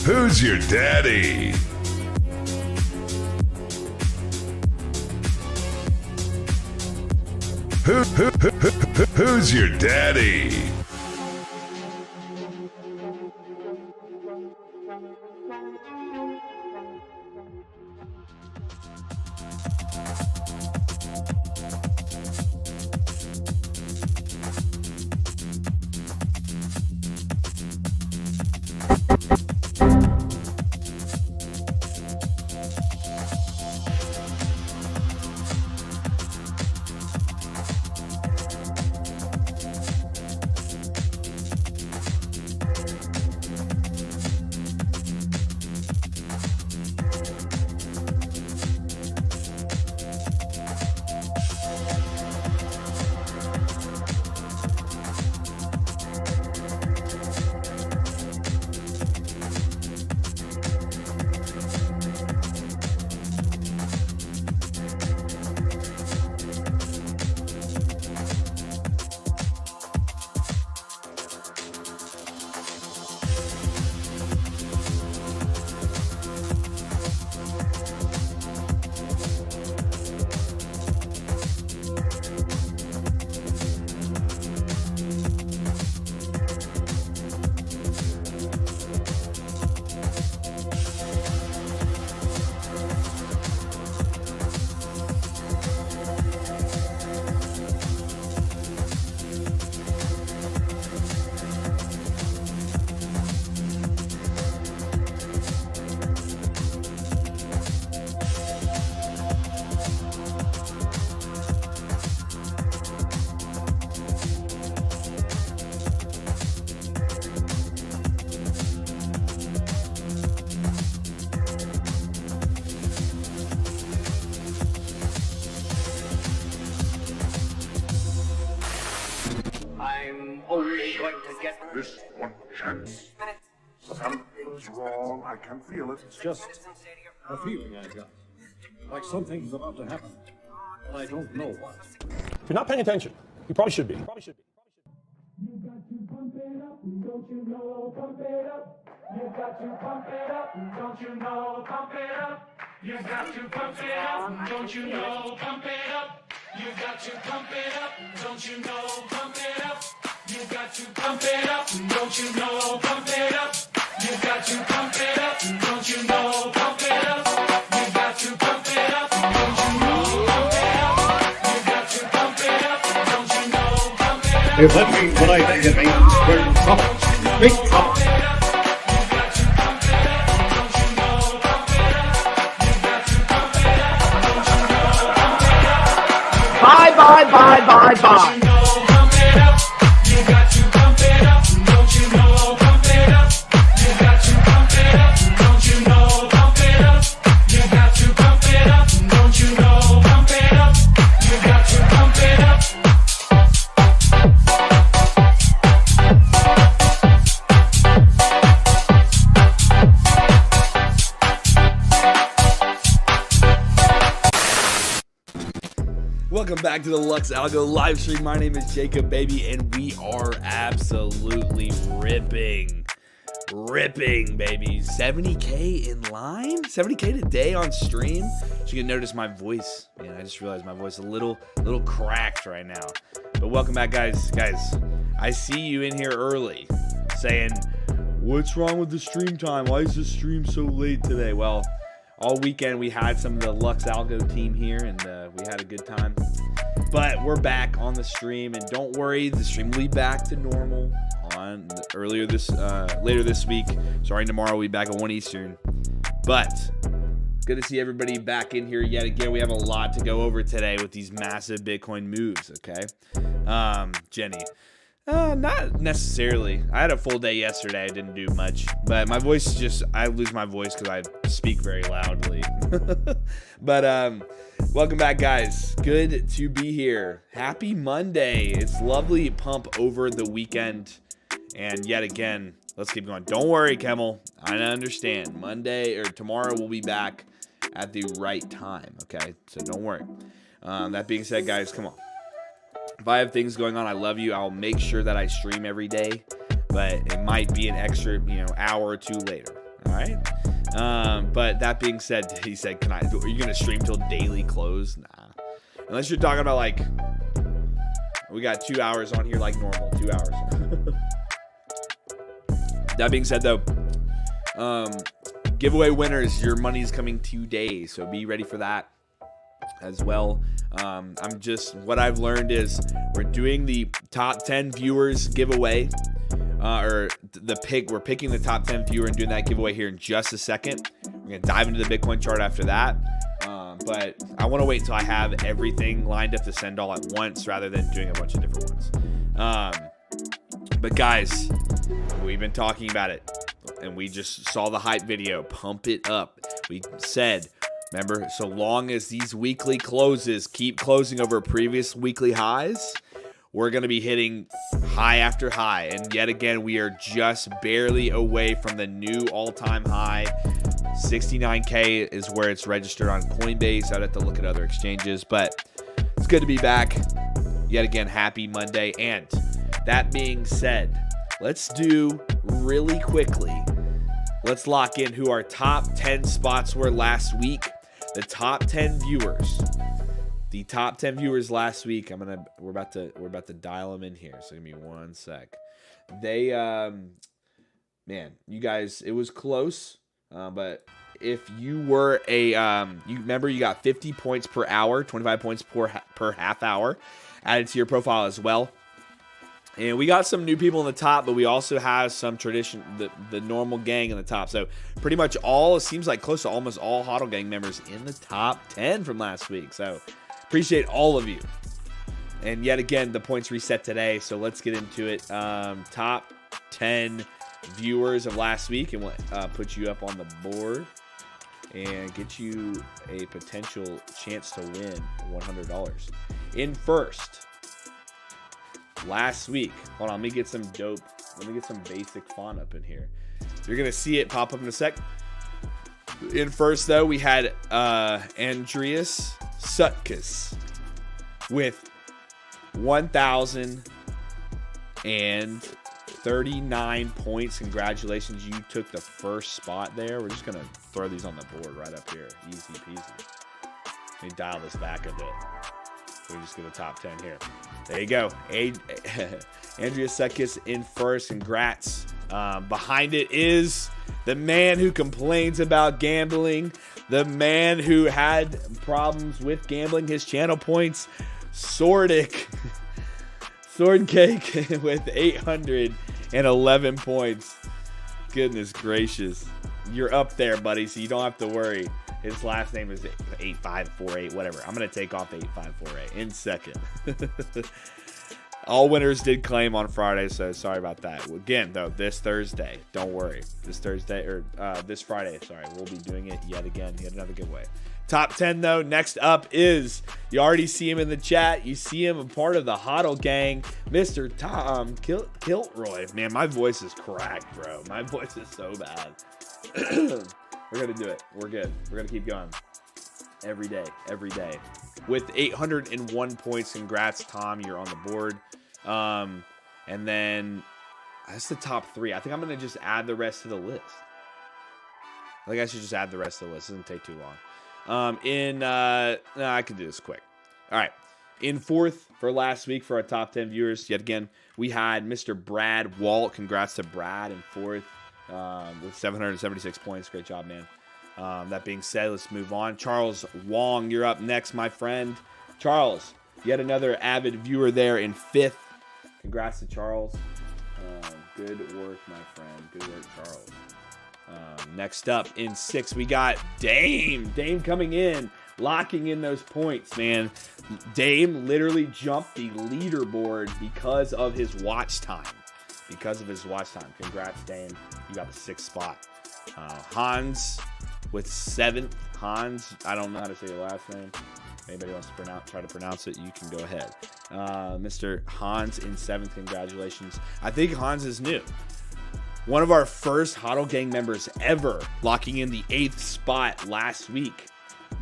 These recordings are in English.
Who's your daddy? Who's your daddy? I'm only going to get This one chance. Something's wrong. I can feel it. It's just a feeling I've got. Like something's about to happen. I don't know what. If you're not paying attention, you probably should be. You got to pump it up, don't you know? Pump it up. You got to pump it up, don't you know? Pump it up. You got to pump it up, don't you know? Pump it up. You got to pump it up, don't you know? Pump it up. You got to pump it up, don't you know? Pump it up. You got to pump it up, don't you know? Pump it up. You got to pump it up, don't you know? Pump it up. You got to pump it up, don't you know? Pump it up. If that means what I think it means, we're in trouble. Big trouble. bye, bye, bye, bye, bye. You got to pump it up, don't you know? Pump it up. You got to pump it up, don't you know? Pump it up. You got to pump it up, don't you know? Pump it up. You got to pump it up. Welcome back to the LuxAlgo live stream. My name is Jacob, baby, and we are absolutely ripping, baby. 70K in line, 70K today on stream. So you can notice my voice. Man, I just realized my voice is a little cracked right now. But welcome back, guys. I see you in here early saying, "What's wrong with the stream time? Why is the stream so late today?" Well, all weekend we had some of the LuxAlgo team here, and we had a good time. But we're back on the stream, and don't worry, the stream will be back to normal on later this week. Starting tomorrow, we'll be back at 1 Eastern. But good to see everybody back in here yet again. We have a lot to go over today with these massive Bitcoin moves. Okay, Jenny. Not necessarily. I had a full day yesterday. I didn't do much, but my voice I lose my voice because I speak very loudly. But welcome back, guys. Good to be here. Happy Monday. It's lovely pump over the weekend, and yet again, let's keep going. Don't worry, Kemmel. I understand. Monday or tomorrow we'll be back at the right time. Okay, so don't worry. That being said, guys, come on. If I have things going on, I love you. I'll make sure that I stream every day, but it might be an extra, hour or two later. All right. But that being said, he said, are you going to stream till daily close? Nah. Unless you're talking about like, we got 2 hours on here like normal, 2 hours. That being said though, giveaway winners, your money's coming today. So be ready for that as well. What I've learned is we're doing the top 10 viewers giveaway. We're picking the top 10 viewer and doing that giveaway here in just a second. We're going to dive into the Bitcoin chart after that. But I want to wait until I have everything lined up to send all at once rather than doing a bunch of different ones. But guys, we've been talking about it and we just saw the hype video. Pump it up. We said, remember, so long as these weekly closes keep closing over previous weekly highs, we're going to be hitting high after high. And yet again, we are just barely away from the new all-time high. 69K is where it's registered on Coinbase. I'd have to look at other exchanges, but it's good to be back. Yet again, happy Monday. And that being said, let's do really quickly. Let's lock in who our top 10 spots were last week. The top 10 viewers. The top 10 viewers last week. We're about to dial them in here. So give me 1 sec. They man, you guys, it was close. But if you were you remember you got 50 points per hour, 25 points per half hour added to your profile as well. And we got some new people in the top, but we also have some the normal gang in the top. So pretty much it seems like close to almost all Hodl gang members in the top 10 from last week. So appreciate all of you. And yet again, the points reset today. So let's get into it. Top 10 viewers of last week, and we'll put you up on the board and get you a potential chance to win $100. In first, last week, hold on, let me get some basic font up in here. You're gonna see it pop up in a sec. In first though, we had Andreas Sutkus with 1,039 points. Congratulations, you took the first spot there. We're just gonna throw these on the board right up here, easy peasy. Let me dial this back a bit. We just get a top 10 here. There you go. Andrea Sekis in first. Congrats. Behind it is the man who complains about gambling, the man who had problems with gambling his channel points, Swordcake with 811 points. Goodness gracious. You're up there, buddy, so you don't have to worry. His last name is 8548, whatever. I'm going to take off 8548 in second. All winners did claim on Friday, so sorry about that. Again, though, this Thursday, don't worry. This Friday, sorry, we'll be doing it yet again. Yet another giveaway. Top 10, though, next up is, you already see him in the chat. You see him a part of the Hodl gang, Mr. Tom Kiltroy. Man, my voice is cracked, bro. My voice is so bad. We're going to do it. We're good. We're going to keep going. Every day. With 801 points. Congrats, Tom. You're on the board. And then that's the top 3. I think I'm going to just add the rest to the list. I think I should just add the rest to the list. It doesn't take too long. I can do this quick. All right. In fourth for last week for our top 10 viewers, yet again, we had Mr. Brad Walt. Congrats to Brad in fourth. With 776 points. Great job, man. That being said, let's move on. Charles Wong, you're up next, my friend. Charles, yet another avid viewer there in fifth. Congrats to Charles. Good work, my friend. Good work, Charles. Next up in sixth, we got Dame. Dame coming in, locking in those points, man. Dame literally jumped the leaderboard because of his watch time. Congrats, Dane. You got the 6th spot. Hans with 7th. Hans, I don't know how to say your last name. If anybody wants to try to pronounce it, you can go ahead. Mr. Hans in 7th. Congratulations. I think Hans is new. One of our first Hodl gang members ever, locking in the 8th spot last week.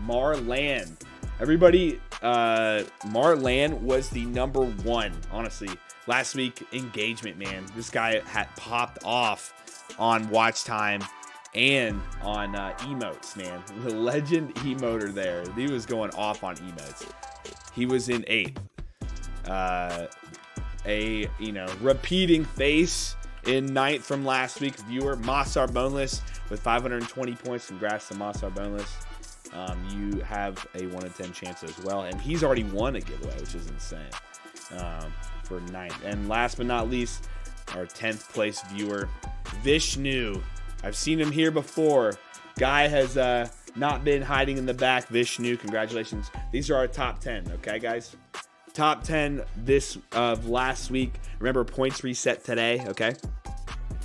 Marlan. Everybody, Marlan was the number 1, honestly. Last week, engagement, man. This guy had popped off on watch time, and on emotes, man. The legend emoter there. He was going off on emotes. He was in 8th. A repeating face in 9th from last week. Viewer Mossar Boneless with 520 points. Congrats to Mossar Boneless. You have a 1 in 10 chance as well, and he's already won a giveaway, which is insane, for 9th. And last but not least, our 10th place viewer, Vishnu. I've seen him here before. Guy has not been hiding in the back. Vishnu, congratulations. These are our top 10, okay, guys? Top 10 this of last week. Remember, points reset today, okay?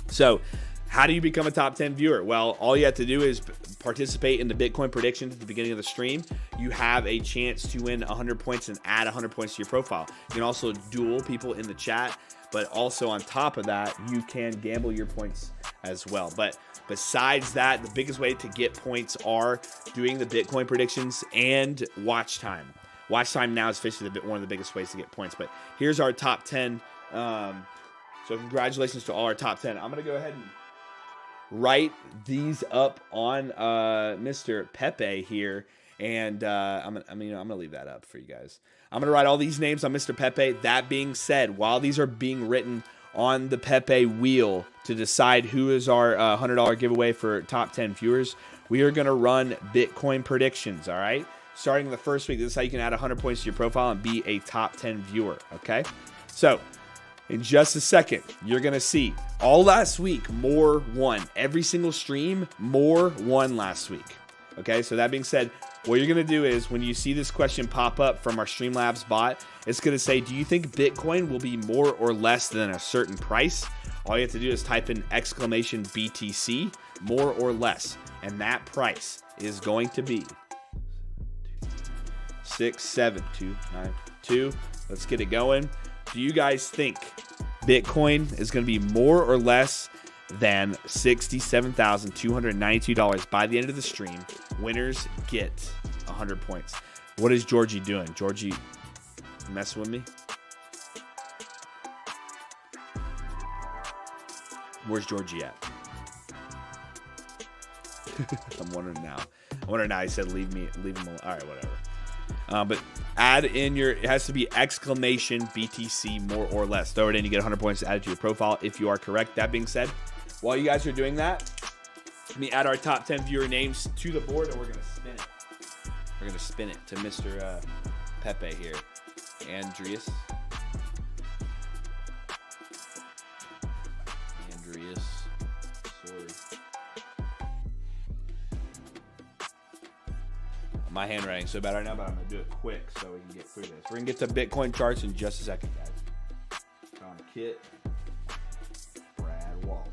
So, how do you become a top 10 viewer? Well, all you have to do is participate in the Bitcoin predictions at the beginning of the stream. You have a chance to win 100 points and add 100 points to your profile. You can also duel people in the chat, but also on top of that, you can gamble your points as well. But besides that, the biggest way to get points are doing the Bitcoin predictions and watch time. Watch time now is officially one of the biggest ways to get points. But here's our top 10. So congratulations to all our top 10. I'm going to go ahead and write these up on Mr. Pepe here. And I'm going to leave that up for you guys. I'm going to write all these names on Mr. Pepe. That being said, while these are being written on the Pepe wheel to decide who is our $100 giveaway for top 10 viewers, we are going to run Bitcoin predictions, all right? Starting the first week, this is how you can add 100 points to your profile and be a top 10 viewer, okay? So, in just a second, you're going to see all last week, More won. Every single stream, More won last week, okay? So, that being said, what you're going to do is when you see this question pop up from our Streamlabs bot, it's going to say, do you think Bitcoin will be more or less than a certain price? All you have to do is type in exclamation BTC, more or less, and that price is going to be 67292. Let's get it going. Do you guys think Bitcoin is going to be more or less than $67,292 by the end of the stream? Winners get 100 points. What is Georgie doing? Georgie messing with me? Where's Georgie at? I'm wondering now. He said leave him alone. All right, whatever. But add in it has to be exclamation BTC more or less. Throw it in, you get 100 points added to your profile if you are correct. That being said, while you guys are doing that, let me add our top 10 viewer names to the board and we're going to spin it. We're going to spin it to Mr. Pepe here. Andreas. Sorry. My handwriting's so bad right now, but I'm going to do it quick so we can get through this. We're going to get to Bitcoin charts in just a second, guys. John Kitt. Brad Walt.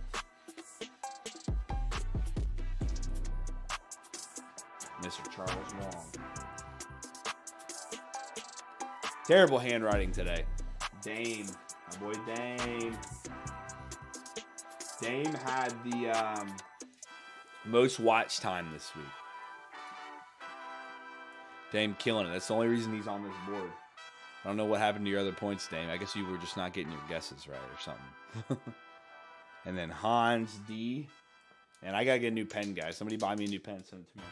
Mr. Charles Wong. Terrible handwriting today. Dame. My boy Dame. Dame had the most watch time this week. Dame killing it. That's the only reason he's on this board. I don't know what happened to your other points, Dame. I guess you were just not getting your guesses right or something. And then Hans D. And I got to get a new pen, guys. Somebody buy me a new pen. Send it to me.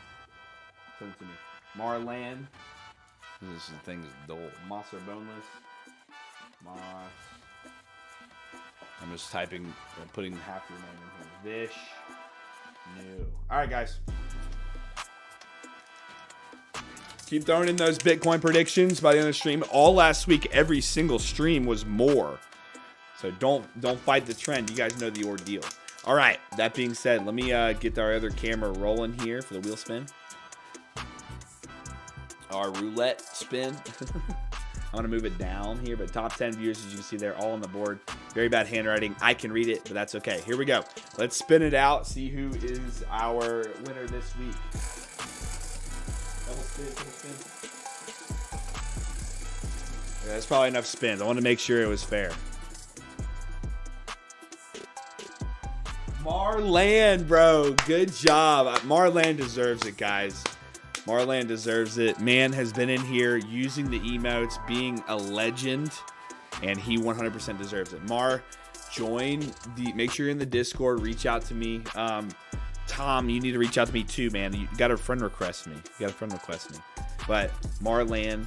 Send it to me. Marlan. This thing is dull. Moss or boneless. Moss. I'm just typing, putting half your name in here. Vish. New. All right, guys. Keep throwing in those Bitcoin predictions by the end of the stream. All last week, every single stream was more. So don't fight the trend. You guys know the ordeal. All right. That being said, let me get our other camera rolling here for the wheel spin. Our roulette spin. I'm going to move it down here, but top 10 viewers, as you can see, they're all on the board. Very bad handwriting. I can read it, but that's okay. Here we go. Let's spin it out, see who is our winner this week. Double spin. Yeah, that's probably enough spins. I want to make sure it was fair. Marlan, bro. Good job. Marlan deserves it, guys. Marlan deserves it. Man has been in here using the emotes, being a legend, and he 100% deserves it. Mar, join the. Make sure you're in the Discord. Reach out to me. Tom, you need to reach out to me too, man. You got to friend request me. But Marlan,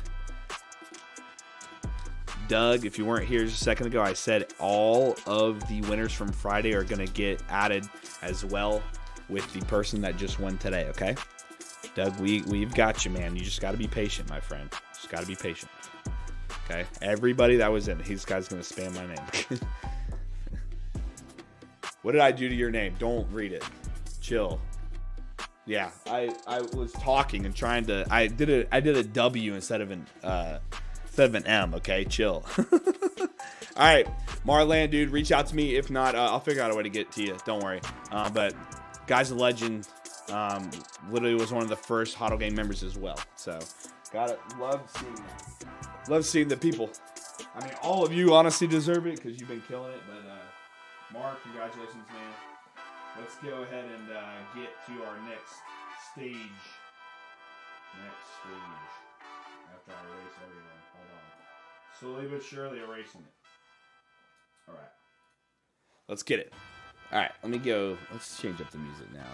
Doug, if you weren't here just a second ago, I said all of the winners from Friday are going to get added as well with the person that just won today, okay? Doug, we've got you, man. You just got to be patient, my friend. Just got to be patient. Okay? Everybody that was in, this guy's going to spam my name. What did I do to your name? Don't read it. Chill. Yeah, I was talking and trying to. I did a W instead of an M. Okay, chill. All right, Marlan, dude, reach out to me. If not, I'll figure out a way to get to you. Don't worry. But guy's a legend. Literally was one of the first Hodl game members as well. So, love seeing the people. I mean, all of you honestly deserve it because you've been killing it. But Mark, congratulations, man. Let's go ahead and get to our next stage. After I erase everything. Hold on. Slowly but surely erasing it. All right. Let's get it. All right. Let me go. Let's change up the music now.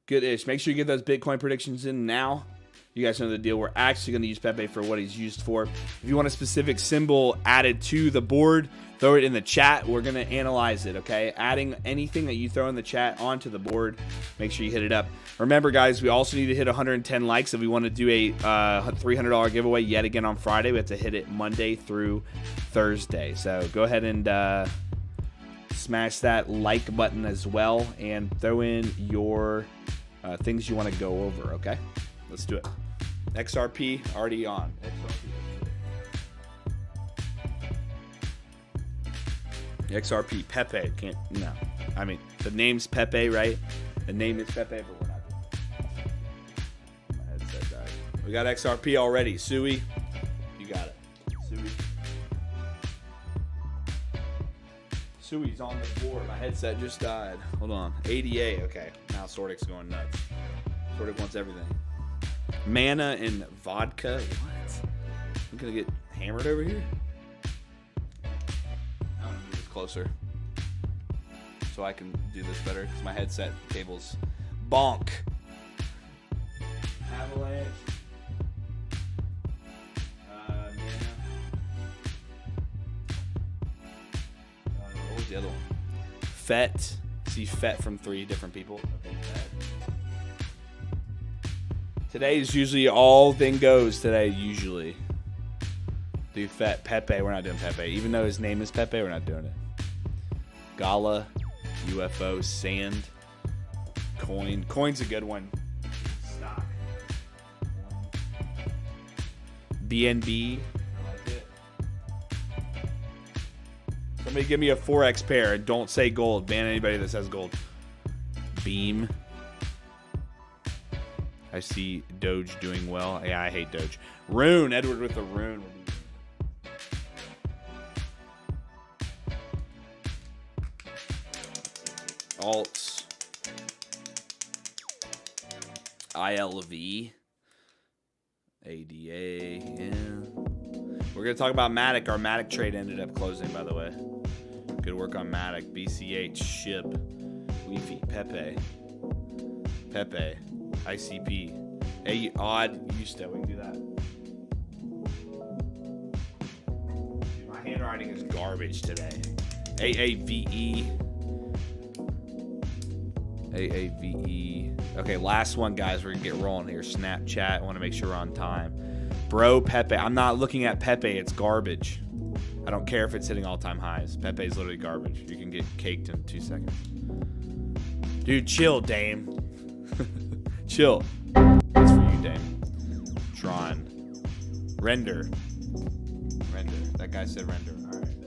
Good-ish. Make sure you get those Bitcoin predictions in now. You guys know the deal. We're actually going to use Pepe for what he's used for. If you want a specific symbol added to the board, throw it in the chat. We're going to analyze it, okay? Adding anything that you throw in the chat onto the board, make sure you hit it up. Remember, guys, we also need to hit 110 likes if we want to do a $300 giveaway yet again on Friday. We have to hit it Monday through Thursday. So go ahead and smash that like button as well and throw in your things you want to go over, okay? Let's do it. XRP already on. XRP Pepe can't. No, I mean the name's Pepe, right? The name is Pepe, but we're not doing it. My headset died. We got XRP already. Sui, you got it. Sui's on the board. My headset just died. Hold on. ADA. Okay. Now Sordic's going nuts. Sordic wants everything. Mana and vodka. What? I'm gonna get hammered over here. I'm gonna move this closer so I can do this better because my headset cable's bonk. Avalanche. Mana. What was the other one? FET. See FET from 3 different people. Okay, FET. Today's usually all thing goes today, usually. Do FET. Pepe, we're not doing Pepe. Even though his name is Pepe, we're not doing it. Gala, UFO, Sand, Coin. Coin's a good one. Stock. BNB. I like it. Somebody give me a forex pair. Don't say gold. Ban anybody that says gold. Beam. I see Doge doing well. Yeah, I hate Doge. Rune. Edward with the rune. Alts. ILV. ADA. Yeah. We're going to talk about Matic. Our Matic trade ended up closing, by the way. Good work on Matic. BCH. Ship. Wi-Fi. Pepe. ICP. A odd used to. We can do that. Dude, my handwriting is garbage today. AAVE. Okay, last one, guys. We're gonna get rolling here. Snapchat. I want to make sure we're on time. Bro, Pepe. I'm not looking at Pepe. It's garbage. I don't care if it's hitting all-time highs. Pepe is literally garbage. You can get caked in 2 seconds. Dude, chill, Dame. Chill. That's for you, Dame. Tron. Render. That guy said render. All right.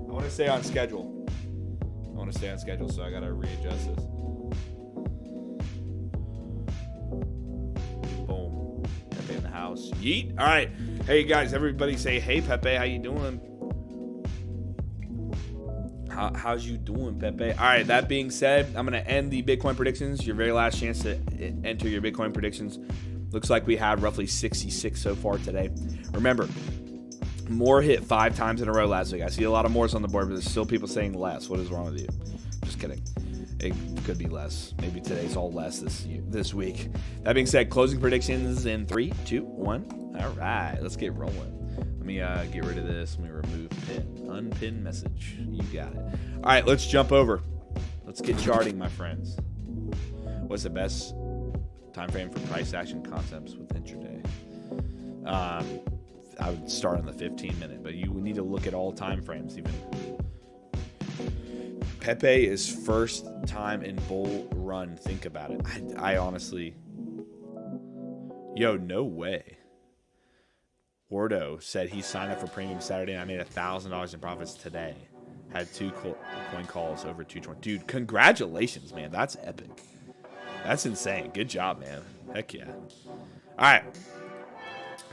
I want to stay on schedule. So I got to readjust this. Boom. Pepe in the house. Yeet. All right. Hey, guys. Everybody say, hey, Pepe. How you doing? How's you doing, Pepe? All right, that being said, I'm going to end the Bitcoin predictions. Your very last chance to enter your Bitcoin predictions. Looks like we have roughly 66 so far today. Remember, More hit 5 times in a row last week. I see a lot of mores on the board, but there's still people saying less. What is wrong with you? Just kidding. It could be less. Maybe today's all less this week. That being said, closing predictions in 3, 2, 1. All right, let's get rolling. Let me get rid of this. Let me remove pin. Unpin message. You got it. All right, let's jump over. Let's get charting, my friends. What's the best time frame for price action concepts with intraday? I would start on the 15-minute, but you need to look at all time frames. Even Pepe is first time in bull run. Think about it. I honestly, no way. Wardo said he signed up for Premium Saturday and I made $1,000 in profits today. Had 2 coin calls over 220. Dude, congratulations, man. That's epic. That's insane. Good job, man. Heck yeah. All right.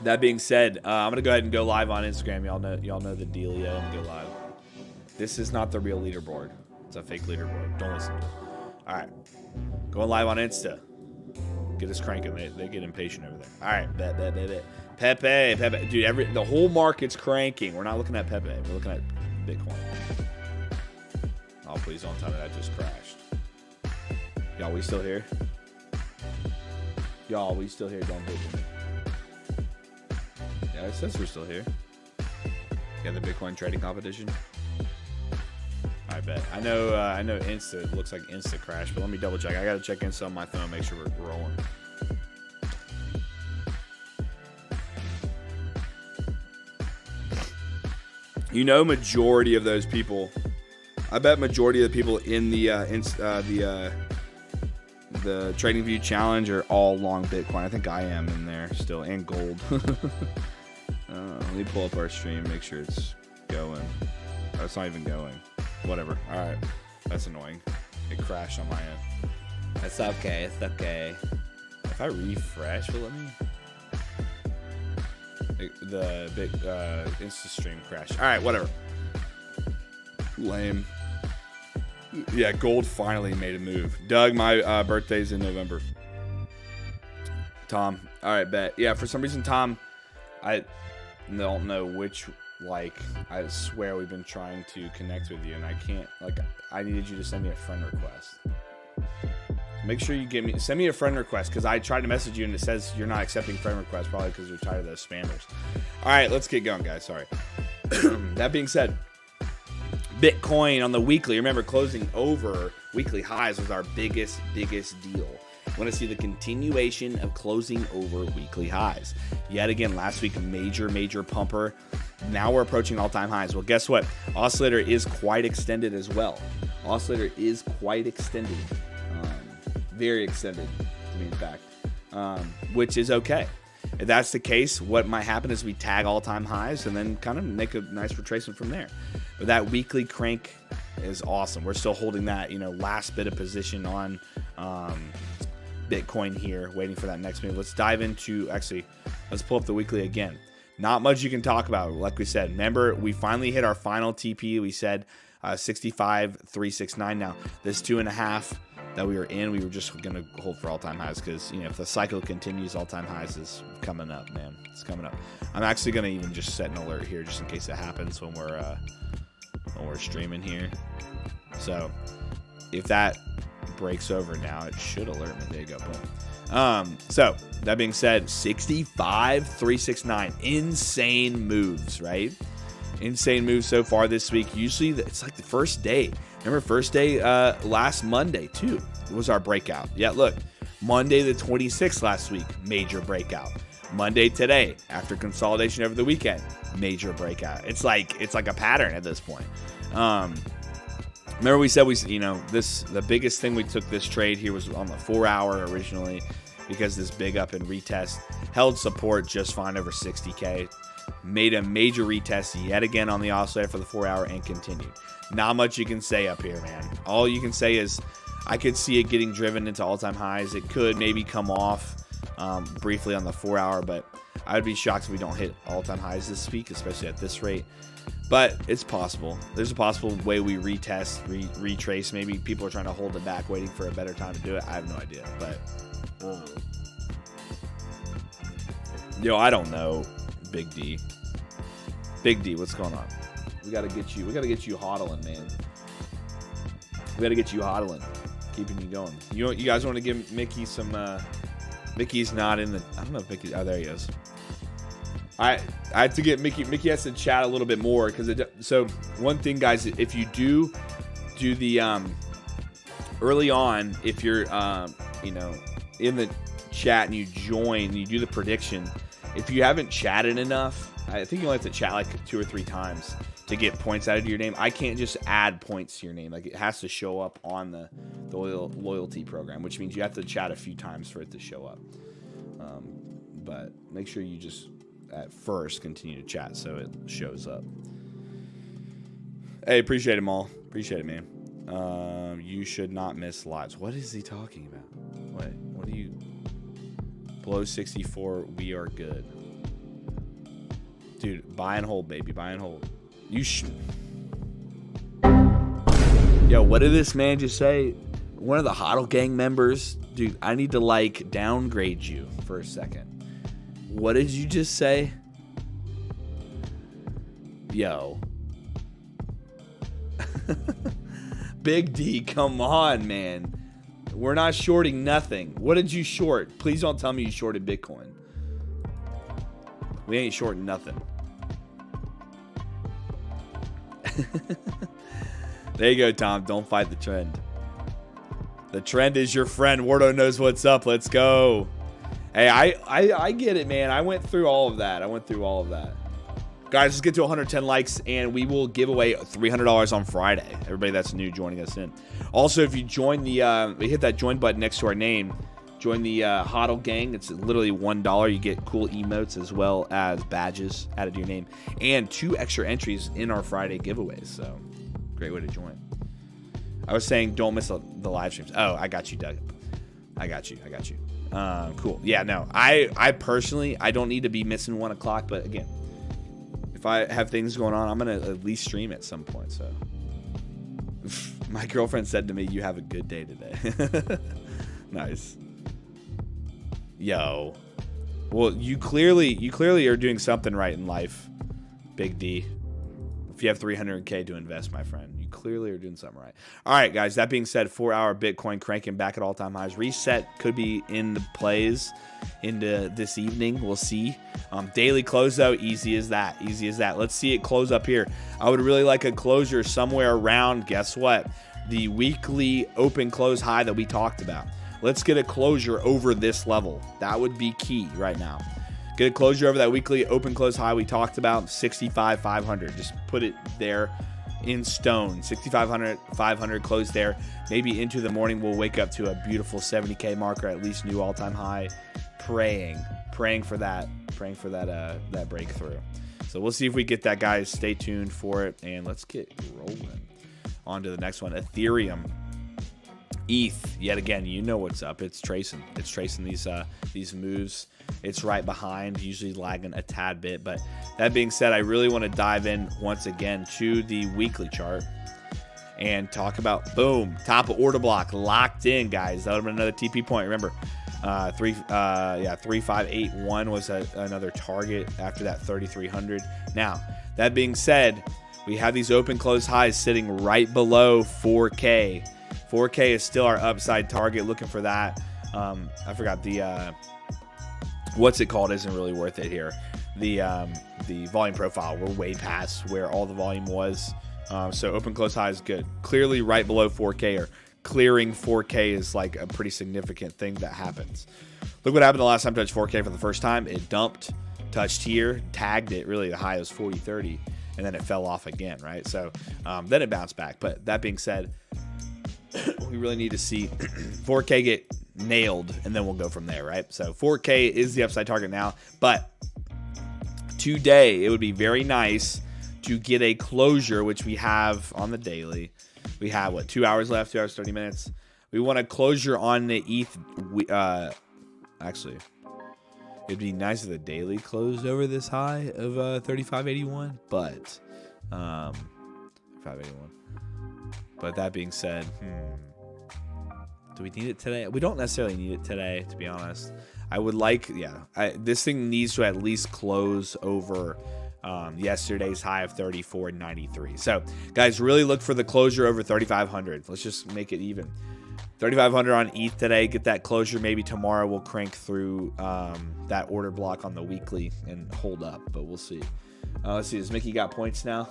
That being said, I'm gonna go ahead and go live on Instagram. Y'all know the dealio. I'm gonna go live. This is not the real leaderboard. It's a fake leaderboard. Don't listen to it. All right. Going live on Insta. Get us cranking. They get impatient over there. All right. Bet. Pepe. Dude, the whole market's cranking. We're not looking at Pepe. We're looking at Bitcoin. Oh, please don't tell me that just crashed. Y'all, we still here? Y'all, we still here? Don't hit me. Yeah, it says we're still here. Yeah, the Bitcoin trading competition. I bet. I know Insta. It looks like Insta crashed, but let me double check. I gotta check Insta on my phone, make sure we're rolling. Majority of those people. I bet majority of the people in the Trading View Challenge are all long Bitcoin. I think I am in there still, and gold. Let me pull up our stream, make sure it's going. Oh, it's not even going. Whatever. All right. That's annoying. It crashed on my end. It's okay. It's okay. If I refresh, will it let me? The big Insta stream crashed. All right. Whatever. Lame. Yeah, gold finally made a move. Doug, my birthday's in November. Tom. All right, bet. Yeah, for some reason, Tom, I don't know which, I swear we've been trying to connect with you, and I can't, I needed you to send me a friend request. Make sure you send me a friend request, because I tried to message you, and it says you're not accepting friend requests, probably because you're tired of those spammers. All right, let's get going, guys. Sorry. That being said, Bitcoin on the weekly. Remember, closing over weekly highs was our biggest deal. Want to see the continuation of closing over weekly highs. Yet again, last week, major pumper. Now we're approaching all-time highs. Well, guess what? Oscillator is quite extended as well. Oscillator is quite extended. Very extended, to be in fact. Which is okay. If that's the case, what might happen is we tag all-time highs and then kind of make a nice retracement from there. But that weekly crank is awesome. We're still holding that, last bit of position on Bitcoin here, waiting for that next move. Let's dive into, let's pull up the weekly again. Not much you can talk about, like we said. Remember, we finally hit our final TP. We said 65,369. Now, this 2.5 that we were in, we were just going to hold for all-time highs because, if the cycle continues, all-time highs is coming up, man. It's coming up. I'm actually going to even just set an alert here just in case it happens when we're streaming here. So, if that breaks over now, it should alert me. There you go. Boom. So, that being said, 65,369. Insane moves, right? Insane moves so far this week. Usually, it's like the first day. Remember, first day last Monday, too, was our breakout. Yeah, look, Monday the 26th last week, major breakout. Monday today, after consolidation over the weekend, major breakout. It's like a pattern at this point. Remember we said the biggest thing we took this trade here was on the 4-hour originally because this big up and retest held support just fine over 60K. Made a major retest yet again on the oscillator for the 4-hour and continued. Not much you can say up here, man. All you can say is I could see it getting driven into all-time highs. It could maybe come off briefly on the 4-hour, but I would be shocked if we don't hit all-time highs this week, especially at this rate. But it's possible. There's a possible way we retest, retrace. Maybe people are trying to hold it back, waiting for a better time to do it. I have no idea. But, I don't know, Big D. Big D, what's going on? We gotta get you hodling, man. We gotta get you hodling, keeping you going. You guys want to give Mickey some? Mickey's not in the. I don't know if Mickey. Oh, there he is. I have to get Mickey. Mickey has to chat a little bit more because so one thing, guys, if you do the early on, if you're you know, in the chat and you join, you do the prediction. If you haven't chatted enough, I think you'll have to chat like 2 or 3 times to get points added to your name. I can't just add points to your name. Like, it has to show up on the loyalty program, which means you have to chat a few times for it to show up. But make sure you just at first continue to chat so it shows up. Hey, appreciate it, Maul. Appreciate it, man. You should not miss lives. What is he talking about? What do you... Below 64, we are good. Dude, buy and hold, baby. Buy and hold. You should... Yo, what did this man just say? One of the Hodl gang members? Dude, I need to, like, downgrade you for a second. What did you just say? Yo. Big D, come on, man. We're not shorting nothing. What did you short? Please don't tell me you shorted Bitcoin. We ain't shorting nothing. There you go, Tom. Don't fight the trend. The trend is your friend. Wardo knows what's up. Let's go. Hey, I get it, man. I went through all of that. Guys, let's get to 110 likes, and we will give away $300 on Friday. Everybody that's new joining us in. Also, if you join the, hit that join button next to our name, join the Hodl gang. It's literally $1. You get cool emotes as well as badges added to your name, and 2 extra entries in our Friday giveaways. So, great way to join. I was saying don't miss the live streams. Oh, I got you, Doug. I got you. Cool. Yeah, no. I personally, I don't need to be missing 1 o'clock, but again, if I have things going on, I'm going to at least stream at some point. So my girlfriend said to me, you have a good day today. Nice. Yo. Well, you clearly are doing something right in life, Big D. If you have 300K to invest, my friend, you clearly are doing something right. All right, guys, that being said, 4-hour Bitcoin cranking back at all-time highs. Reset could be in the plays into this evening. We'll see. Daily close, though, easy as that. Let's see it close up here. I would really like a closure somewhere around, guess what? The weekly open-close high that we talked about. Let's get a closure over this level. That would be key right now. Get a closure over that weekly open close high we talked about, 65,500. Just put it there in stone. 65,500, 500 close there. Maybe into the morning we'll wake up to a beautiful 70K marker, at least new all-time high. Praying for that breakthrough. So we'll see if we get that, guys. Stay tuned for it, and let's get rolling on to the next one. Ethereum. ETH, yet again, you know what's up. It's tracing these moves. It's right behind, usually lagging a tad bit. But that being said, I really want to dive in once again to the weekly chart and talk about, boom, top of order block locked in, guys. That would have been another TP point. Remember, 3581 was another target after that 3300. Now, that being said, we have these open close highs sitting right below 4K. 4K is still our upside target. Looking for that. I forgot the what's it called isn't really worth it here. The volume profile, we're way past where all the volume was. So open close high is good. Clearly right below 4K, or clearing 4K is like a pretty significant thing that happens. Look what happened the last time I touched 4K for the first time. It dumped, touched here, tagged it. Really, the high was 40.30, and then it fell off again, right? So then it bounced back. But that being said, we really need to see 4K get nailed, and then we'll go from there, right? So 4K is the upside target now, but today it would be very nice to get a closure, which we have on the daily. We have, what, 2 hours left, 2 hours, 30 minutes. We want a closure on the ETH. Actually, it'd be nice if the daily closed over this high of 3581, but 581. But that being said, do we need it today? We don't necessarily need it today, to be honest. I would like, this thing needs to at least close over Yesterday's high of 34.93. So, guys, really look for the closure over 3,500. Let's just make it even. 3,500 on ETH today. Get that closure. Maybe tomorrow we'll crank through that order block on the weekly and hold up, but we'll see. Let's see. Has Mickey got points now?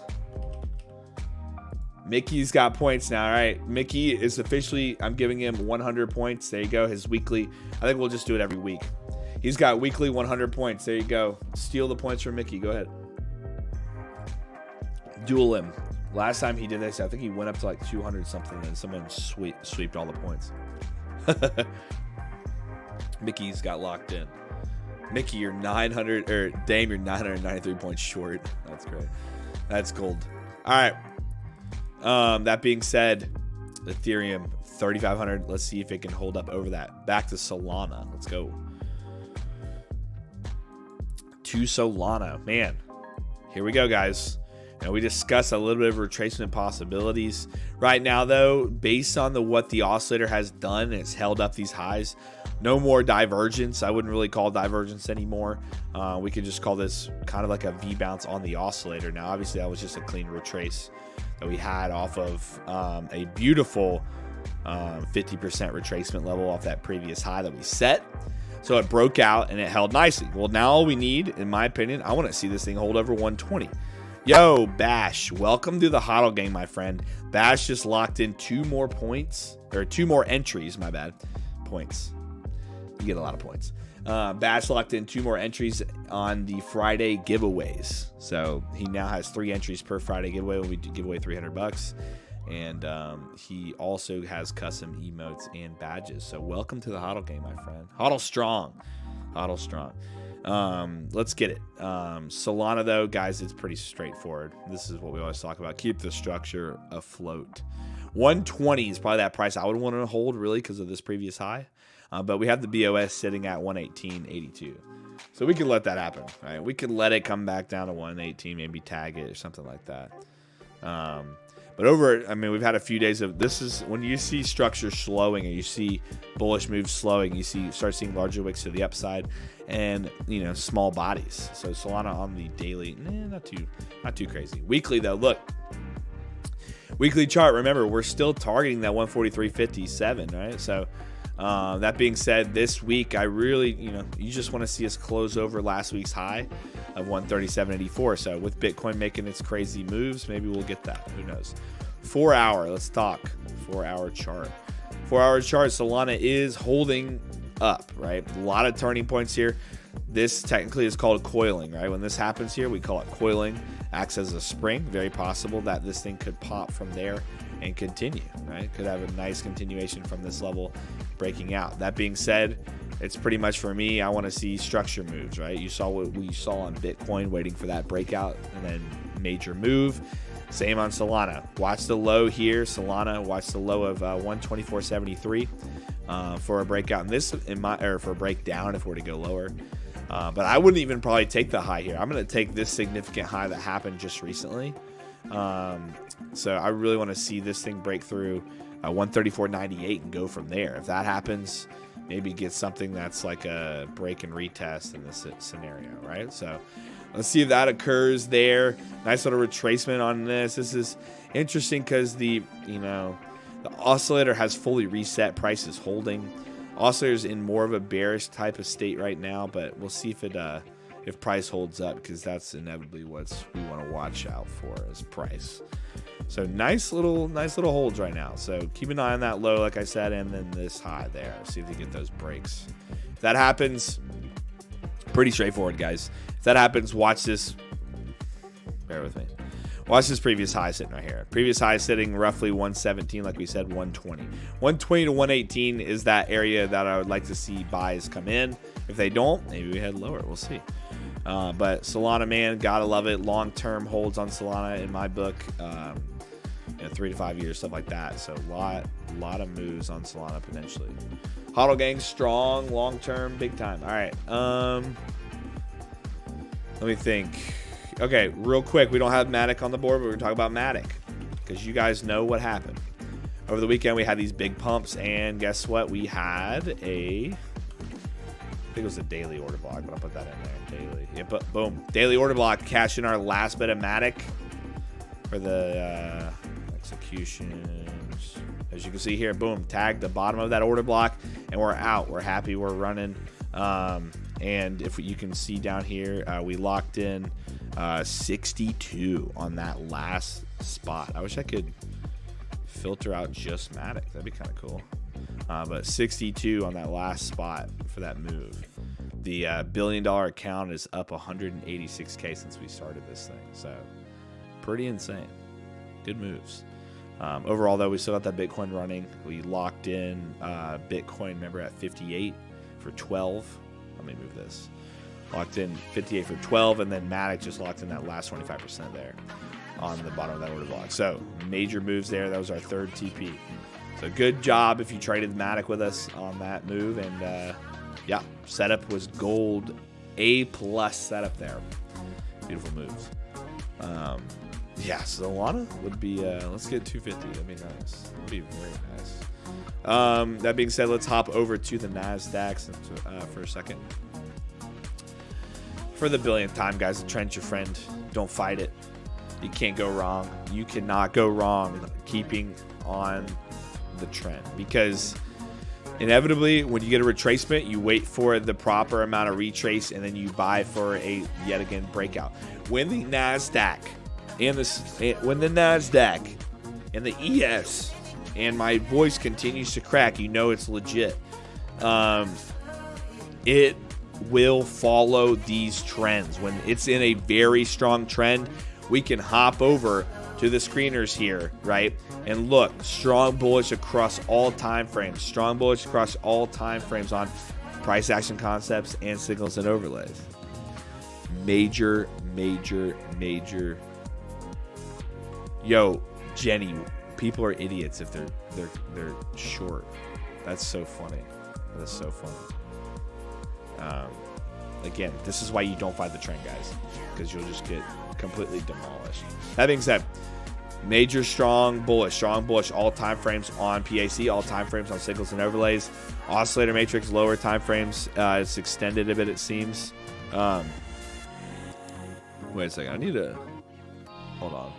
Mickey's got points now. All right. Mickey is officially, I'm giving him 100 points. There you go. His weekly. I think we'll just do it every week. He's got weekly 100 points. There you go. Steal the points from Mickey. Go ahead. Duel him. Last time he did this, I think he went up to like 200 something, and someone sweeped all the points. Mickey's got locked in. Mickey, you're 900, or Dame, you're 993 points short. That's great. That's gold. All right. That being said, Ethereum 3,500. Let's see if it can hold up over that. Back to Solana. Let's go. To Solana, man. Here we go, guys. Now, we discussed a little bit of retracement possibilities. Right now, though, based on what the oscillator has done, it's held up these highs. No more divergence. I wouldn't really call divergence anymore. We could just call this kind of like a V-bounce on the oscillator. Now, obviously, that was just a clean retrace that we had off of a beautiful 50% retracement level off that previous high that we set. So it broke out and it held nicely. Well, now all we need, in my opinion, I want to see this thing hold over 120. Yo, Bash, welcome to the Hodl game, my friend. Bash just locked in 2 more points, or 2 more entries, my bad. Points. You get a lot of points. Bash locked in 2 more entries on the Friday giveaways. So he now has 3 entries per Friday giveaway when we give away $300. And he also has custom emotes and badges. So welcome to the Hodl game, my friend. Hodl strong. Hodl strong. Let's get it. Solana, though, guys, it's pretty straightforward. This is what we always talk about. Keep the structure afloat. 120 is probably that price I would want to hold, really, because of this previous high. But we have the BOS sitting at 118.82. So we could let that happen, right? We could let it come back down to 118, maybe tag it or something like that. But I mean, we've had a few days of this. Is when you see structure slowing and you see bullish moves slowing, you start seeing larger wicks to the upside and, you know, small bodies. So Solana on the daily, not too crazy. Weekly, though, look. Weekly chart, remember, we're still targeting that 143.57, right? So that being said, this week, I really, you just want to see us close over last week's high of 137.84. So with Bitcoin making its crazy moves, maybe we'll get that. Who knows? 4 hour, let's talk 4 hour chart. 4 hour chart, Solana is holding up, right? A lot of turning points here. This technically is called coiling, right? When this happens here, we call it coiling. Acts as a spring. Very possible that this thing could pop from there and continue, right? Could have a nice continuation from this level breaking out. That being said, it's pretty much for me, I want to see structure moves, right? You saw what we saw on Bitcoin, waiting for that breakout and then major move. Same on Solana. Watch the low here, Solana. Watch the low of 124.73 for a breakout. And this, for a breakdown, if we're to go lower. But I wouldn't even probably take the high here. I'm going to take this significant high that happened just recently. So I really want to see this thing break through 134.98 and go from there. If that happens, maybe get something that's like a break and retest in this scenario, right? So let's see if that occurs there. Nice little retracement on this. This is interesting because the oscillator has fully reset. Price is holding. Oscillator's in more of a bearish type of state right now, but we'll see if price holds up, because that's inevitably what we want to watch out for is price. So nice little holds right now. So keep an eye on that low, like I said, and then this high there. See if they get those breaks. If that happens, pretty straightforward, guys. If that happens, watch this. Bear with me. Watch this previous high sitting right here. Previous high sitting roughly 117, like we said, 120. 120 to 118 is that area that I would like to see buys come in. If they don't, maybe we head lower. We'll see. But Solana, man, gotta love it. Long-term holds on Solana in my book. 3 to 5 years, stuff like that. So a lot of moves on Solana potentially. Hodl gang, strong, long-term, big time. All right. Let me think. Okay, real quick. We don't have Matic on the board, but we're going to talk about Matic because you guys know what happened. Over the weekend, we had these big pumps, and guess what? We had a think it was a daily order block, but I'll put that in there. Daily. Yeah, but boom. Daily order block. Cash in our last bit of Matic for the executions. As you can see here, boom. Tag the bottom of that order block, and we're out. We're happy. We're running. And if you can see down here, we locked in 62 on that last spot. I wish I could filter out just Matic. That'd be kind of cool. But 62 on that last spot for that move. The $1 billion account is up 186K since we started this thing. So pretty insane. Good moves. Overall, though, we still got that Bitcoin running. We locked in Bitcoin, remember, at 58 for 12. Let me move this. Locked in 58 for 12, and then Matic just locked in that last 25% there on the bottom of that order block. So major moves there. That was our third TP. So good job if you traded Matic with us on that move. And yeah, setup was gold. A+ setup there. Beautiful moves. Yeah, Solana would be, let's get 250. That'd be nice. That'd be very nice. That being said, let's hop over to the NASDAQ for a second. For the billionth time, guys, the trend's your friend. Don't fight it. You can't go wrong. You cannot go wrong keeping on the trend, because inevitably when you get a retracement, you wait for the proper amount of retrace, and then you buy for a yet again breakout. When the NASDAQ and the ES and my voice continues to crack, you know it's legit. It will follow these trends. When it's in a very strong trend, we can hop over to the screeners here, right? And look, strong bullish across all time frames. Strong bullish across all time frames on price action concepts and signals and overlays. Major. Yo, Jenny, people are idiots if they're short. That's so funny. That's so funny. Again, this is why you don't fight the trend, guys, because you'll just get completely demolished. That being said, major strong bullish all time frames on PAC, all time frames on signals and overlays. Oscillator matrix, lower time frames. It's extended a bit, it seems. Wait a second, I need to hold on.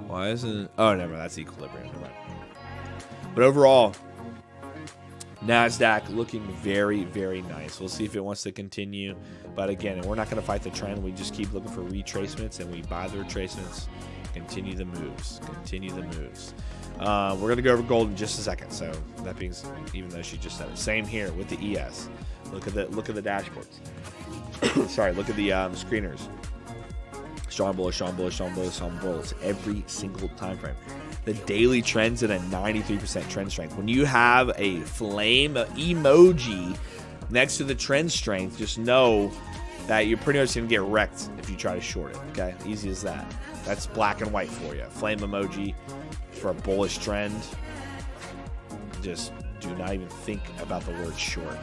Why isn't? Oh, never mind. That's equilibrium. Never mind. But overall, NASDAQ looking very, very nice. We'll see if it wants to continue. But again, we're not going to fight the trend. We just keep looking for retracements, and we buy the retracements. Continue the moves. We're going to go over gold in just a second. So that being, even though she just said it, same here with the ES. Look at the dashboards. Sorry, look at the screeners. Strong bullish every single time frame. The daily trend's at a 93% trend strength. When you have a flame emoji next to the trend strength, just know that you're pretty much going to get wrecked if you try to short it, okay? Easy as that. That's black and white for you. Flame emoji for a bullish trend. Just do not even think about the word short.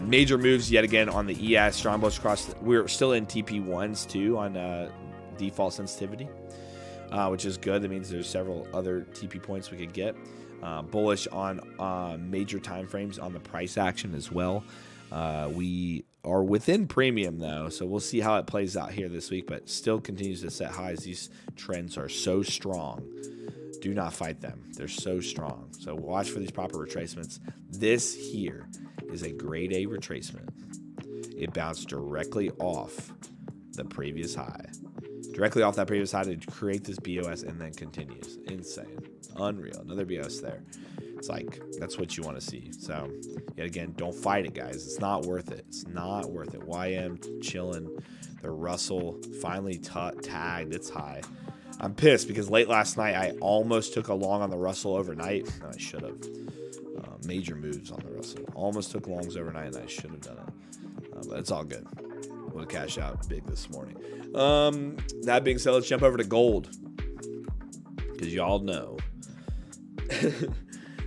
Major moves yet again on the ES. Strong bullish across. We're still in TP1s too on default sensitivity, which is good. That means there's several other TP points we could get. Bullish on major time frames on the price action as well. We are within premium though, so we'll see how it plays out here this week, but still continues to set highs. These trends are so strong. Do not fight them. They're so strong. So watch for these proper retracements. This here is a grade A retracement. It bounced directly off the previous high. Directly off that previous high to create this BOS and then continues. Insane. Unreal. Another BOS there. It's like, that's what you want to see. So, yet again, don't fight it, guys. It's not worth it. It's not worth it. YM chilling. The Russell finally tagged its high. I'm pissed because late last night I almost took a long on the Russell overnight. I should have. Major moves on the Russell. Almost took longs overnight and I should have done it. But it's all good. We'll cash out big this morning. That being said, let's jump over to gold. Because y'all know.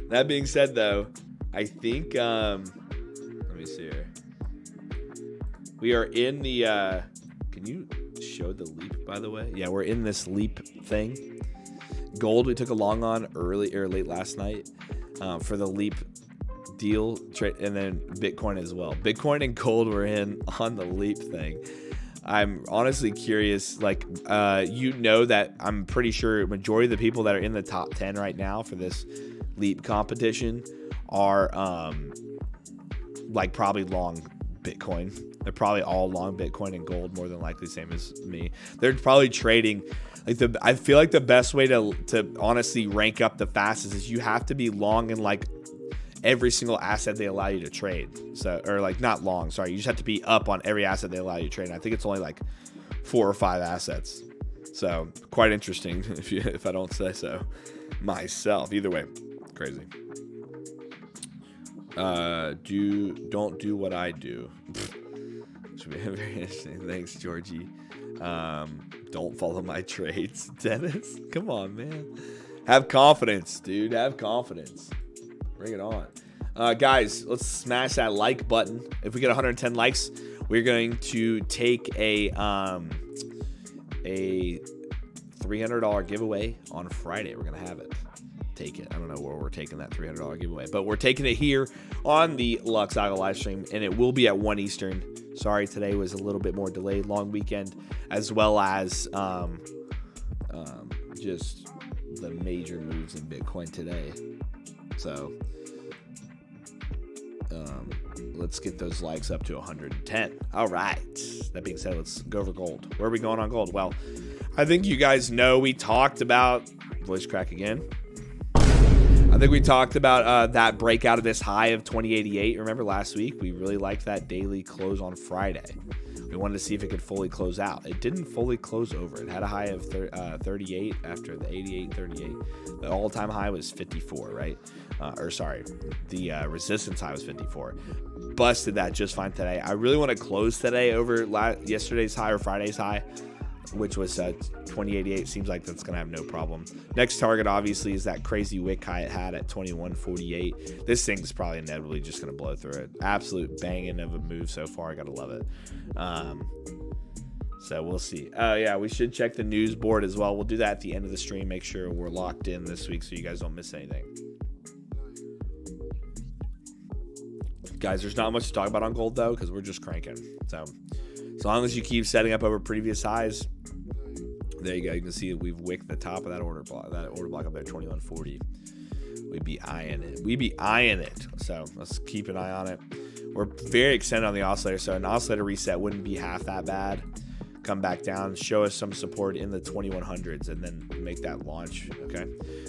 That being said, though, I think, let me see here. We are in the, can you show the leap, by the way? Yeah, we're in this leap thing. Gold, we took a long on late last night for the leap deal trade, and then Bitcoin as well. Bitcoin and gold were in on the leap thing. I'm honestly curious, like, that I'm pretty sure majority of the people that are in the top 10 right now for this leap competition are like probably long Bitcoin. They're probably all long Bitcoin and gold, more than likely, same as me. They're probably trading like I feel like the best way to honestly rank up the fastest is you have to be long in like every single asset they allow you to trade. So, or like not long, sorry. You just have to be up on every asset they allow you to trade. And I think it's only like 4 or 5 assets. So quite interesting if I don't say so myself. Either way, crazy. Don't do what I do. Should be very interesting. Thanks, Georgie. Don't follow my trades, Dennis. Come on, man. Have confidence, dude. Have confidence. Bring it on. Guys, let's smash that like button. If we get 110 likes, we're going to take a $300 giveaway on Friday. We're going to have it. Take it. I don't know where we're taking that $300 giveaway, but we're taking it here on the LuxAlgo live stream, and it will be at 1 Eastern. Sorry, today was a little bit more delayed. Long weekend, as well as just the major moves in Bitcoin today. So let's get those likes up to 110. All right. That being said, let's go over gold. Where are we going on gold? Well, I think you guys know we talked about voice crack again. I think we talked about that breakout of this high of 2088. Remember last week, we really liked that daily close on Friday. We wanted to see if it could fully close out. It didn't fully close over. It had a high of 38 after the 88.38. The all-time high was 54, right? The resistance high was 54. Busted that just fine today. I really want to close today over yesterday's high or Friday's high, which was 2088. Seems like that's going to have no problem. Next target, obviously, is that crazy wick high it had at 2148. This thing's probably inevitably just going to blow through it. Absolute banging of a move so far. I got to love it. So we'll see. Yeah, we should check the news board as well. We'll do that at the end of the stream. Make sure we're locked in this week so you guys don't miss anything. Guys, there's not much to talk about on gold, though, because we're just cranking. So as long as you keep setting up over previous highs, there you go. You can see we've wicked the top of that order block up there, 2140. We'd be eyeing it. So let's keep an eye on it. We're very extended on the oscillator, so an oscillator reset wouldn't be half that bad. Come back down, show us some support in the 2100s, and then make that launch. Okay,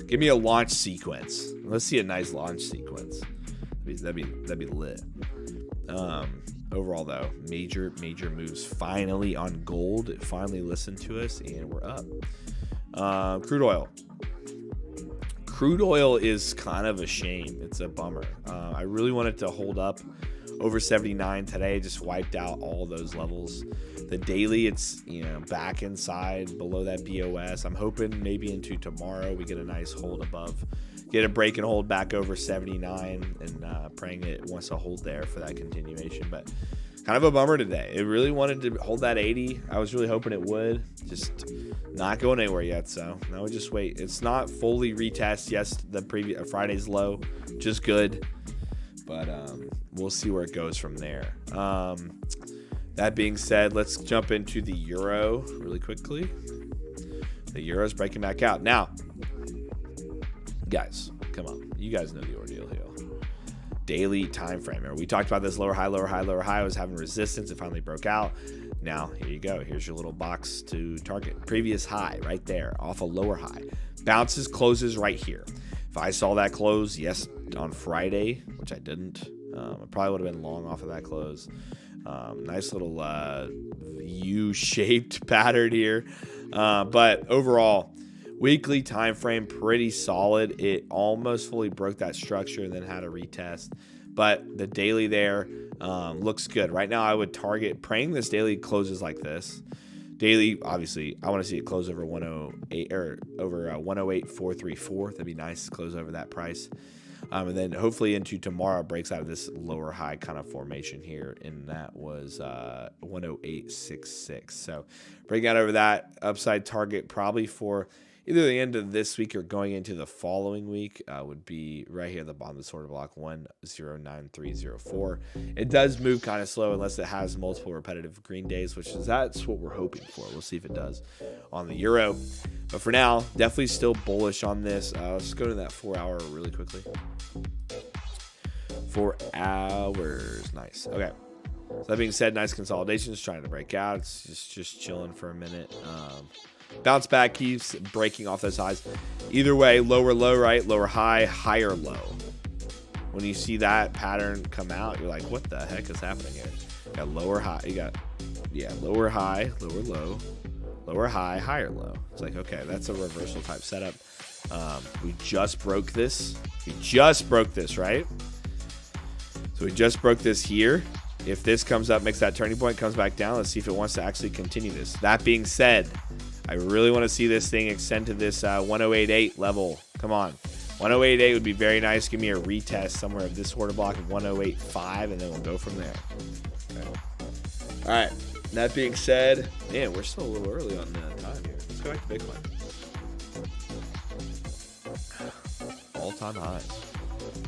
give me a launch sequence. Let's see a nice launch sequence. That'd be lit. Overall, though, major moves finally on gold. It finally listened to us, and we're up. Crude oil. Crude oil is kind of a shame. It's a bummer. I really wanted to hold up over 79 today. Just wiped out all those levels. The daily, it's back inside below that BOS. I'm hoping maybe into tomorrow we get a nice hold above. Get a break and hold back over 79, and praying it wants to hold there for that continuation. But kind of a bummer today. It really wanted to hold that 80. I was really hoping it would. Just not going anywhere yet. So now we just wait. It's not fully retest. Yes, the previous Friday's low, just good. But we'll see where it goes from there. That being said, let's jump into the euro really quickly. The euro's breaking back out now. Guys, come on. You guys know the ordeal here. Daily time frame. We talked about this lower high. I was having resistance. It finally broke out. Now, here you go. Here's your little box to target. Previous high right there off a lower high. Bounces, closes right here. If I saw that close, yes, on Friday, which I didn't, I probably would have been long off of that close. Nice little U-shaped pattern here. But overall, weekly time frame, pretty solid. It almost fully broke that structure and then had a retest. But the daily there looks good. Right now, I would target praying this daily closes like this. Daily, obviously, I want to see it close over 108 or over 108.434. That'd be nice to close over that price. And then hopefully into tomorrow breaks out of this lower high kind of formation here, and that was 108.66. So breaking out over that upside target probably for either the end of this week or going into the following week would be right here at the bottom of the order block, 109304. It does move kind of slow unless it has multiple repetitive green days, that's what we're hoping for. We'll see if it does on the euro. But for now, definitely still bullish on this. Let's go to that 4 hour really quickly. 4 hours. Nice. Okay. So that being said, nice consolidation. Just trying to break out. It's just chilling for a minute. Bounce back, keeps breaking off those highs. Either way, lower low, right? Lower high, higher low. When you see that pattern come out, you're like, what the heck is happening here? You got lower high. You got, lower high, lower low, lower high, higher low. It's like, okay, that's a reversal type setup. We just broke this. Right? So we just broke this here. If this comes up, makes that turning point, comes back down, let's see if it wants to actually continue this. That being said, I really want to see this thing extend to this 1088 level. Come on. 1088 would be very nice. Give me a retest somewhere of this order block of 1085, and then we'll go from there. Okay. All right. That being said, man, we're still a little early on the time here. Let's go back to Bitcoin. All-time highs.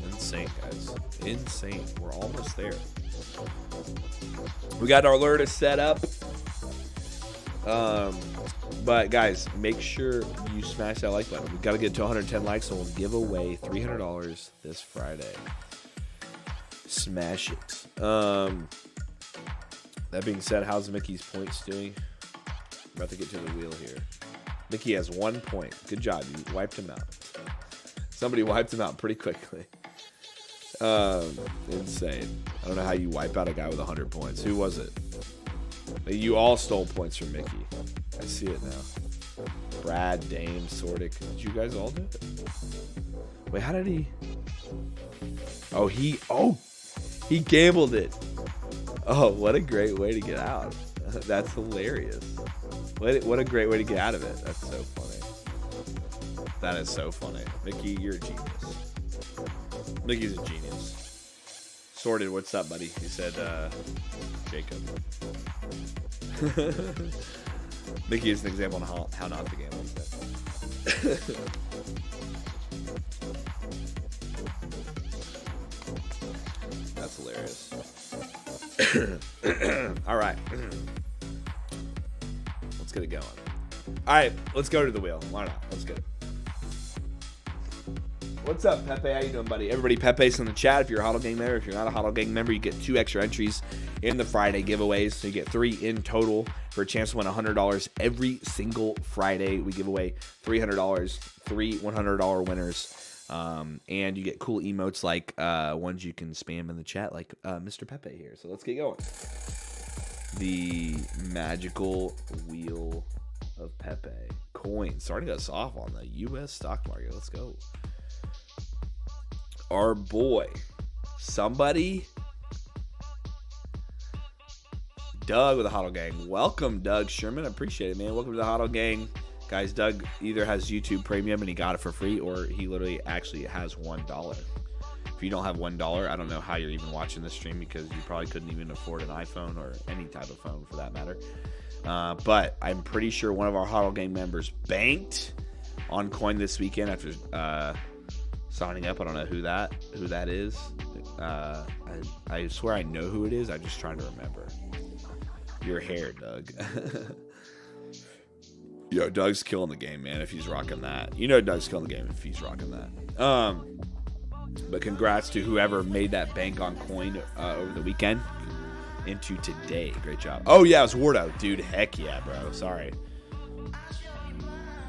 Insane, guys. Insane. We're almost there. We got our alert set up. But guys, make sure you smash that like button. We've got to get to 110 likes, and we'll give away $300 this Friday. Smash it. That being said, how's Mickey's points doing? About to get to the wheel here. Mickey has 1 point. Good job. You wiped him out. Somebody wiped him out pretty quickly. Insane. I don't know how you wipe out a guy with 100 points. Who was it? You all stole points from Mickey. I see it now. Brad, Dame, Sordic. Did you guys all do it? Wait, how did he? Oh, he gambled it. Oh, what a great way to get out. That's hilarious. What a great way to get out of it. That's so funny. That is so funny. Mickey, you're a genius. Mickey's a genius. Sorted, what's up, buddy? He said, Jacob. Mickey is an example on how not to gamble. That's hilarious. All right. Let's get it going. All right, let's go to the wheel. Why not? Let's get it. What's up, Pepe? How you doing, buddy? Everybody, Pepe's in the chat. If you're a Hodl Gang member, if you're not a Hodl Gang member, you get 2 extra entries in the Friday giveaways. So you get 3 in total for a chance to win $100 every single Friday. We give away $300, 3 $100 winners. And you get cool emotes like ones you can spam in the chat, like Mr. Pepe here. So let's get going. The magical wheel of Pepe. Coin starting us off on the U.S. stock market. Let's go. Our boy, somebody, Doug with the Hodl Gang. Welcome, Doug Sherman. I appreciate it, man. Welcome to the Hodl Gang. Guys, Doug either has YouTube Premium and he got it for free, or he literally actually has $1. If you don't have $1, I don't know how you're even watching this stream, because you probably couldn't even afford an iPhone or any type of phone for that matter. But I'm pretty sure one of our Hodl Gang members banked on Coin this weekend after signing up. I don't know who that is. I swear I know who it is. I'm just trying to remember. Your hair, Doug. Yo, Doug's killing the game, man, if he's rocking that. You know Doug's killing the game if he's rocking that. But congrats to whoever made that bank on Coin over the weekend into today. Great job. Oh, yeah, it was Wardo. Dude, heck yeah, bro. Sorry.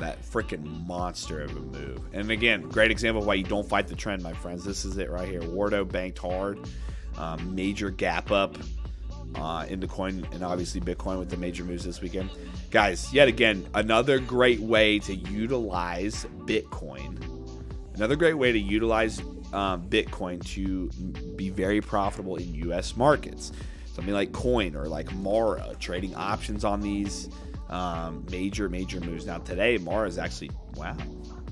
That freaking monster of a move. And again, great example of why you don't fight the trend, my friends. This is it right here. Wardo banked hard. Major gap up into Coin, and obviously Bitcoin with the major moves this weekend. Guys, yet again, another great way to utilize Bitcoin. Another great way to utilize Bitcoin to be very profitable in U.S. markets. Something like Coin or like Mara, trading options on these major moves. Now today, Mara is actually, wow,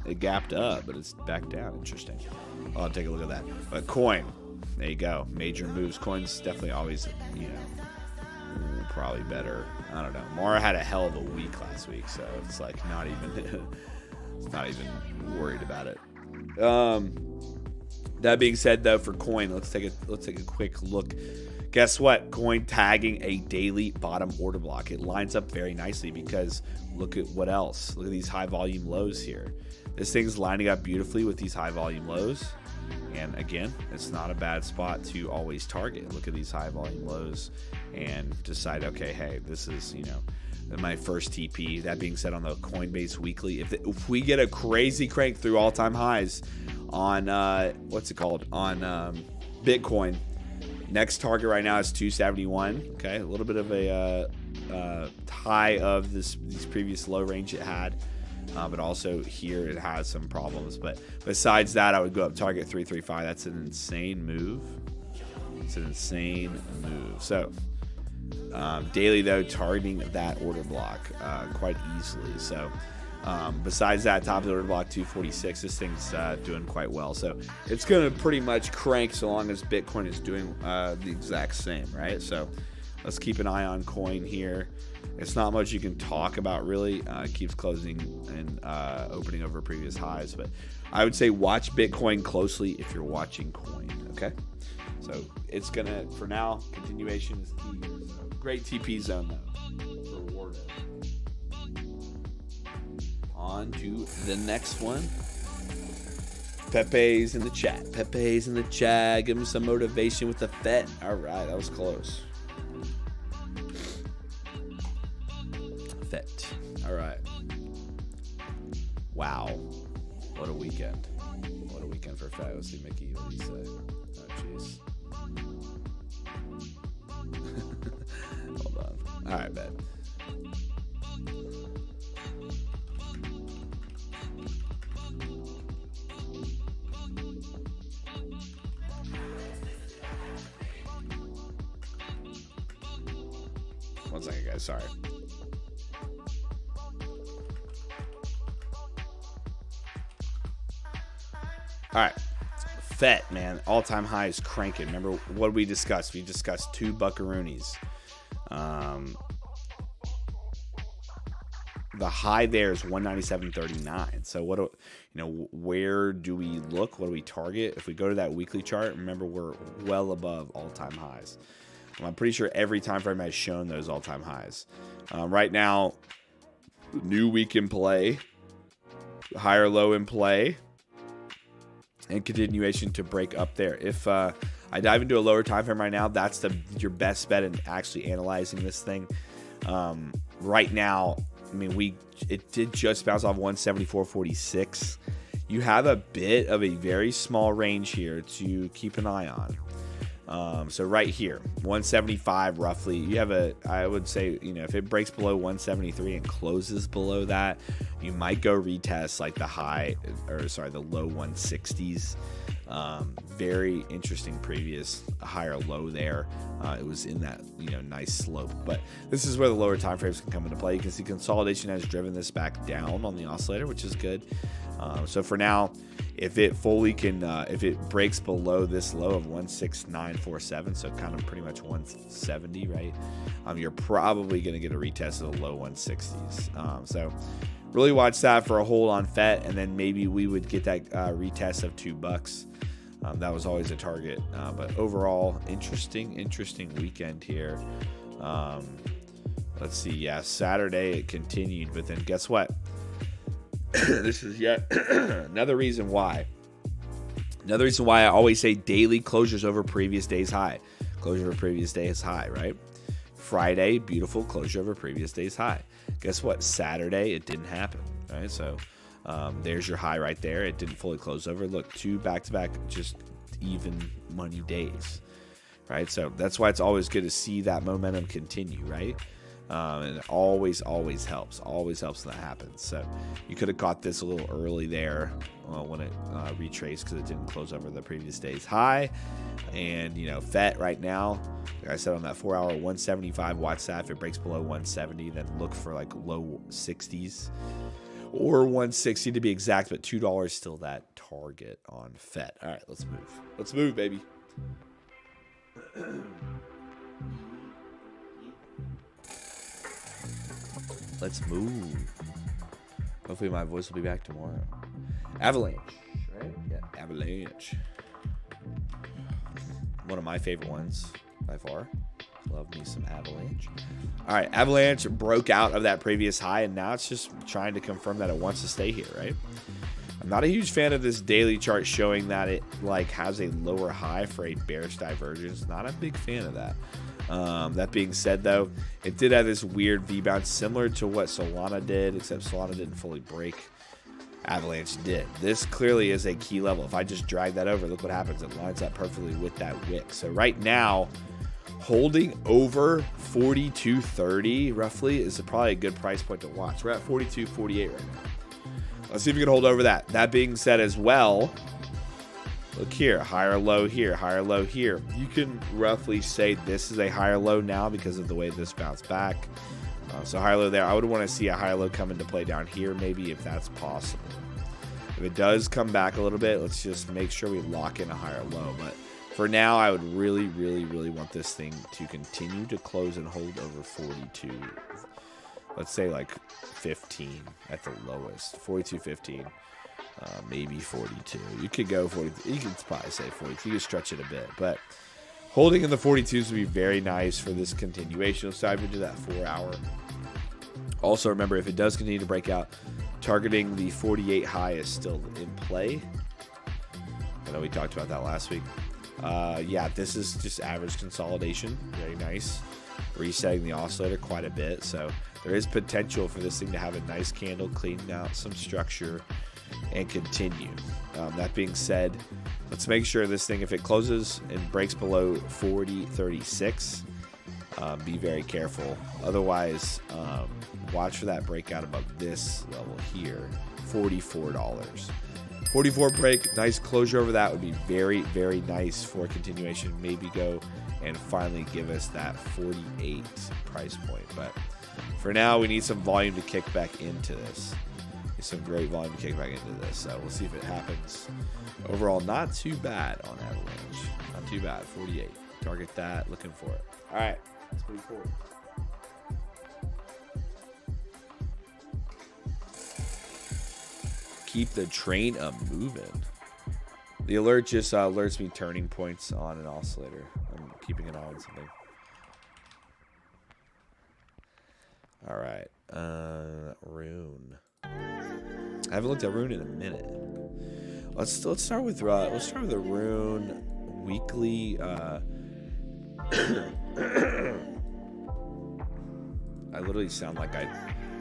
it gapped up, but it's back down. Interesting. I'll take a look at that. But Coin, there you go. Major moves. Coin's definitely always, probably better. I don't know. Mara had a hell of a week last week, so it's like not even It's not even worried about it. That being said, though, for coin, let's take a quick look. Guess what? Coin tagging a daily bottom order block. It lines up very nicely because look at what else. Look at these high volume lows here. This thing's lining up beautifully with these high volume lows. And again, it's not a bad spot to always target. Look at these high volume lows and decide, okay, hey, this is, my first TP. That being said, on the Coinbase weekly, if we get a crazy crank through all-time highs on, what's it called? On Bitcoin, next target right now is 271. Okay, a little bit of a high of these previous low range it had. But also here it has some problems. But besides that, I would go up target 335. That's an insane move. It's an insane move. So daily, though, targeting that order block quite easily. So besides that, top of the order block 246, this thing's doing quite well. So it's going to pretty much crank so long as Bitcoin is doing the exact same, right? So let's keep an eye on coin here. It's not much you can talk about, really. It keeps closing and opening over previous highs. But I would say watch Bitcoin closely if you're watching coin, okay? So it's going to, for now, continuation is key. So great TP zone, though. Rewarded. On to the next one. Pepe's in the chat. Pepe's in the chat. Give him some motivation with the FET. All right, that was close. FET. All right. Wow. What a weekend. What a weekend for FET. Let's see, Mickey, what do you say? Oh, jeez. Hold on. All right, bet. One second, guys. Sorry. All right. FET, man. All-time high is cranking. Remember what we discussed? We discussed two buckaroonies. The high there is 197.39. So what where do we look? What do we target? If we go to that weekly chart, remember we're well above all-time highs. I'm pretty sure every time frame has shown those all-time highs. Right now, new week in play, higher low in play, and continuation to break up there. If I dive into a lower time frame right now, that's your best bet in actually analyzing this thing. Right now, I mean, it did just bounce off 174.46. You have a bit of a very small range here to keep an eye on. So right here, 175 roughly. You have I would say, if it breaks below 173 and closes below that, you might go retest like the low 160s. Very interesting previous higher low there. It was in that nice slope, but this is where the lower time frames can come into play. You can see consolidation has driven this back down on the oscillator, which is good. So for now, if it fully can, if it breaks below this low of 16947, so kind of pretty much 170, right? You're probably going to get a retest of the low 160s. So really watch that for a hold on FET, and then maybe we would get that retest of $2. That was always a target. But overall, interesting weekend here. Let's see. Yeah, Saturday it continued, but then guess what? This is yet another reason why. Another reason why I always say daily closures over previous day's high. Closure over previous day's high, right? Friday, beautiful closure over previous day's high. Guess what? Saturday, it didn't happen, right? So there's your high right there. It didn't fully close over. Look, two back-to-back just even money days, right? So that's why it's always good to see that momentum continue, right? And it always helps. Always helps when that happens. So you could have caught this a little early there when it retraced because it didn't close over the previous day's high. And, FET right now, like I said, on that 4-hour, 175, watch that. If it breaks below 170, then look for like low 60s or 160 to be exact, but $2 still that target on FET. All right, let's move. Let's move, baby. Let's move. Hopefully my voice will be back tomorrow. Avalanche, right? Yeah, Avalanche. One of my favorite ones by far. Love me some Avalanche. All right, Avalanche broke out of that previous high, and now it's just trying to confirm that it wants to stay here, right? I'm not a huge fan of this daily chart showing that it like has a lower high for a bearish divergence. Not a big fan of that. That being said, though, it did have this weird V-bounce similar to what Solana did, except Solana didn't fully break. Avalanche did. This clearly is a key level. If I just drag that over, look what happens. It lines up perfectly with that wick. So right now, holding over 42.30 roughly is probably a good price point to watch. We're at 42.48 right now. Let's see if we can hold over that. That being said as well, look here, higher low here, higher low here. You can roughly say this is a higher low now because of the way this bounced back. So higher low there. I would want to see a higher low come into play down here maybe if that's possible. If it does come back a little bit, let's just make sure we lock in a higher low. But for now, I would really, really, really want this thing to continue to close and hold over 42. Let's say like 15 at the lowest. 42.15. Maybe 42. You could go 40. You could probably say 42. You could stretch it a bit. But holding in the 42s would be very nice for this continuation. So I would do that 4 hour. Also, remember, if it does continue to break out, targeting the 48 high is still in play. I know we talked about that last week. Yeah, this is just average consolidation. Very nice. Resetting the oscillator quite a bit. So there is potential for this thing to have a nice candle, clean out some structure, and continue. That being said, let's make sure this thing, if it closes and breaks below 40.36, be very careful. Otherwise, watch for that breakout above this level here, $44. 44 break, nice closure over that would be very, very nice for continuation. Maybe go and finally give us that 48 price point. But for now, we need some volume to kick back into this. Some great volume to kick back into this. So we'll see if it happens. Overall, not too bad on Avalanche. Not too bad. 48. Target that. Looking for it. All right. Let's move forward. Keep the train moving. The alert just alerts me turning points on an oscillator. I'm keeping an eye on something. All right. Rune. I haven't looked at Rune in a minute. Let's start with the Rune weekly. I literally sound like I've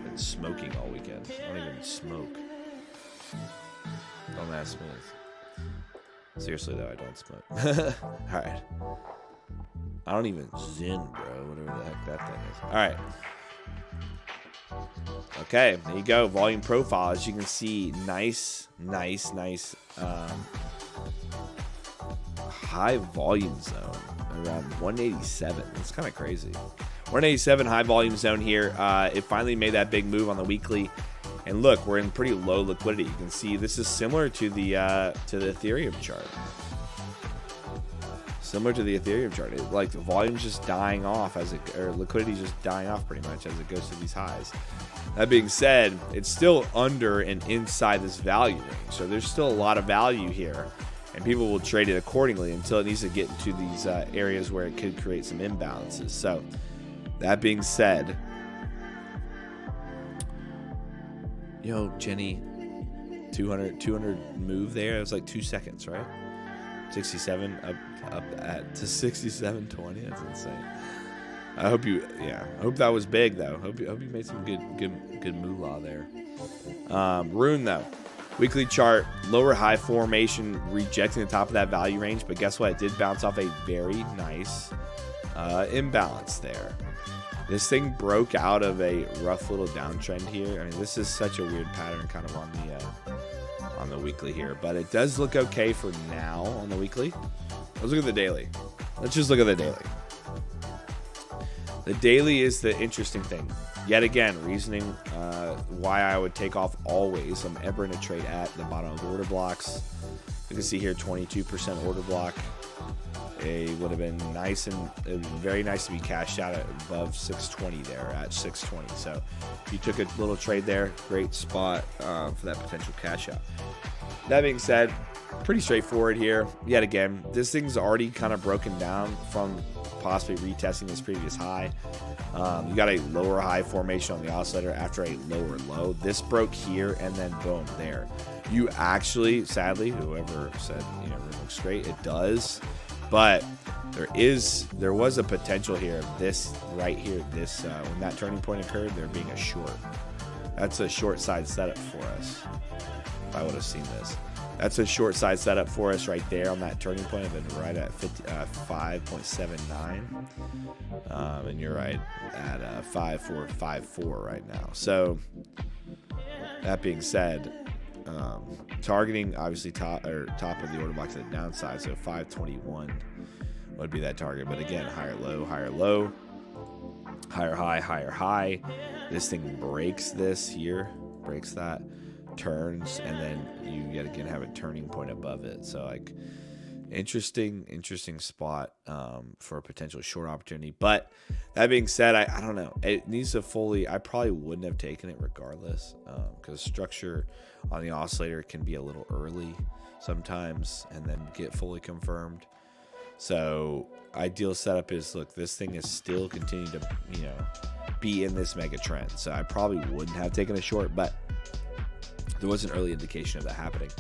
been smoking all weekend. I don't even smoke. Don't ask me. Seriously though, I don't smoke. All right. I don't even Zen, bro. Whatever the heck that thing is. All right. Okay, there you go. Volume profile. As you can see, nice high volume zone around 187. That's kind of crazy. 187 high volume zone here. It finally made that big move on the weekly. And look, we're in pretty low liquidity. You can see this is similar to the Ethereum chart. Similar to the Ethereum chart. Like the volume's just dying off or liquidity's just dying off pretty much as it goes to these highs. That being said, it's still under and inside this value range. So there's still a lot of value here. And people will trade it accordingly until it needs to get into these areas where it could create some imbalances. So that being said, yo, Jenny, 200 move there. It was like 2 seconds, right? 67 up to 67.20. That's insane. I hope that was big though. Hope you made some good moolah there. Rune though, weekly chart, lower high formation, rejecting the top of that value range. But guess what? It did bounce off a very nice imbalance there. This thing broke out of a rough little downtrend here. I mean, this is such a weird pattern kind of on the weekly here, but it does look okay for now on the weekly. Let's look at the daily. Let's just look at the daily. The daily is the interesting thing. Yet again, reasoning why I would take off always. I'm ever in a trade at the bottom of the order blocks. You can see here 22% order block. it would have been nice and very nice to be cashed out at above 620 there at 620. So if you took a little trade there, great spot for that potential cash out. That being said, pretty straightforward here. Yet again, this thing's already kind of broken down from possibly retesting this previous high. You got a lower high formation on the oscillator after a lower low. This broke here and then boom, there. You actually, sadly, whoever said, you know, it looks great, it does. But there was a potential here of this right here, this when that turning point occurred, there being a short. That's a short side setup for us. If I would have seen this. That's a short side setup for us right there on that turning point. I've been right at 5.79. And you're right at 5.454 right now. So that being said, targeting obviously top of the order block to the downside. So 521 would be that target. But again, higher low, higher high. This thing breaks this here, breaks that, turns, and then you yet again have a turning point above it. So like interesting spot for a potential short opportunity. But that being said, I don't know, it needs to fully, I probably wouldn't have taken it regardless, because structure on the oscillator can be a little early sometimes and then get fully confirmed. So ideal setup is, look, this thing is still continuing to, you know, be in this mega trend. So I probably wouldn't have taken a short, but there was an early indication of that happening.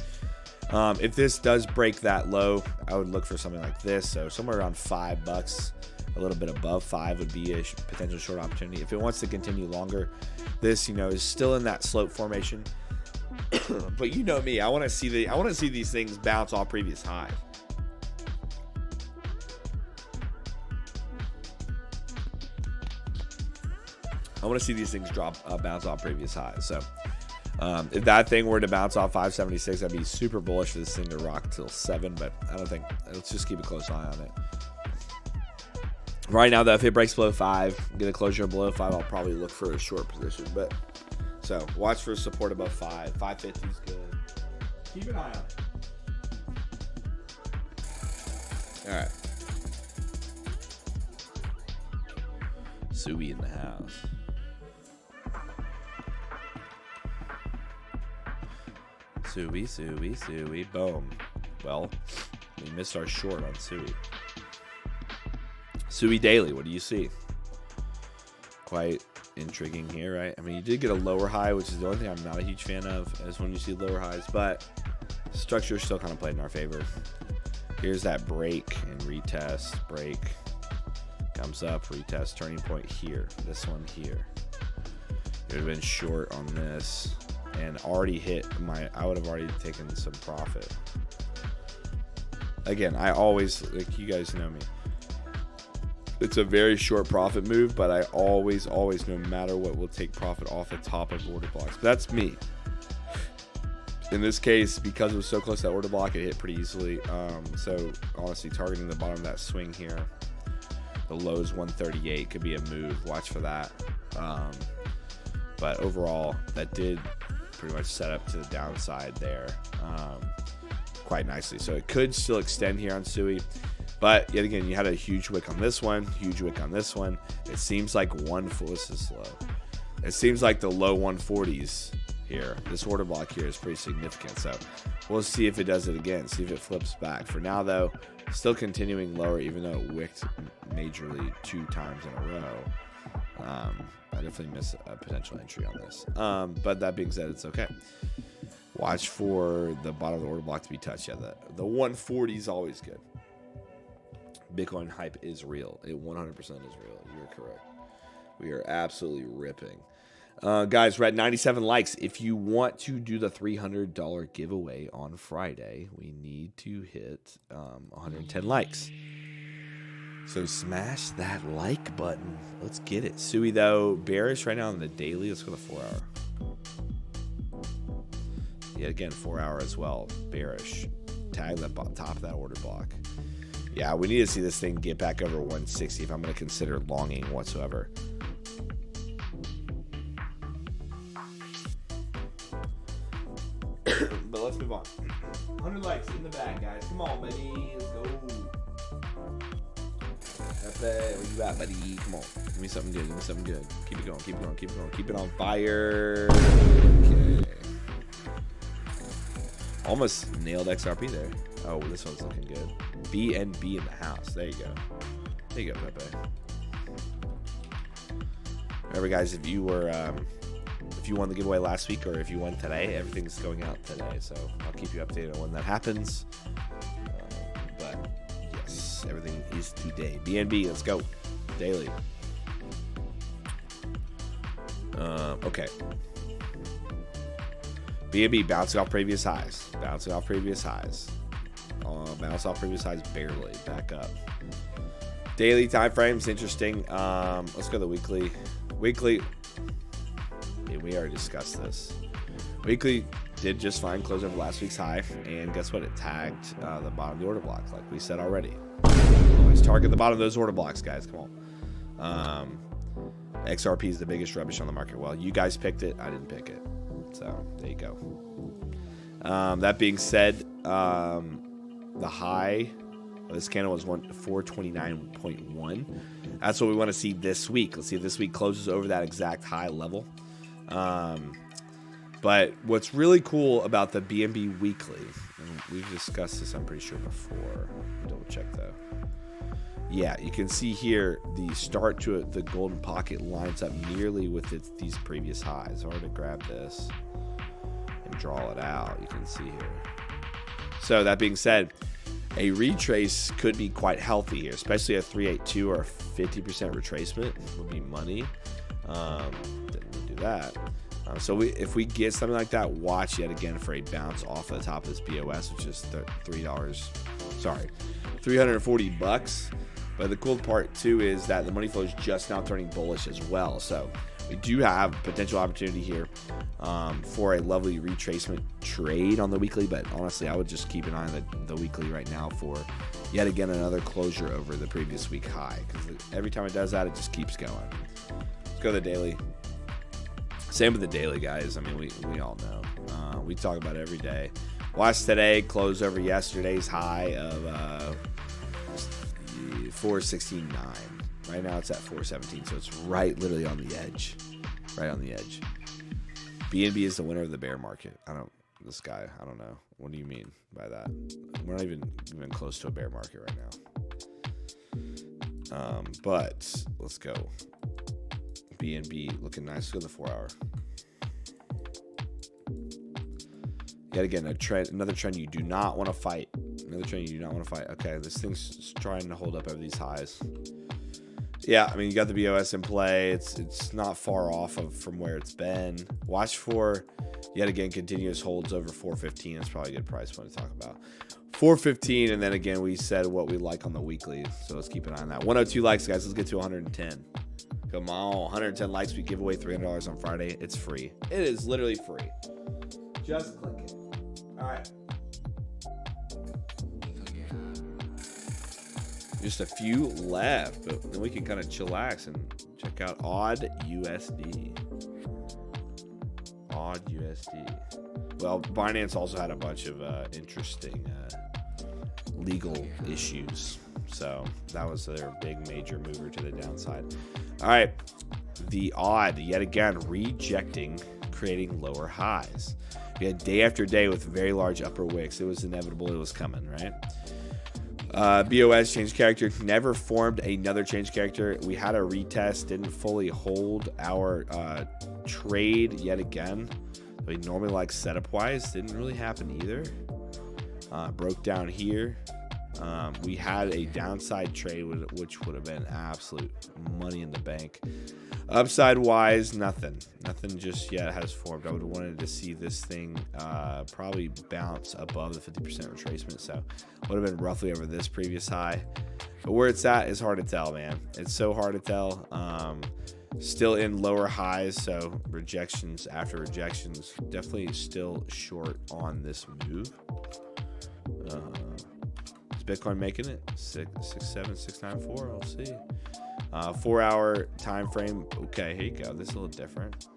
If this does break that low, I would look for something like this. So somewhere around $5, a little bit above 5 would be a potential short opportunity. If it wants to continue longer, this, you know, is still in that slope formation. But you know me, I want to see these things bounce off previous high. I want to see these things bounce off previous highs. So if that thing were to bounce off 576, I'd be super bullish for this thing to rock till 7. But I don't think. Let's just keep a close eye on it. Right now, though, if it breaks below 5, get a closure below 5, I'll probably look for a short position. But so watch for support above 5. 550 is good. Keep an eye on it. All right. Suey in the house. Suey, boom. Well, we missed our short on Suey. Suey daily, what do you see? Quite intriguing here, right? I mean, you did get a lower high, which is the only thing I'm not a huge fan of, is when you see lower highs, but structure still kind of played in our favor. Here's that break and retest, break, comes up, retest, turning point here, this one here. It would have been short on this and already hit I would have already taken some profit. Again, I always, like, you guys know me, it's a very short profit move, but I always, no matter what, will take profit off the top of order blocks. But that's me. In this case, because it was so close to that order block, it hit pretty easily. So honestly, targeting the bottom of that swing here, the low is 138, could be a move. Watch for that. But overall, that did pretty much set up to the downside there quite nicely. So it could still extend here on Suey. But yet again, you had a huge wick on this one, huge wick on this one. It seems like this is slow. It seems like the low 140s here. This order block here is pretty significant. So we'll see if it does it again, see if it flips back. For now, though, still continuing lower, even though it wicked majorly 2 times in a row. I definitely miss a potential entry on this. But that being said, it's okay. Watch for the bottom of the order block to be touched. Yeah, the 140 is always good. Bitcoin hype is real. It 100% is real. You're correct. We are absolutely ripping. Guys, we're at 97 likes. If you want to do the $300 giveaway on Friday, we need to hit 110 likes. So smash that like button. Let's get it. Suey, though, bearish right now on the daily. Let's go to 4 hour. Yet again, 4 hour as well. Bearish. Tag the top of that order block. Yeah, we need to see this thing get back over 160 if I'm going to consider longing whatsoever. But let's move on. 100 likes in the bag, guys. Come on, baby. Let's go. Pepe, where you at, buddy? Come on. Give me something good. Give me something good. Keep it going. Keep it going. Keep it going. Keep it on fire. Okay. Almost nailed XRP there. Oh, this one's looking good. BNB in the house. There you go. There you go, Pepe. Remember, guys, if you won the giveaway last week or if you won today, everything's going out today. So I'll keep you updated on when that happens. But yes, everything is today. BNB, let's go. Daily. Okay. BNB bouncing off previous highs. Bouncing off previous highs. Bounce off previous highs barely. Back up. Daily time frames, interesting. Let's go to the weekly. Weekly. Yeah, we already discussed this. Weekly did just fine, close over last week's high, and guess what? It tagged the bottom of the order block, like we said already. Always target the bottom of those order blocks, guys. Come on. XRP is the biggest rubbish on the market. Well, you guys picked it. I didn't pick it. So there you go. That being said, the high of this candle was 429.1. That's what we want to see this week. Let's see if this week closes over that exact high level. But what's really cool about the BNB weekly, and we've discussed this, I'm pretty sure, before. Double check though. Yeah, you can see here the start to it, the golden pocket lines up nearly with these previous highs. Hard to grab this and draw it out. You can see here. So that being said, a retrace could be quite healthy here, especially a 382 or 50% retracement would be money. Didn't do that. So if we get something like that, watch yet again for a bounce off of the top of this BOS, which is $340. But the cool part too is that the money flow is just now turning bullish as well. So we do have potential opportunity here for a lovely retracement trade on the weekly. But honestly, I would just keep an eye on the weekly right now for yet again another closure over the previous week high. Because every time it does that, it just keeps going. Let's go to the daily. Same with the daily, guys. I mean, we all know. We talk about it every day. Watch today close over yesterday's high of 416.9. Right now it's at 417, so it's literally on the edge. Right on the edge. BNB is the winner of the bear market. I don't know. What do you mean by that? We're not even close to a bear market right now. But let's go. BNB looking nice. Let's go to the 4 hour. Yet again, another trend you do not want to fight. Okay, this thing's trying to hold up over these highs. Yeah, I mean, you got the BOS in play. It's not far off from where it's been. Watch for, yet again, continuous holds over 415. That's probably a good price point to talk about. 415, and then again, we said what we like on the weekly. So let's keep an eye on that. 102 likes, guys. Let's get to 110. Come on, 110 likes. We give away $300 on Friday. It's free. It is literally free. Just click it. All right. Just a few left, but then we can kind of chillax and check out Odd USD. Well, Binance also had a bunch of interesting legal issues. So that was their big major mover to the downside. All right. The Odd, yet again, rejecting, creating lower highs. We had day after day with very large upper wicks. It was inevitable. It was coming, right? BOS change character, never formed another change character. We had a retest, didn't fully hold our trade yet again. We normally like setup wise, didn't really happen either. Broke down here. We had a downside trade, which would have been absolute money in the bank. Upside wise, nothing just yet has formed. I would have wanted to see this thing probably bounce above the 50% retracement, so would have been roughly over this previous high. But where it's at is hard to tell, man. It's so hard to tell. Still in lower highs, so rejections after rejections. Definitely still short on this move. Is Bitcoin making it? 67694. We'll see. 4 hour time frame. Okay, here you go. This is a little different.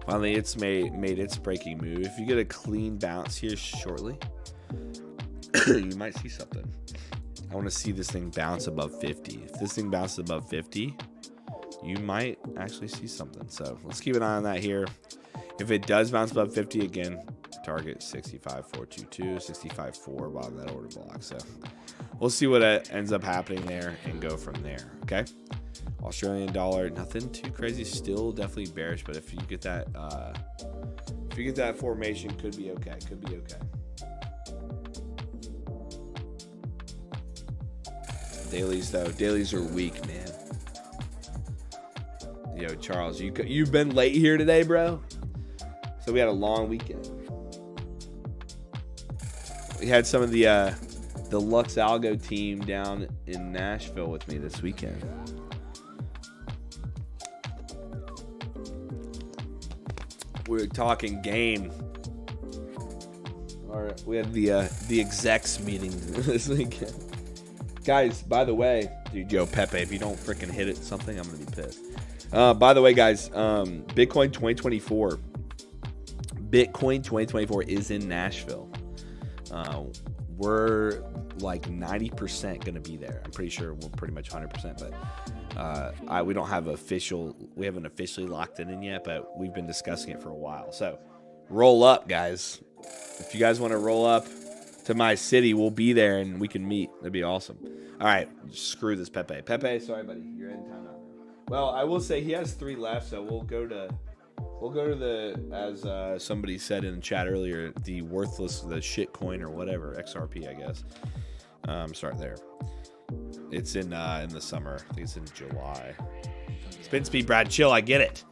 Finally, it's made its breaking move. If you get a clean bounce here shortly, you might see something. I want to see this thing bounce above 50. If this thing bounces above 50, you might actually see something. So let's keep an eye on that here. If it does bounce above 50 again, target 65.422, 65.4 bottom of that order block. So we'll see what ends up happening there and go from there. Okay. Australian dollar, nothing too crazy. Still definitely bearish, but if you get that, formation, could be okay. Could be okay. Dailies though, dailies are weak, man. Yo, Charles, you've been late here today, bro. So we had a long weekend. We had some of the LuxAlgo team down in Nashville with me this weekend. We were talking game. All right, we had the execs meeting this weekend. Guys, by the way, dude, yo, Pepe, if you don't freaking hit it something, I'm gonna be pissed. By the way, guys, Bitcoin 2024. Bitcoin 2024 is in Nashville. We're like 90% gonna be there. I'm pretty sure we're pretty much 100%, but we don't have we haven't officially locked it in yet, but we've been discussing it for a while. So roll up, guys. If you guys want to roll up to my city, we'll be there and we can meet. That'd be awesome. All right, screw this Pepe. Pepe, sorry, buddy, you're in timeout. Well, I will say he has 3 left, so we'll go to the, as somebody said in the chat earlier, the worthless, the shit coin or whatever, XRP, I guess. Start there. It's in the summer. I think it's in July. Spin speed, Brad, chill. I get it.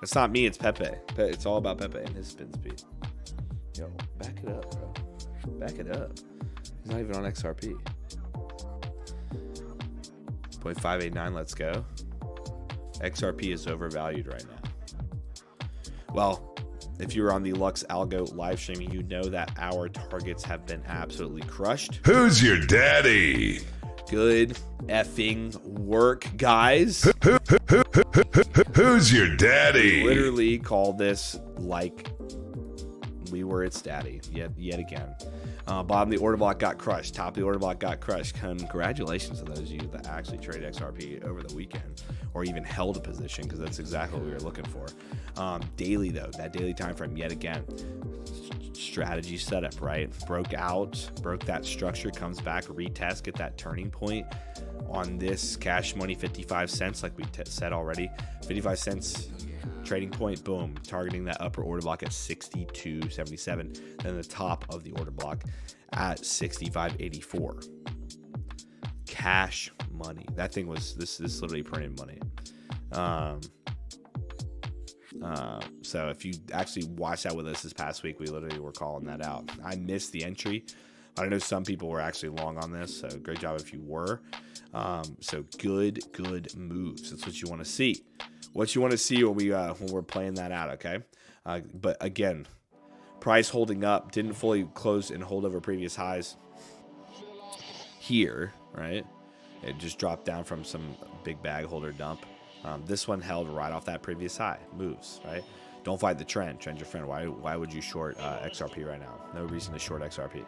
It's not me. It's Pepe. It's all about Pepe and his spin speed. Yo, back it up, bro. Back it up. He's not even on XRP. 0.589. Let's go. XRP is overvalued right now. Well, if you were on the LuxAlgo live stream, you know that our targets have been absolutely crushed. Who's your daddy? Good effing work, guys. Who's your daddy? Literally called this like we were its daddy yet again. Bottom of the order block got crushed. Top of the order block got crushed. Congratulations to those of you that actually traded XRP over the weekend or even held a position, because that's exactly what we were looking for. Daily though, that daily time frame yet again. Strategy setup, right? Broke that structure, comes back, retest, get that turning point on this cash money 55 cents, like we said already. 55 cents trading point, boom, targeting that upper order block at 62.77, then the top of the order block at 65.84. Cash money. That thing was this literally printed money. So if you actually watched that with us this past week, we literally were calling that out. I missed the entry. I know some people were actually long on this, so great job if you were. So good moves. That's what you want to see. What you want to see when we're playing that out, okay? But again, price holding up, didn't fully close and hold over previous highs here, right? It just dropped down from some big bag holder dump. This one held right off that previous high. Moves, right? Don't fight the trend. Trend's your friend. Why would you short XRP right now? No reason to short XRP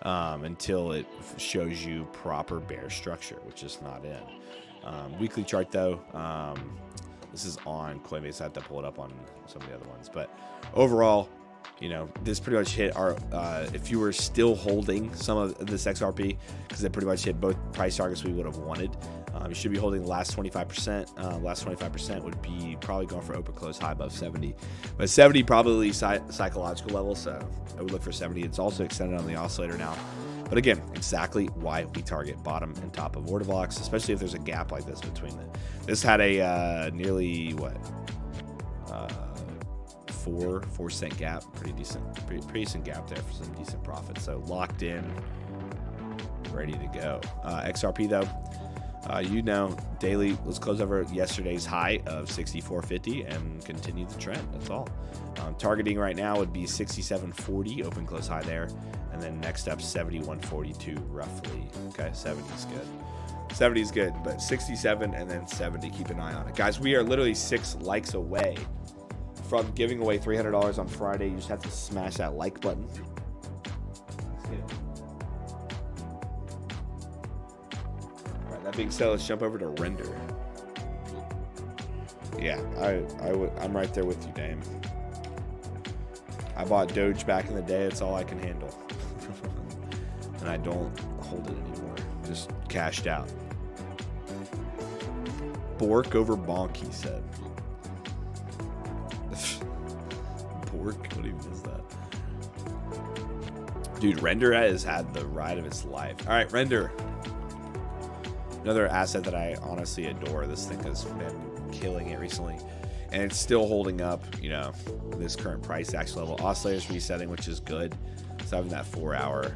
until it shows you proper bear structure, which is not in. Weekly chart though, this is on Coinbase. I have to pull it up on some of the other ones, but overall, you know, this pretty much hit our, if you were still holding some of this XRP, because it pretty much hit both price targets we would have wanted, you should be holding the last 25%. Last 25% would be probably going for open close high above 70, but 70 probably psychological level, so I would look for 70. It's also extended on the oscillator now. But again, exactly why we target bottom and top of order blocks, especially if there's a gap like this between them. This had a nearly, what, 4 cent gap. Pretty decent gap there for some decent profit. So locked in, ready to go. XRP though, you know, daily, let's close over yesterday's high of 64.50 and continue the trend. That's all. Targeting right now would be 67.40, open close high there. And then next up, 71.42 roughly. Okay, 70 is good. 70 is good, but 67 and then 70, keep an eye on it. Guys, we are literally 6 likes away from giving away $300 on Friday. You just have to smash that like button. Let's get it. That being said, let's jump over to render. Yeah, I'm right there with you, Dame. I bought Doge back in the day. It's all I can handle. And I don't hold it anymore. Just cashed out. Bork over bonk, he said. Bork? What even is that? Dude, Render has had the ride of its life. All right, Render. Another asset that I honestly adore. This thing has been killing it recently. And it's still holding up, you know, this current price action level. Oscillator's resetting, which is good. So having that 4 hour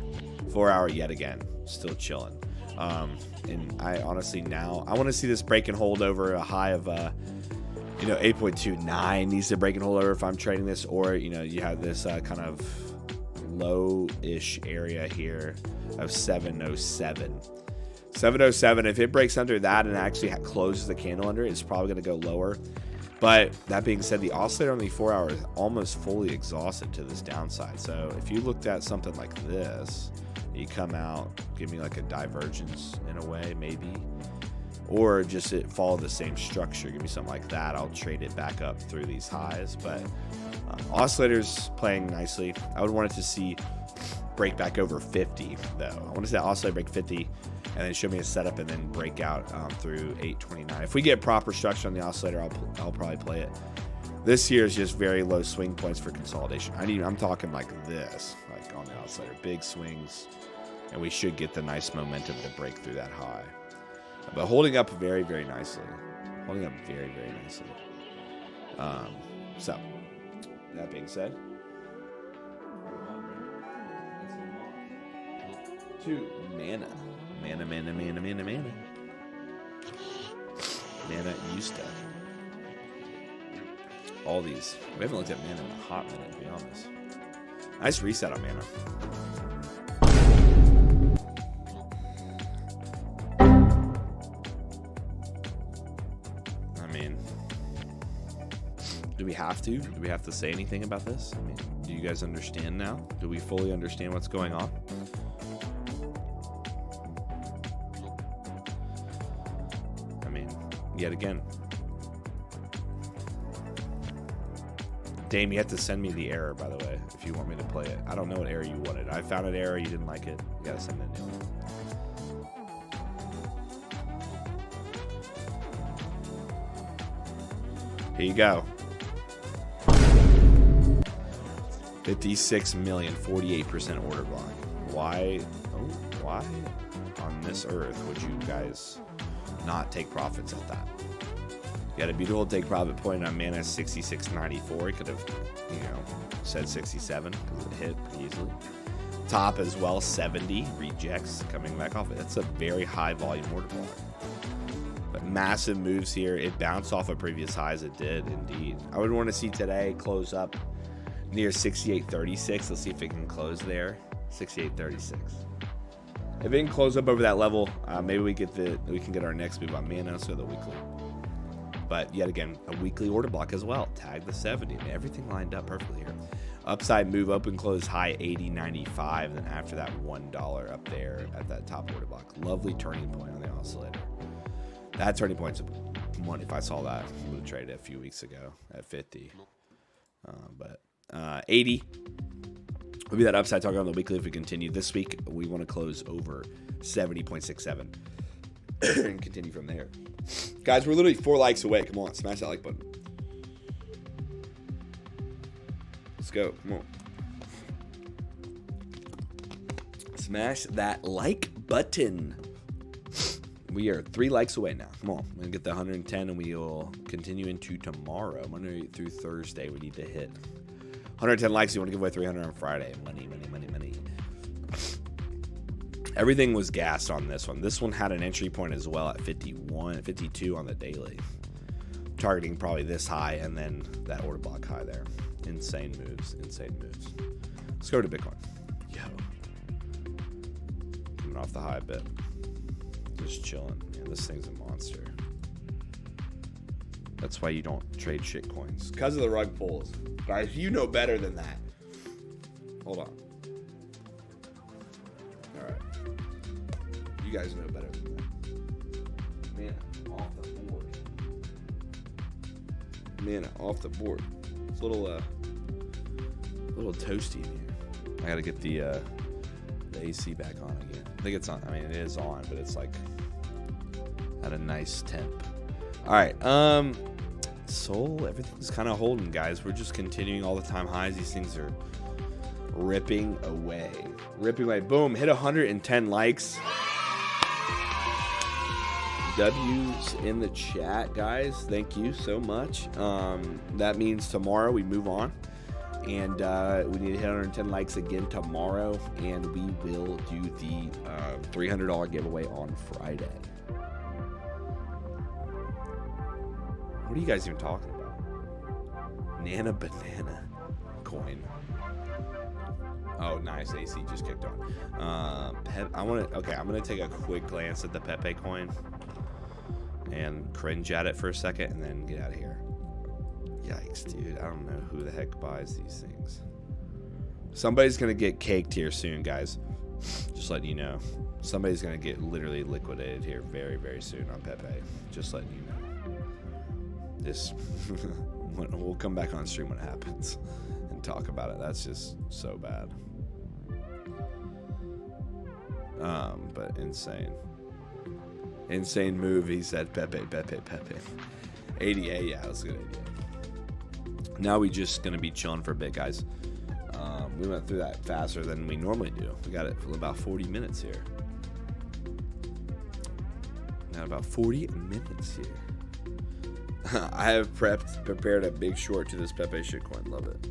yet again, still chilling. And I honestly now, I want to see this break and hold over a high of, you know, 8.29 needs to break and hold over if I'm trading this, or, you know, you have this kind of low-ish area here of 707. 707, if it breaks under that and actually closes the candle under it, it's probably going to go lower. But that being said, the oscillator on the 4 hour is almost fully exhausted to this downside. So if you looked at something like this, you come out, give me like a divergence in a way, maybe, or just it follow the same structure, give me something like that, I'll trade it back up through these highs. But oscillator's playing nicely. I would want it to see break back over 50 though. I want to see that oscillator break 50 and then show me a setup and then break out through 829. If we get proper structure on the oscillator, I'll probably play it. This here is just very low swing points for consolidation. I'm talking like this, like on the oscillator, big swings, and we should get the nice momentum to break through that high. But holding up very, very nicely. Holding up very, very nicely. So, that being said, 2 mana. Mana Yusta. All these. We haven't looked at mana in a hot minute, to be honest. Nice reset on mana. I mean, do we have to? Do we have to say anything about this? I mean, do you guys understand now? Do we fully understand what's going on? Yet again. Dame, you have to send me the error, by the way, if you want me to play it. I don't know what error you wanted. I found an error, you didn't like it. You gotta send me a new one. Here you go. 56 million, 48% order block. Why on this earth would you guys not take profits at that? You got a beautiful take profit point on mana 66.94. It could have, you know, said 67 because it hit pretty easily. Top as well, 70 rejects coming back off it. That's a very high volume order block. But massive moves here. It bounced off of previous highs. It did indeed. I would want to see today close up near 68.36. Let's see if it can close there. 68.36. If it can close up over that level, maybe we can get our next move on mana, so the weekly. But yet again, a weekly order block as well. Tag the 70. I mean, everything lined up perfectly here. Upside move, open close high 80.95. Then after that $1 up there at that top order block. Lovely turning point on the oscillator. That turning point's one. If I saw that, I would have traded it a few weeks ago at 50. But 80. Would be that upside target on the weekly if we continue. This week, we want to close over 70.67 and continue from there. Guys, we're literally 4 likes away. Come on, smash that like button. Let's go. Come on. Smash that like button. We are 3 likes away now. Come on. We're going to get the 110 and we will continue into tomorrow. Monday through Thursday, we need to hit 110 likes. You want to give away 300 on Friday. Money. Everything was gassed on this one. This one had an entry point as well at 51, 52 on the daily. Targeting probably this high and then that order block high there. Insane moves. Let's go to Bitcoin. Yo. Coming off the high a bit. Just chilling. Man, this thing's a monster. That's why you don't trade shit coins. Because of the rug pulls. Guys, you know better than that. Hold on. Alright. You guys know better than that. Man, off the board. Man, off the board. It's a little toasty in here. I gotta get the AC back on again. I think it's on. I mean, it is on, but it's like at a nice temp. All right. Sol, everything's kind of holding, guys. We're just continuing all the time highs. These things are ripping away. Ripping away. Boom. Hit 110 likes. W's in the chat, guys. Thank you so much. That means tomorrow we move on. And we need to hit 110 likes again tomorrow. And we will do the $300 giveaway on Friday. What are you guys even talking about? Nana Banana coin. Oh, nice. AC just kicked on. I'm gonna take a quick glance at the Pepe coin and cringe at it for a second and then get out of here. Yikes, dude. I don't know who the heck buys these things. Somebody's gonna get caked here soon, guys. Just letting you know. Somebody's gonna get literally liquidated here very, very soon on Pepe. Just letting you know. This we'll come back on stream when it happens and talk about it. That's just so bad. But insane move. He said Pepe. ADA, yeah, that's a good idea. Now we just gonna be chilling for a bit, guys. We went through that faster than we normally do. We got it for about 40 minutes here. Got about 40 minutes here. I have prepared a big short to this Pepe shitcoin. Love it.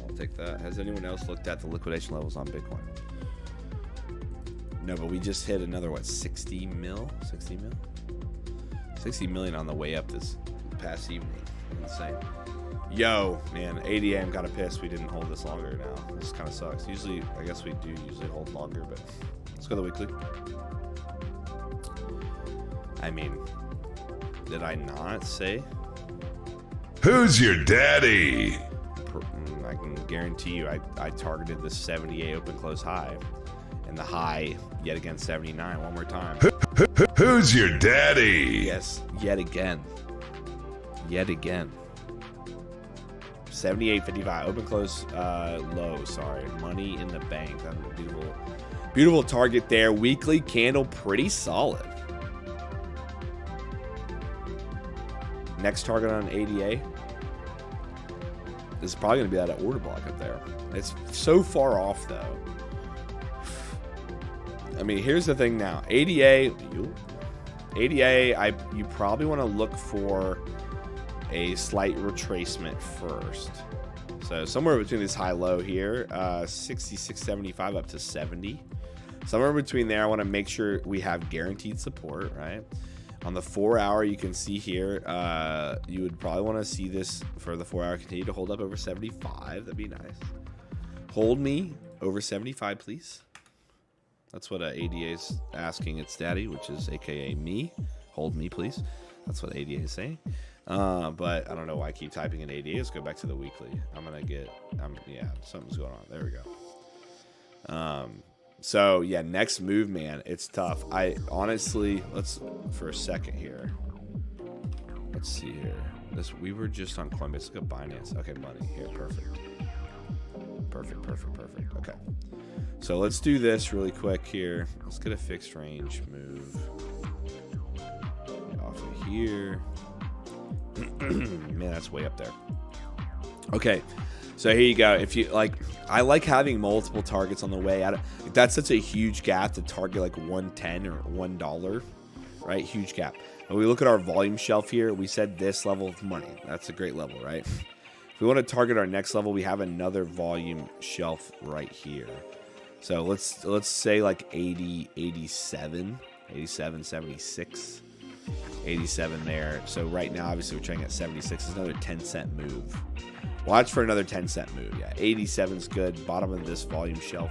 I'll take that. Has anyone else looked at the liquidation levels on Bitcoin? No, but we just hit another, what, 60 mil? 60 mil? 60 million on the way up this past evening. Insane. Yo, man, 8 a.m. got a piss. We didn't hold this longer now. This kind of sucks. Usually, I guess we do usually hold longer, but let's go to the weekly. I mean, did I not say? Who's your daddy? I can guarantee you I targeted the 78 open close high. And the high, yet again, 79. One more time. Who's your daddy? Yes, yet again. Yet again. 78.55. Open close low, sorry. Money in the bank. That's a beautiful, beautiful target there. Weekly candle, pretty solid. Next target on ADA. This is probably going to be that order block up there. It's so far off, though. I mean, here's the thing now. ADA, you probably want to look for a slight retracement first. So somewhere between this high-low here, 66.75 up to 70. Somewhere between there, I want to make sure we have guaranteed support, right? On the 4-hour, you can see here, you would probably want to see this for the 4-hour continue to hold up over 75. That'd be nice. Hold me over 75, please. That's what ADA is asking its daddy, which is AKA me. Hold me, please. That's what ADA is saying. But I don't know why I keep typing in ADA. Let's go back to the weekly. Yeah, something's going on. There we go. So yeah, next move, man, it's tough. I honestly, for a second here. Let's see here. We were just on Coinbase. Let's go Binance. Okay, money here. Perfect. Okay. So let's do this really quick here. Let's get a fixed range move. Get off of here. Man, that's way up there. Okay. So here you go. If you like, I like having multiple targets on the way out. That's such a huge gap to target like 110 or $1, right? Huge gap. When we look at our volume shelf here, we said this level of money. That's a great level, right? If we want to target our next level, we have another volume shelf right here. So let's say like 80, 87, 87, 76, 87 there. So right now, obviously we're trading at 76. It's another 10-cent move. Watch for another 10-cent move. Yeah, 87 is good. Bottom of this volume shelf,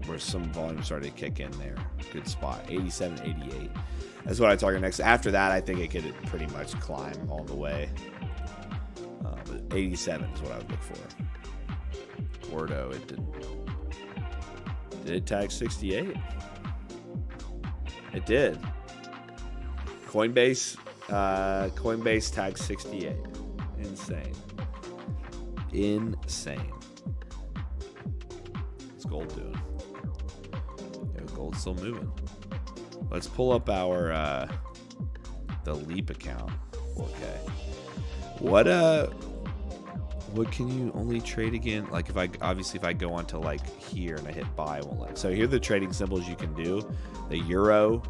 where some volume started to kick in there. Good spot. 87, 88. That's what I target next. After that, I think it could pretty much climb all the way. But 87 is what I would look for. Ordo, it didn't. Did it tag 68? It did. Coinbase tagged 68. Insane. Insane. What's gold doing? Yeah, gold's still moving. Let's pull up our the Leap account. Okay. What can you only trade again? Like if I go onto like here and I hit buy, it won't let. So here are the trading symbols you can do: the euro,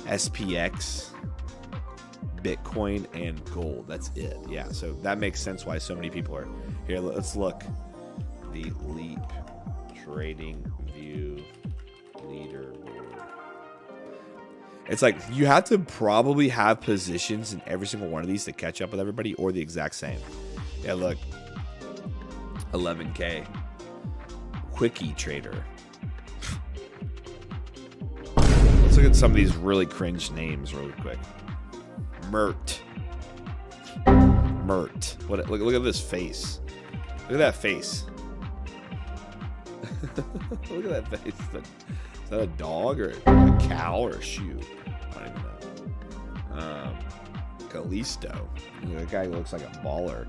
SPX, Bitcoin, and gold. That's it. Yeah. So that makes sense why so many people are here. Let's look. The Leap trading view leaderboard. It's like you have to probably have positions in every single one of these to catch up with everybody, or the exact same. Yeah, look. 11K. Quickie trader. Let's look at some of these really cringe names really quick. Mert. What? Look at this face. Look at that face. Look at that face. Is that a dog or a cow or a shoe? I don't even know. Callisto. That guy looks like a baller.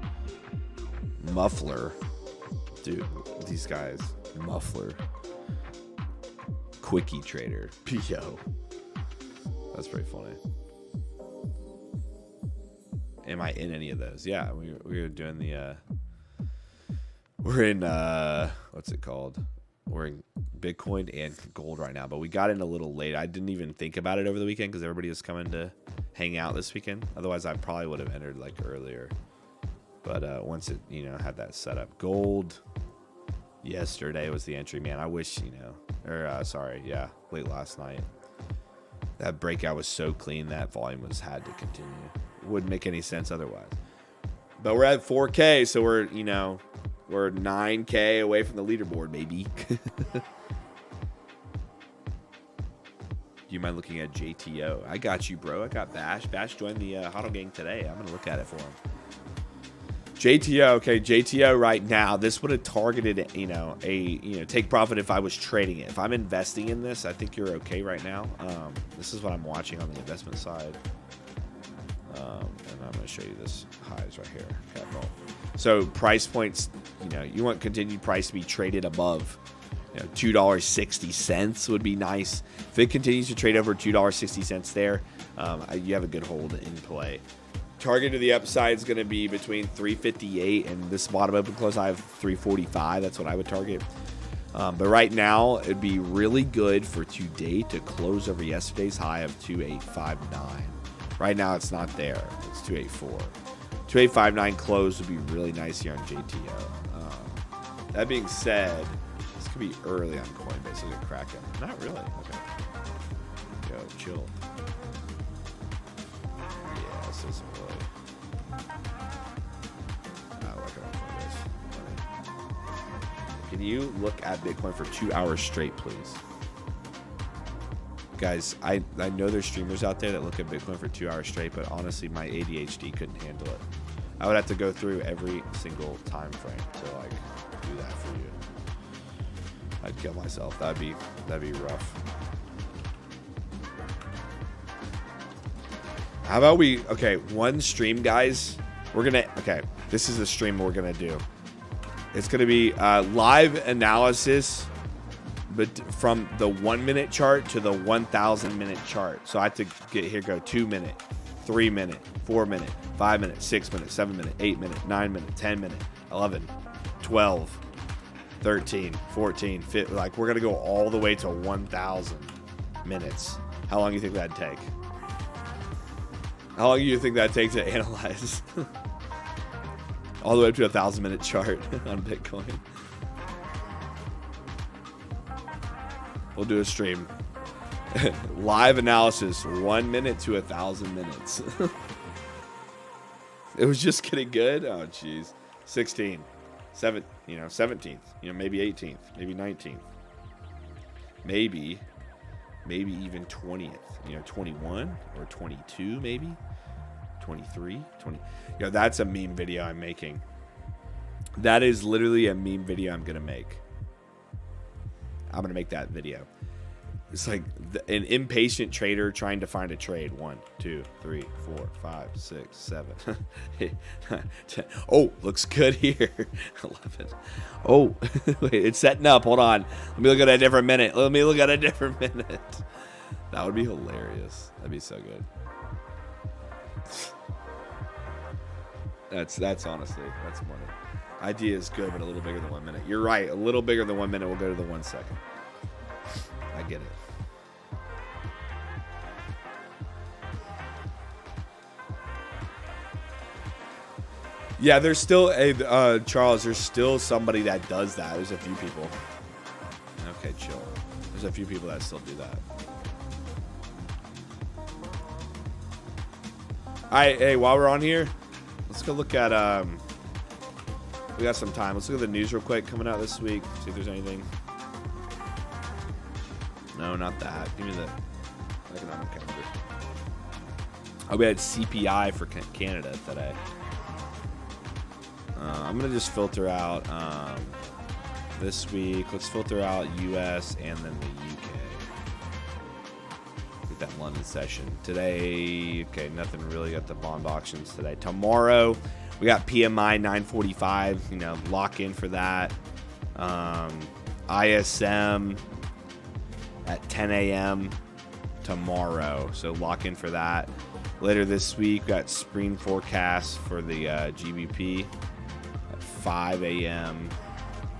Muffler. Dude, these guys. Muffler. Quickie trader. P.O. That's pretty funny. Am I in any of those? Yeah, we were doing the we're in what's it called? We're in Bitcoin and gold right now, but we got in a little late. I didn't even think about it over the weekend because everybody was coming to hang out this weekend. Otherwise, I probably would have entered like earlier. But once it, had that set up. Gold yesterday was the entry, man. I wish, late last night. That breakout was so clean that volume had to continue. Wouldn't make any sense otherwise. But we're at 4K, so we're 9K away from the leaderboard, baby. Do you mind looking at JTO? I got you, bro. I got Bash. Bash joined the Hodl gang today. I'm going to look at it for him. JTO, okay, JTO right now, this would have targeted, take profit if I was trading it. If I'm investing in this, I think you're okay right now. This is what I'm watching on the investment side. And I'm going to show you this highs right here. Okay, well. So price points, you want continued price to be traded above $2.60 would be nice. If it continues to trade over $2.60 there, you have a good hold in play. Target to the upside is going to be between 358 and this bottom open close. I have 345. That's what I would target. But right now, it'd be really good for today to close over yesterday's high of 2859. Right now, it's not there. It's 284. 2859 close would be really nice here on JTO. That being said, this could be early on Coinbase. Look at Kraken. Not really. Okay. Yo, chill. Yeah, this isn't really. Can you look at Bitcoin for 2 hours straight, please? Guys, I know there's streamers out there that look at Bitcoin for 2 hours straight, but honestly, my ADHD couldn't handle it. I would have to go through every single time frame to do that for you. I'd kill myself. That'd be rough. How about one stream, guys. This is the stream we're gonna do. It's gonna be live analysis, but from the 1 minute chart to the 1,000 minute chart. So I have to go 2 minute, 3 minute, 4 minute, 5 minute, 6 minute, 7 minute, 8 minute, 9 minute, 10 minute, 11, 12, 13, 14, 15. We're going to go all the way to 1,000 minutes. How long do you think that'd take? How long do you think that'd take to analyze? All the way up to 1,000 minute chart on Bitcoin. We'll do a stream. Live analysis, 1 minute to 1,000 minutes. It was just getting good. Oh, jeez. 16, 17th, maybe 18th, maybe 19th, maybe even 20th, 21 or 22, maybe 23, 20. That's a meme video I'm making. That is literally a meme video I'm going to make. I'm going to make that video. It's like an impatient trader trying to find a trade. 1, 2, 3, 4, 5, 6, 7. 10. Oh, looks good here. 11. Oh, wait, it's setting up. Hold on. Let me look at a different minute. That would be hilarious. That'd be so good. That's honestly, that's money. Idea is good, but a little bigger than 1 minute. You're right. A little bigger than 1 minute. We'll go to the 1 second. I get it. Yeah, there's still a Charles. There's still somebody that does that. There's a few people. Okay, chill. There's a few people that still do that. All right, hey, while we're on here, let's go look at we got some time. Let's look at the news real quick coming out this week. See if there's anything. No, not that. Give me the economic calendar. Oh, we had CPI for Canada today. I'm going to just filter out this week. Let's filter out US and then the UK. Get that London session. Today, okay, nothing really. Got the bond auctions today. Tomorrow, we got PMI 945. You know, lock in for that. ISM at 10 a.m. tomorrow. So lock in for that. Later this week, got spring forecast for the GBP at 5 a.m.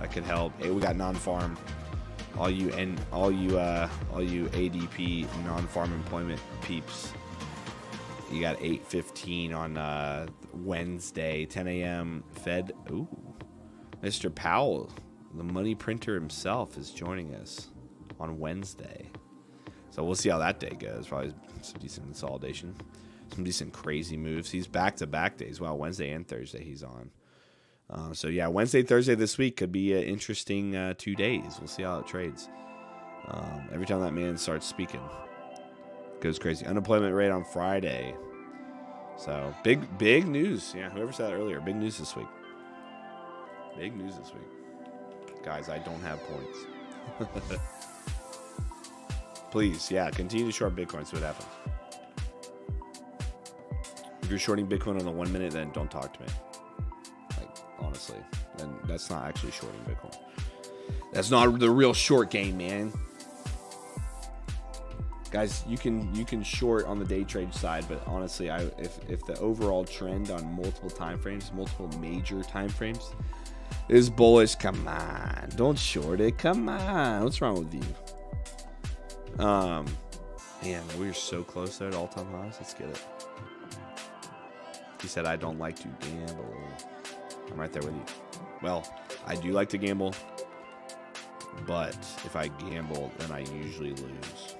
That could help. Hey, we got non-farm. All you ADP non-farm employment peeps. You got 8:15 on Wednesday, 10 a.m. Fed. Ooh, Mr. Powell, the money printer himself, is joining us on Wednesday. So we'll see how that day goes. Probably some decent consolidation, some decent crazy moves. He's back-to-back days. Wow, Wednesday and Thursday he's on. So yeah, Wednesday, Thursday this week could be an interesting 2 days. We'll see how it trades. Every time that man starts speaking, goes crazy. Unemployment rate on Friday. So big news. Yeah, whoever said that earlier, big news this week. Big news this week. Guys, I don't have points. Please, yeah, continue to short Bitcoin, see what happens. If you're shorting Bitcoin on the 1 minute, then don't talk to me. Like, honestly, then that's not actually shorting Bitcoin. That's not the real short game, man. Guys, you can short on the day trade side, but honestly, if the overall trend on multiple time frames, multiple major time frames, is bullish, come on, don't short it. Come on, what's wrong with you? Man, we're so close there at all-time highs. Let's get it. He said, I don't like to gamble. I'm right there with you. Well, I do like to gamble, but if I gamble, then I usually lose.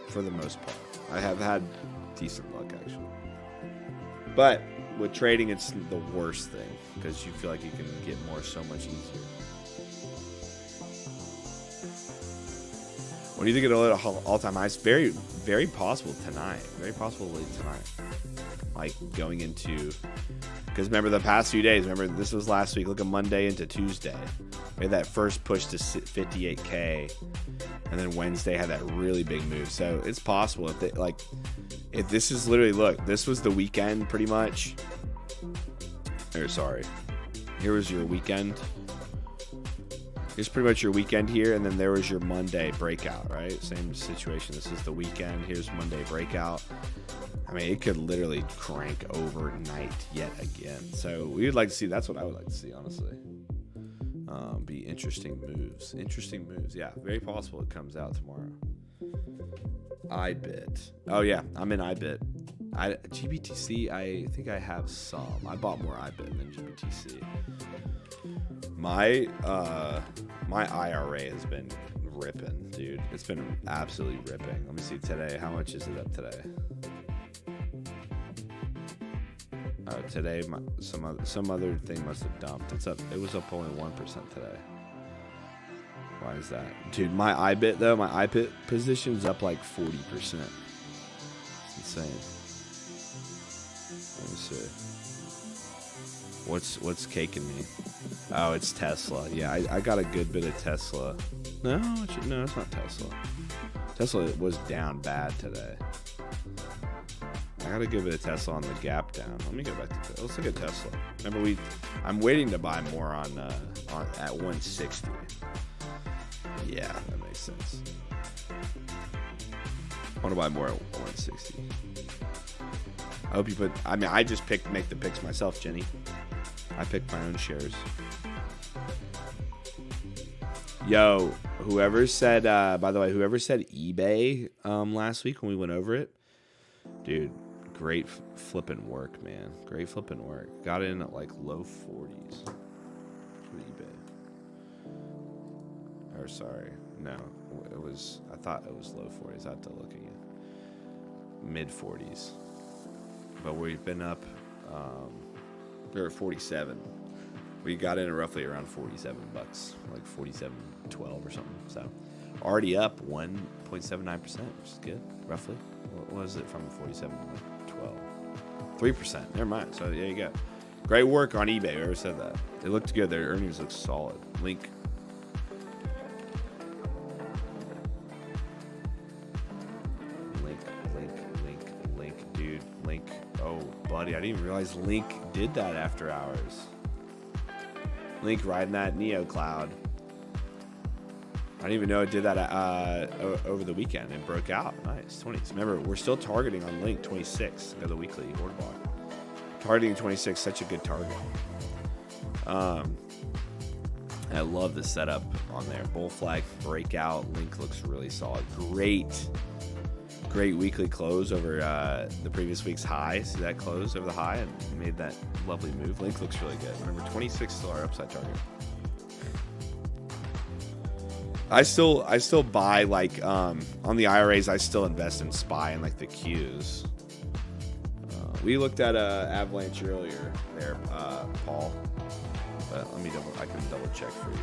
For the most part. I have had decent luck, actually. But with trading, it's the worst thing, because you feel like you can get more so much easier. What do you think of all-time highs? Very, very possible tonight. Very possible late tonight. Like going into, because remember the past few days. Remember this was last week. Look at Monday into Tuesday. We had that first push to 58K, and then Wednesday had that really big move. So it's possible if they if this is literally, look, this was the weekend pretty much. Or sorry, here was your weekend. Here's pretty much your weekend here, and then there was your Monday breakout, right? Same situation. This is the weekend. Here's Monday breakout. I mean, it could literally crank overnight yet again. So we would like to see. That's what I would like to see, honestly. Be interesting moves. Interesting moves. Yeah, very possible it comes out tomorrow. iBit. Oh yeah, I'm in iBit. GBTC. I think I have some. I bought more iBit than GBTC. My IRA has been ripping, dude. It's been absolutely ripping. Let me see today. How much is it up today? Today some other thing must have dumped. It's up. It was up only 1% today. Why is that, dude? My iBit though, my iBit position's up like 40%. It's insane. Let me see. What's caking me? Oh, it's Tesla. Yeah, I got a good bit of Tesla. No, it's not Tesla. Tesla was down bad today. I gotta give it a Tesla on the gap down. Let me go back to Tesla. Let's look at Tesla. Remember, I'm waiting to buy more on at 160. Yeah, that makes sense. I want to buy more at 160. I hope you put. I mean, I just make the picks myself, Jenny. I picked my own shares. Yo, whoever said, by the way, whoever said eBay last week when we went over it, dude, great flipping work, man. Great flipping work. Got in at like low 40s with eBay. Or sorry, no, it was. I thought it was low 40s. I have to look again. Mid 40s, but we've been up. We're at 47. We got in at roughly around $47, like 47.12 or something. So already up 1.79%, which is good, roughly. What was it from 47.12? 3%. Never mind. So there you go. Great work on eBay. Whoever said that. It looked good. Their earnings looked solid. Link. Dude, Link. Oh, buddy, I didn't even realize Link did that after hours. Link riding that Neo Cloud. I didn't even know it did that over the weekend. It broke out. Nice. 20s. Remember, we're still targeting on Link 26 of the weekly order block. Targeting 26, such a good target. I love the setup on there. Bull flag breakout. Link looks really solid. Great weekly close over the previous week's high. See that close over the high and made that lovely move. Link looks really good. Remember, 26 is still our upside target. I still buy like on the IRAs. I still invest in SPY and like the Qs. We looked at Avalanche earlier there, Paul. But I can double check for you.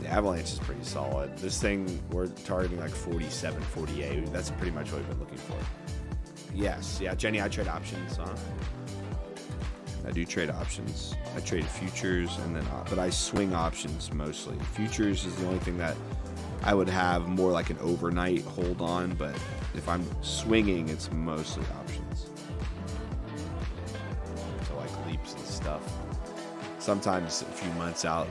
The Avalanche is pretty solid. This thing, we're targeting like 47, 48. That's pretty much what we've been looking for. Yes. Yeah, Jenny, I trade options, huh? I do trade options. I trade futures and then, but I swing options mostly. Futures is the only thing that I would have more like an overnight hold on, but if I'm swinging, it's mostly options. So like leaps and stuff. Sometimes a few months out.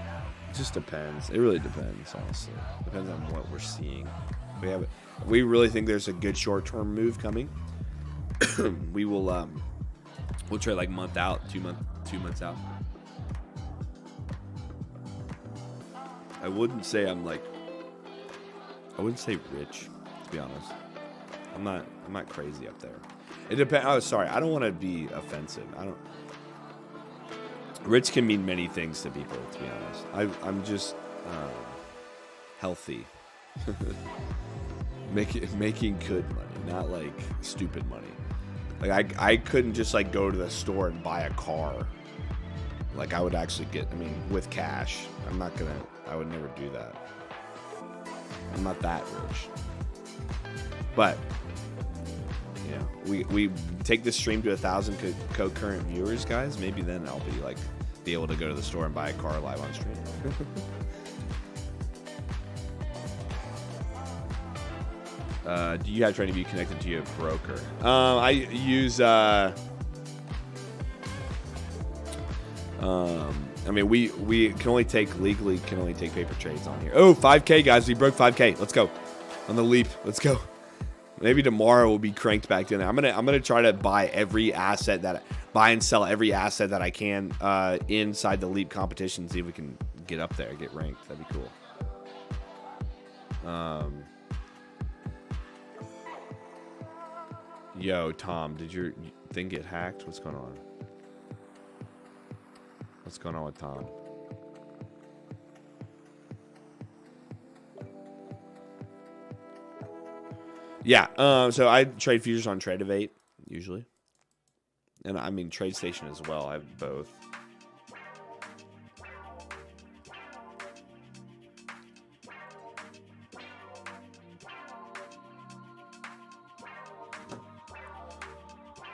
It just depends. It really depends, honestly. Depends on what we're seeing. We really think there's a good short-term move coming. We'll trade like month out, 2 months out. I wouldn't say rich, to be honest. I'm not crazy up there. It depends. Oh, sorry. I don't want to be offensive. Rich can mean many things to people, to be honest. I'm just healthy. Making good money, not like stupid money. Like I couldn't just like go to the store and buy a car. Like I would actually with cash. I would never do that. I'm not that rich. But we take this stream to 1,000 concurrent viewers, guys. Maybe then I'll be able to go to the store and buy a car live on stream. Do you have trying to be connected to your broker? I use we can only take paper trades on here. Oh, 5K guys, we broke 5K. Let's go on the leap. Let's go. Maybe tomorrow we'll be cranked back in there. I'm gonna try to buy and sell every asset that I can inside the leap competition. See if we can get up there, get ranked. That'd be cool. Yo, Tom, did your thing get hacked? What's going on? What's going on with Tom? Yeah, so I trade futures on Tradeovate, usually. And TradeStation as well. I have both.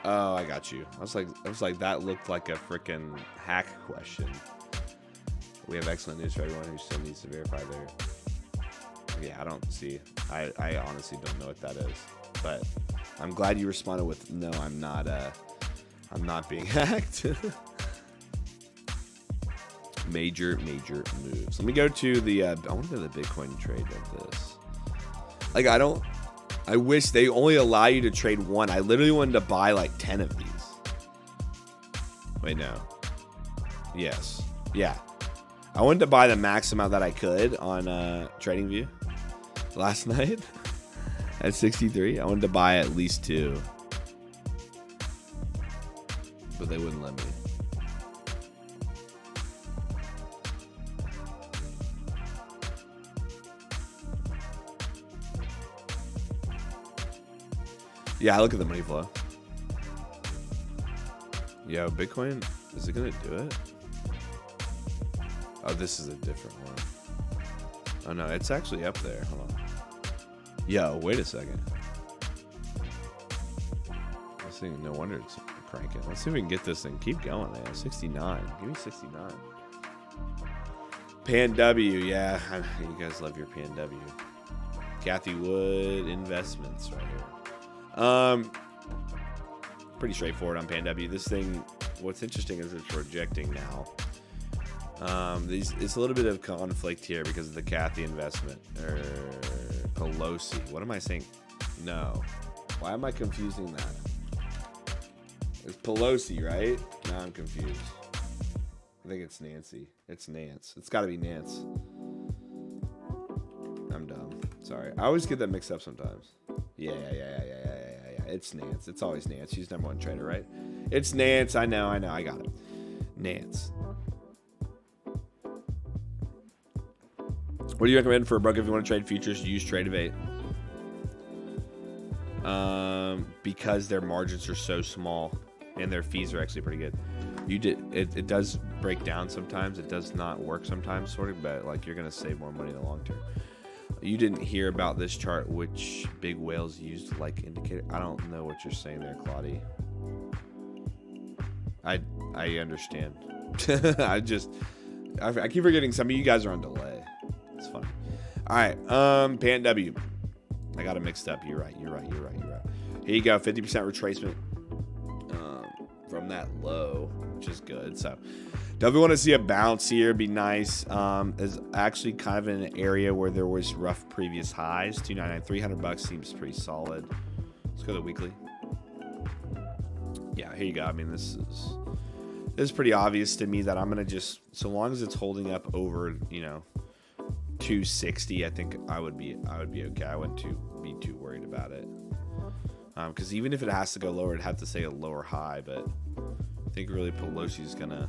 Oh, I got you. I was like, that looked like a freaking hack question. We have excellent news for everyone who still needs to verify their Yeah, I don't see. I honestly don't know what that is. But I'm glad you responded with no. I'm not being hacked. Major moves. Let me go to the. I want to go to the Bitcoin trade of this. Like I wish they only allow you to trade one. I literally wanted to buy like 10 of these. Wait, no. Yes. Yeah. I wanted to buy the max amount that I could on TradingView last night at 63. I wanted to buy at least 2. But they wouldn't let me. Yeah, look at the money flow. Yo, Bitcoin, is it gonna do it? Oh, this is a different one. Oh no, it's actually up there. Hold on. Yo, wait a second. This thing, no wonder it's cranking. Let's see if we can get this thing. Keep going, man. 69. Give me 69. Pan W, yeah. You guys love your Pan W. Kathy Wood Investments right here. Pretty straightforward on Pan W. This thing, what's interesting is it's rejecting now. It's a little bit of conflict here because of the Kathy investment or Pelosi. What am I saying? No. Why am I confusing that? It's Pelosi, right? Now I'm confused. I think it's Nancy. It's Nance. It's got to be Nance. I'm dumb. Sorry. I always get that mixed up sometimes. Yeah. It's Nance. It's always Nance. She's #1 trader, right? It's Nance. I know. I got it. Nance. What do you recommend for a broker if you want to trade futures? Use Trade8. Because their margins are so small and their fees are actually pretty good. It does break down sometimes. It does not work sometimes, sort of, but like you're gonna save more money in the long term. You didn't hear about this chart, which big whales used like indicator. I don't know what you're saying there, Claudie. I understand. I keep forgetting some of you guys are on delay. It's funny. All right, Pan W. I got it mixed up. You're right. Here you go. 50% retracement from that low, which is good. So definitely want to see a bounce here. Be nice. Is actually kind of in an area where there was rough previous highs. 299, $300 seems pretty solid. Let's go to the weekly. Yeah, here you go. I mean, this is pretty obvious to me that I'm gonna just, so long as it's holding up over, 260, I think I would be okay. I wouldn't be too worried about it. Because even if it has to go lower, it'd have to say a lower high. But I think really Pelosi's gonna.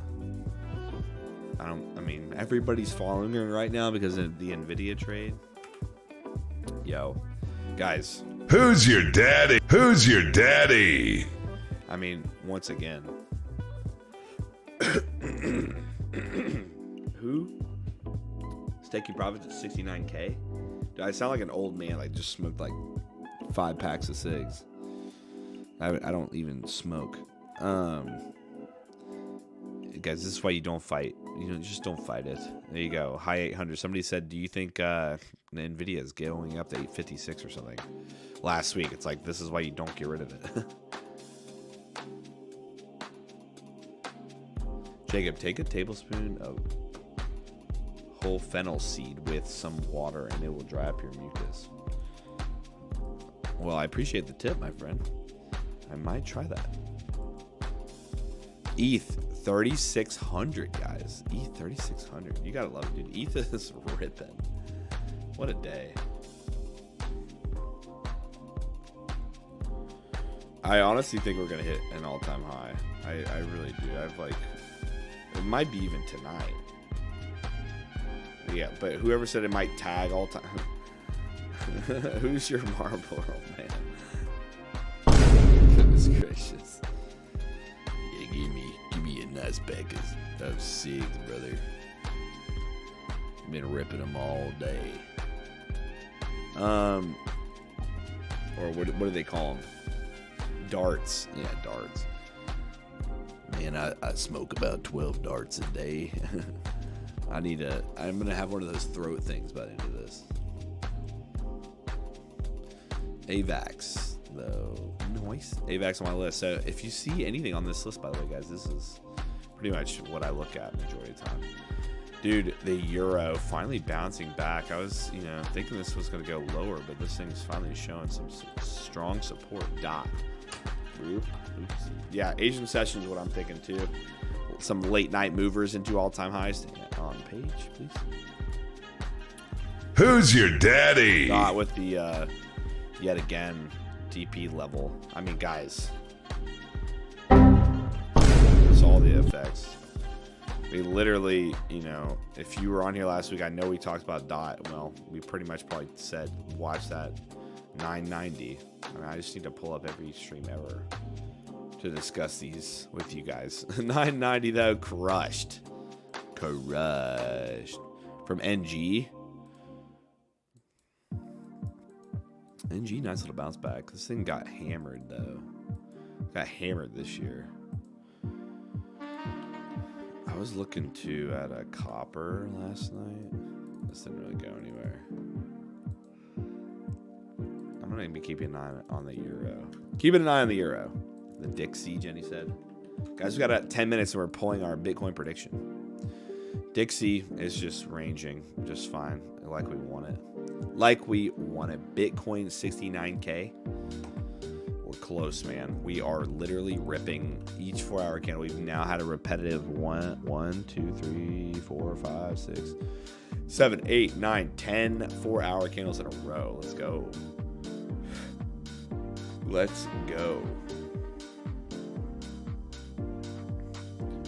I mean, everybody's following her right now because of the Nvidia trade. Yo, guys. Who's your daddy? Who's your daddy? I mean, once again. Who? Staking profits at 69K? Dude, I sound like an old man. I just smoked like 5 packs of cigs. I don't even smoke. Guys, this is why you don't fight. Just don't fight it. There you go. High 800. Somebody said, do you think Nvidia is going up to 856 or something? Last week. It's like, this is why you don't get rid of it. Jacob, take a tablespoon of whole fennel seed with some water and it will dry up your mucus. Well, I appreciate the tip, my friend. I might try that. ETH 3600, guys. ETH 3600. You gotta love it, dude. ETH is ripping. What a day. I honestly think we're gonna hit an all-time high. I really do. It might be even tonight. Yeah, but whoever said it might tag all time. Who's your Marlboro man? Goodness gracious. Yeah, give me a nice pack of cigs, brother. Been ripping them all day. Or what do they call them? Darts. Yeah, darts. Man, I smoke about 12 darts a day. I'm gonna have one of those throat things by the end of this. AVAX, though. Nice. AVAX on my list. So if you see anything on this list, by the way, guys, this is pretty much what I look at majority of the time. Dude, the euro finally bouncing back. I was, thinking this was going to go lower, but this thing's finally showing some strong support. Dot. Oops. Yeah, Asian session is what I'm thinking too. Some late night movers into all-time highs. On page, please. Who's your daddy? Not with the yet again DP level. I mean, guys, that's all the effects. We literally, if you were on here last week, I know we talked about DOT. Well, we pretty much probably said watch that 990. I mean, I just need to pull up every stream ever to discuss these with you guys. 990 though, crushed from NG. NG, nice little bounce back. This thing got hammered though. Got hammered this year. I was looking too at a copper last night. This didn't really go anywhere. I'm gonna be keeping an eye on the euro. Keeping an eye on the euro. The Dixie, Jenny said. Guys, we got 10 minutes and we're pulling our Bitcoin prediction. Dixie is just ranging just fine, like we want it. Like we want it. Bitcoin 69K. We're close, man. We are literally ripping each 4-hour candle. We've now had a repetitive 1, 2, 3, 4, 5, 6, 7, 8, 9, 10 4-hour candles in a row. Let's go. Let's go.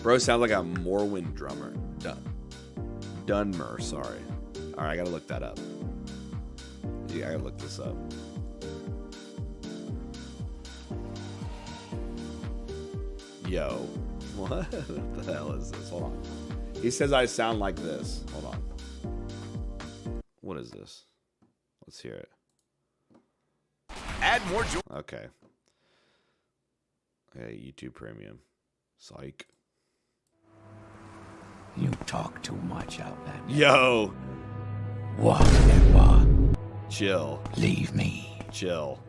Bro sounds like a Morrowind drummer. Dunmer, sorry. All right, I gotta look that up. Yeah, I gotta look this up. Yo, what the hell is this? Hold on. He says I sound like this. Hold on. What is this? Let's hear it. Add more joy. Okay. Okay, YouTube Premium. Psych. You talk too much out there. Yo. What and what? Chill. Leave me. Chill.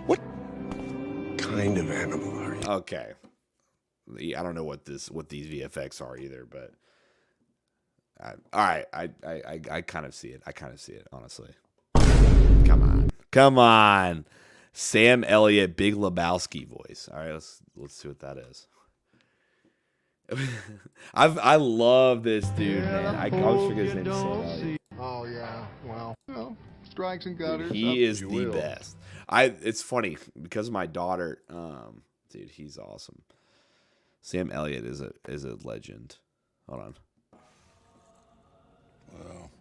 What kind of animal are you? Okay. I don't know what these VFX are either, but all right. I kind of see it. Honestly. Come on. Sam Elliott, Big Lebowski voice. All right, let's see what that is. I love this dude, man. I always forget his name. Sam Elliott. Oh yeah, well, strikes and gutters. He is the best. It's funny because of my daughter. Dude, he's awesome. Sam Elliott is a legend. Hold on. Well,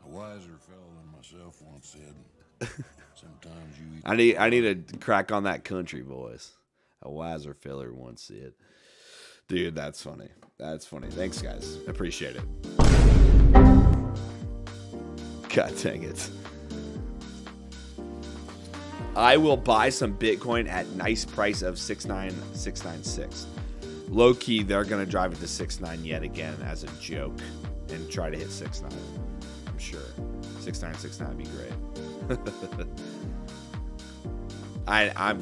a wiser fellow than myself once said, sometimes you eat. I need to crack on that country voice. A wiser fella once said. Dude, that's funny. That's funny. Thanks, guys. Appreciate it. God dang it. I will buy some Bitcoin at nice price of 69696. Low key, they're going to drive it to 69 yet again as a joke and try to hit 69. I'm sure. 6969 would be great. I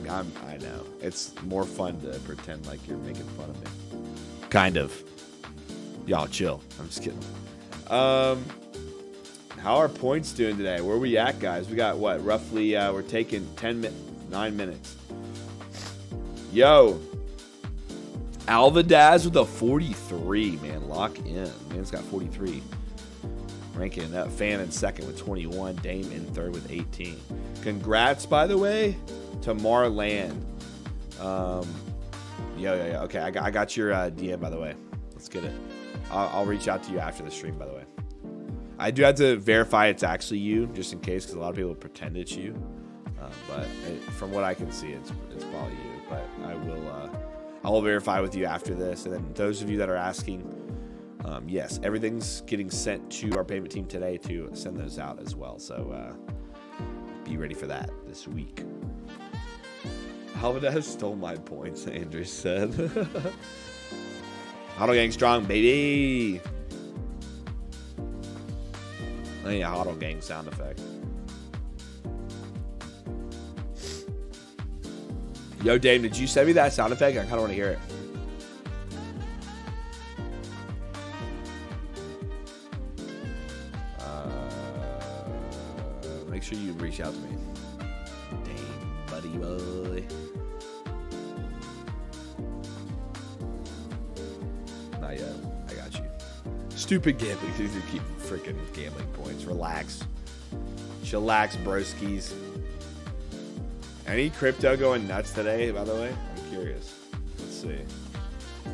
know. It's more fun to pretend like you're making fun of me. Kind of. Y'all chill. I'm just kidding. How are points doing today? Where are we at, guys? We got what? Roughly, we're taking 9 minutes. Yo. Alvadaz with a 43, man. Lock in. Man's got 43. Ranking up. Fan in second with 21. Dame in third with 18. Congrats, by the way, to Marland. Yo. Okay, I got your DM, by the way. Let's get it. I'll reach out to you after the stream, by the way. I do have to verify it's actually you, just in case, because a lot of people pretend it's you. But from what I can see, it's probably you. But I will verify with you after this. And then those of you that are asking, yes, everything's getting sent to our payment team today to send those out as well. So be ready for that this week. Halvada stole my points, Andrew said. Hodl gang strong, baby. I need a Hodl gang sound effect. Yo, Dave, did you send me that sound effect? I kind of want to hear it. Make sure you reach out to me. Dang, buddy boy. Not yet. I got you. Stupid gambling. These keep freaking gambling points. Relax. Chillax, broskies. Any crypto going nuts today, by the way? I'm curious. Let's see.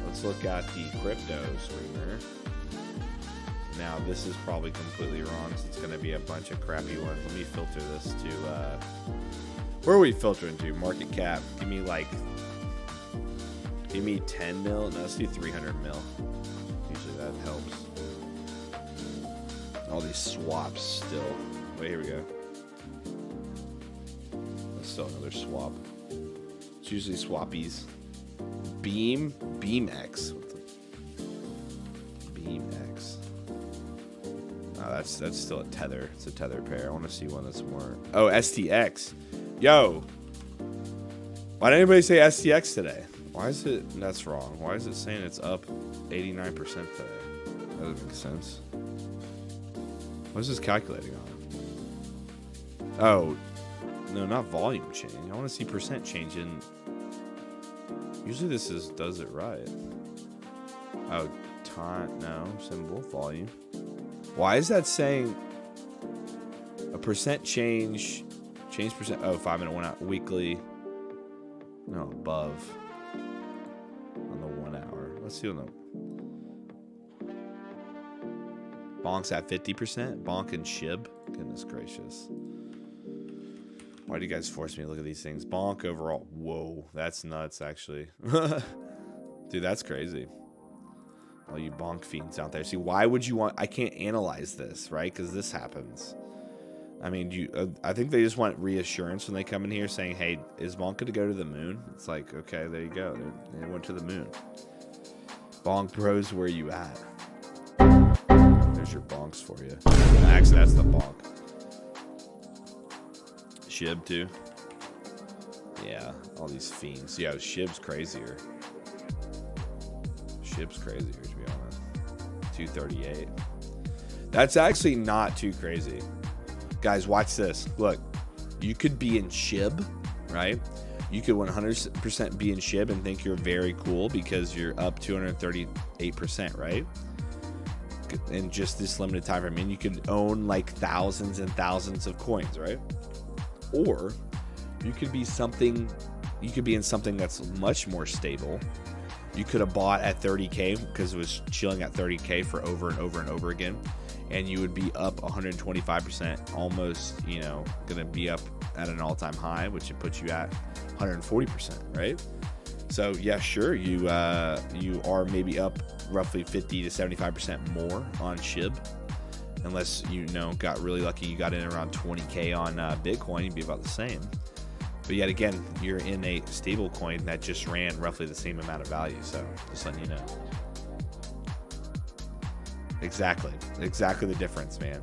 Let's look at the crypto streamer. Now, this is probably completely wrong, so it's going to be a bunch of crappy ones. Let me filter this to, where are we filtering to? Market cap. Give me 10 mil. No, let's do 300 mil. Usually that helps. All these swaps still. Wait, here we go. That's still another swap. It's usually swappies. BeamX. BeamX. Oh, that's still a tether. It's a tether pair. I want to see one that's more. Oh, STX. Yo. Why didn't anybody say STX today? Why is it? That's wrong. Why is it saying it's up 89% today? That doesn't make sense. What is this calculating on? Oh, no, not volume change. I want to see percent change in. Usually this does it right. Oh, time. No, symbol volume. Why is that saying a percent change percent? Oh, 5 minute 1 hour weekly. No, above on the 1 hour. Let's see on the Bonk's at 50%. Bonk and Shib. Goodness gracious. Why do you guys force me to look at these things? Bonk overall. Whoa, that's nuts actually. Dude, that's crazy. All you bonk fiends out there. See, why would you want... I can't analyze this, right? Because this happens. I mean, I think they just want reassurance when they come in here saying, hey, is bonk going to go to the moon? It's like, okay, there you go. They went to the moon. Bonk bros, where you at? There's your bonks for you. Actually, that's the bonk. Shib, too. Yeah, all these fiends. Yeah, Shib's crazier. Shib's crazier, to be honest. 238. That's actually not too crazy. Guys, watch this. Look, you could be in Shib, right? You could 100% be in Shib and think you're very cool because you're up 238%, right? In just this limited time frame. I mean, you could own like thousands and thousands of coins, right? Or you could be in something that's much more stable. You could have bought at 30K because it was chilling at 30K for over and over and over again. And you would be up 125%, almost, you know, going to be up at an all-time high, which would put you at 140%, right? So, yeah, sure, you are maybe up roughly 50 to 75% more on SHIB. Unless, you know, got really lucky, you got in around 20K on Bitcoin, you'd be about the same. But yet again, you're in a stable coin that just ran roughly the same amount of value. So, just letting you know. Exactly the difference, man.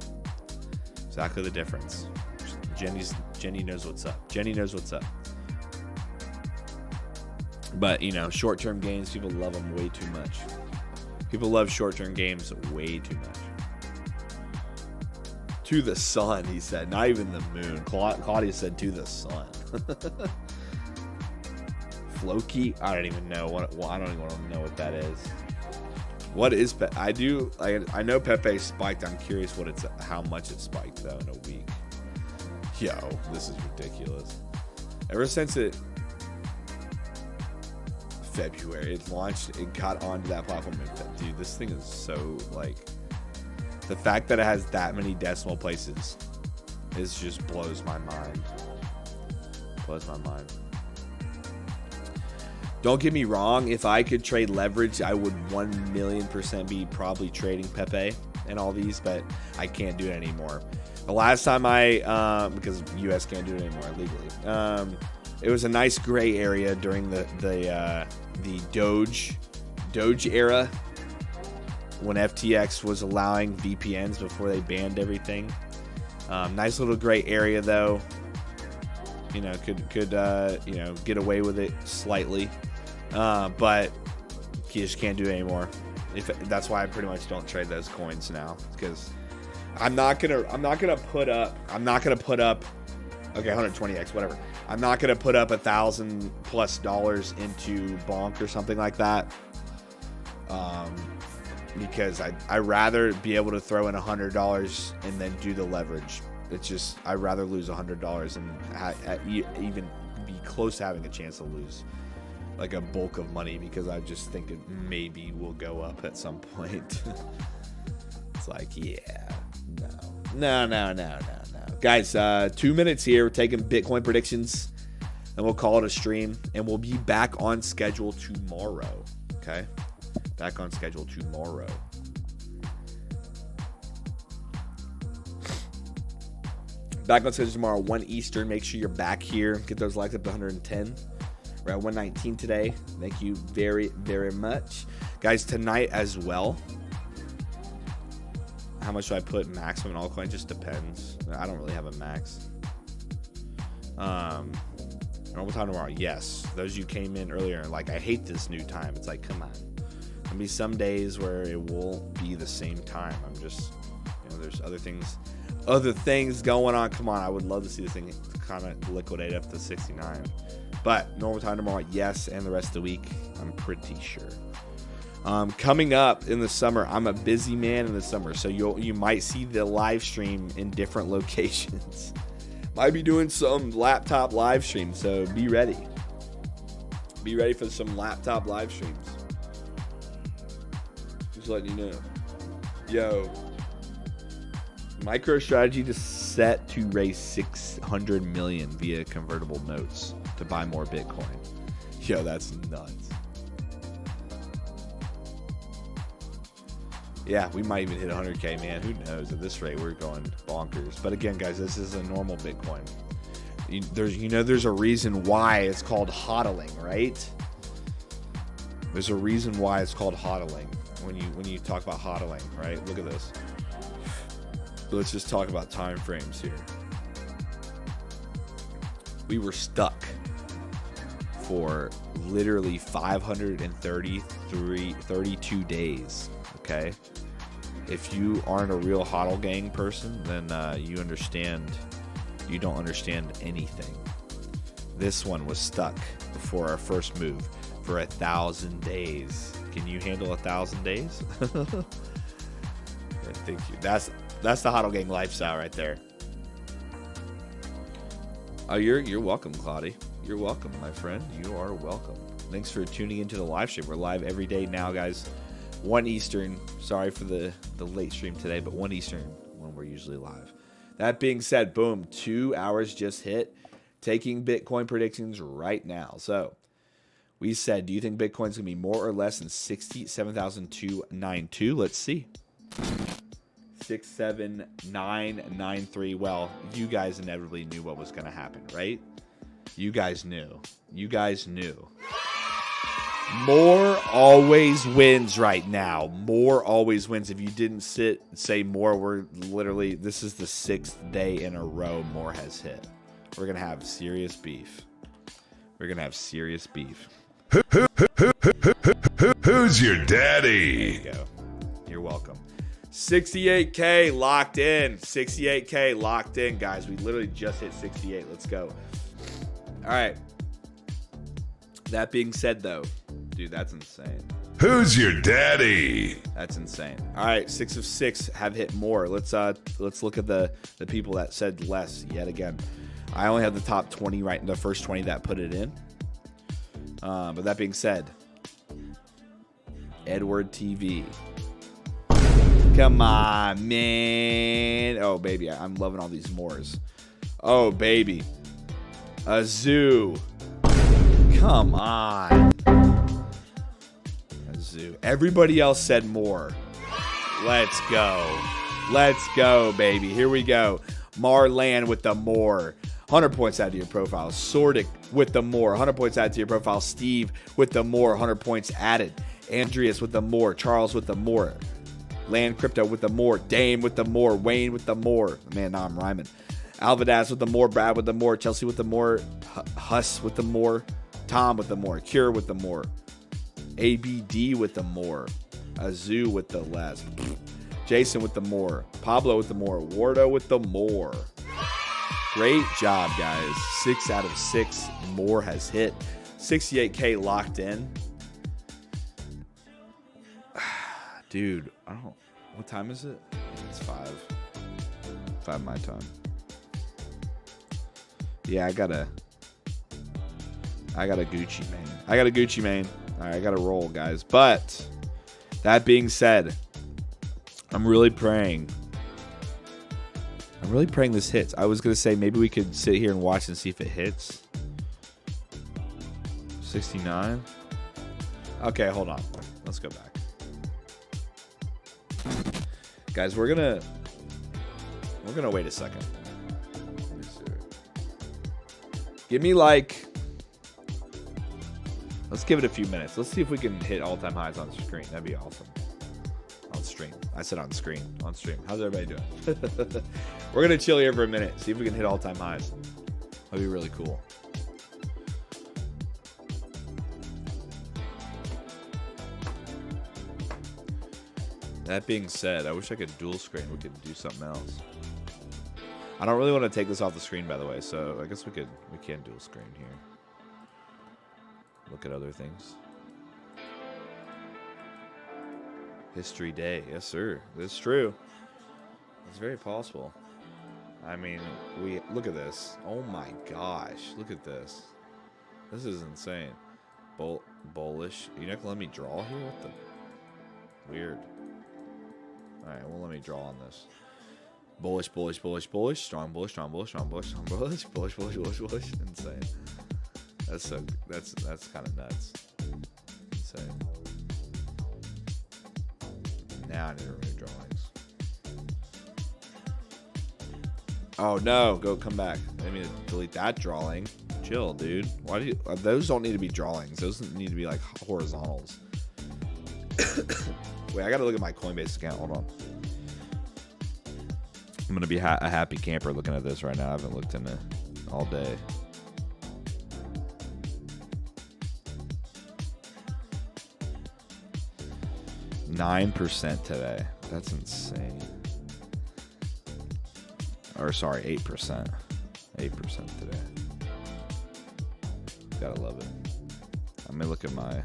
Exactly the difference. Jenny knows what's up. Jenny knows what's up. But, you know, short-term gains, people love them way too much. People love short-term games way too much. To the sun, he said. Not even the moon. Claudia said to the sun. Floki? I don't even know. I don't even want to know what that is. What is I know Pepe spiked. I'm curious how much it spiked though in a week. Yo, this is ridiculous. Ever since February it launched, it got onto that platform. Dude, this thing is so like, the fact that it has that many decimal places just blows my mind. Blows my mind. Don't get me wrong, if I could trade leverage, I would 1,000,000% be probably trading Pepe and all these, but I can't do it anymore. The last time because US can't do it anymore legally. It was a nice gray area during the Doge era, when FTX was allowing VPNs before they banned everything. Nice little gray area though. you know, could you know, get away with it slightly, but you just can't do it anymore. That's why I pretty much don't trade those coins now, because I'm not gonna put up okay, 120x, whatever. I'm not gonna put up $1,000+ into Bonk or something like that, because I rather be able to throw in $100 and then do the leverage. It's just, I'd rather lose $100 and even be close to having a chance to lose like a bulk of money, because I just think it maybe will go up at some point. It's like, yeah, no. Guys, 2 minutes here. We're taking Bitcoin predictions, and we'll call it a stream, and we'll be back on schedule tomorrow. Okay, back on schedule tomorrow. Back on schedule tomorrow, 1 Eastern. Make sure you're back here. Get those likes up to 110. We're at 119 today. Thank you very, very much. Guys, tonight as well. How much do I put maximum in altcoin? Just depends. I don't really have a max. Normal time tomorrow. Yes. Those you came in earlier, like, I hate this new time. It's like, come on. There'll be some days where it won't be the same time. I'm just, you know, there's other things going on. Come on. I would love to see this thing kind of liquidate up to 69. But normal time tomorrow, yes, and the rest of the week, I'm pretty sure. Coming up in the summer, I'm a busy man in the summer, so you might see the live stream in different locations. Might be doing some laptop live streams, so be ready. Be ready for some laptop live streams. Just letting you know. Yo, MicroStrategy is set to raise $600 million via convertible notes to buy more Bitcoin. Yo, that's nuts. Yeah, we might even hit 100K, man. Who knows? At this rate, we're going bonkers. But again, guys, this is a normal Bitcoin. There's a reason why it's called hodling, right? There's a reason why it's called hodling when you talk about hodling, right? Look at this. Let's just talk about time frames here. We were stuck for literally 532 days. Okay, if you aren't a real hodl gang person, then you don't understand anything. This one was stuck before our first move for 1,000 days. Can you handle 1,000 days? I think that's the hodl gang lifestyle right there. Oh, you're welcome, Claudia. You're welcome, my friend. You are welcome. Thanks for tuning into the live stream. We're live every day now, guys. 1 Eastern. Sorry for the late stream today, but 1 Eastern when we're usually live. That being said, boom, 2 hours just hit. Taking Bitcoin predictions right now. So we said, do you think Bitcoin's going to be more or less than 67,292? Let's see. 67993. Well, you guys inevitably knew what was going to happen, right? You guys knew. More always wins right now. More always wins. If you didn't say more, we're literally, this is the 6th day in a row more has hit. We're going to have serious beef. Who's your daddy? There you go. You're welcome. 68K locked in. 68K locked in, guys. We literally just hit 68. Let's go. All right. That being said, though, dude, that's insane. Who's your daddy? That's insane. All right, 6 of 6 have hit more. Let's look at the people that said less yet again. I only have the top 20 right in the first 20 that put it in. But that being said, Edward TV. Come on, man. Oh, baby, I'm loving all these mores. Oh, baby. Azoo. Come on. Azoo. Everybody else said more. Let's go, baby. Here we go. Marlan with the more. 100 points added to your profile. Sordic with the more. 100 points added to your profile. Steve with the more. 100 points added. Andreas with the more. Charles with the more. Land Crypto with the more. Dame with the more. Wayne with the more. Man, now I'm rhyming. Alvadas with the more. Brad with the more. Chelsea with the more. Huss with the more. Tom with the more. Cure with the more. ABD with the more. Azu with the less. Jason with the more. Pablo with the more. Wardo with the more. Great job, guys. 6 out of 6 more has hit. 68K locked in. Dude, I don't. What time is it? It's 5. 5 my time. Yeah, I got a Gucci main. I got a Gucci main. All right, I got to roll, guys. But that being said, I'm really praying this hits. I was going to say maybe we could sit here and watch and see if it hits. 69. Okay, hold on. Let's go back. Guys, we're going to wait a second. Let me see. Give me like, let's give it a few minutes. Let's see if we can hit all-time highs on screen. That'd be awesome. On stream. I said on screen. On stream. How's everybody doing? We're going to chill here for a minute. See if we can hit all-time highs. That'd be really cool. That being said, I wish I could dual screen. We could do something else. I don't really want to take this off the screen, by the way, so I guess we can dual screen here. Look at other things. History day. Yes, sir. That's true. It's very possible. I mean, we look at this. Oh my gosh. Look at this. This is insane. Bullish. You're not gonna let me draw here? What the? Weird. Alright, well, let me draw on this. Bullish, bullish, bullish, bullish. Strong bullish, strong bullish, strong bullish, strong bullish, bullish, bullish, bullish, bullish. Insane. That's kind of nuts. Insane. Now I need to remove drawings. Oh no, come back. I mean, delete that drawing. Chill, dude. Why do you? Those don't need to be drawings. Those need to be like horizontals. Wait, I gotta look at my Coinbase account. Hold on. I'm gonna be a happy camper looking at this right now. I haven't looked in it all day. %9 today. That's insane. Or sorry, 8%. 8% today. Gotta love it. I'm gonna look at my.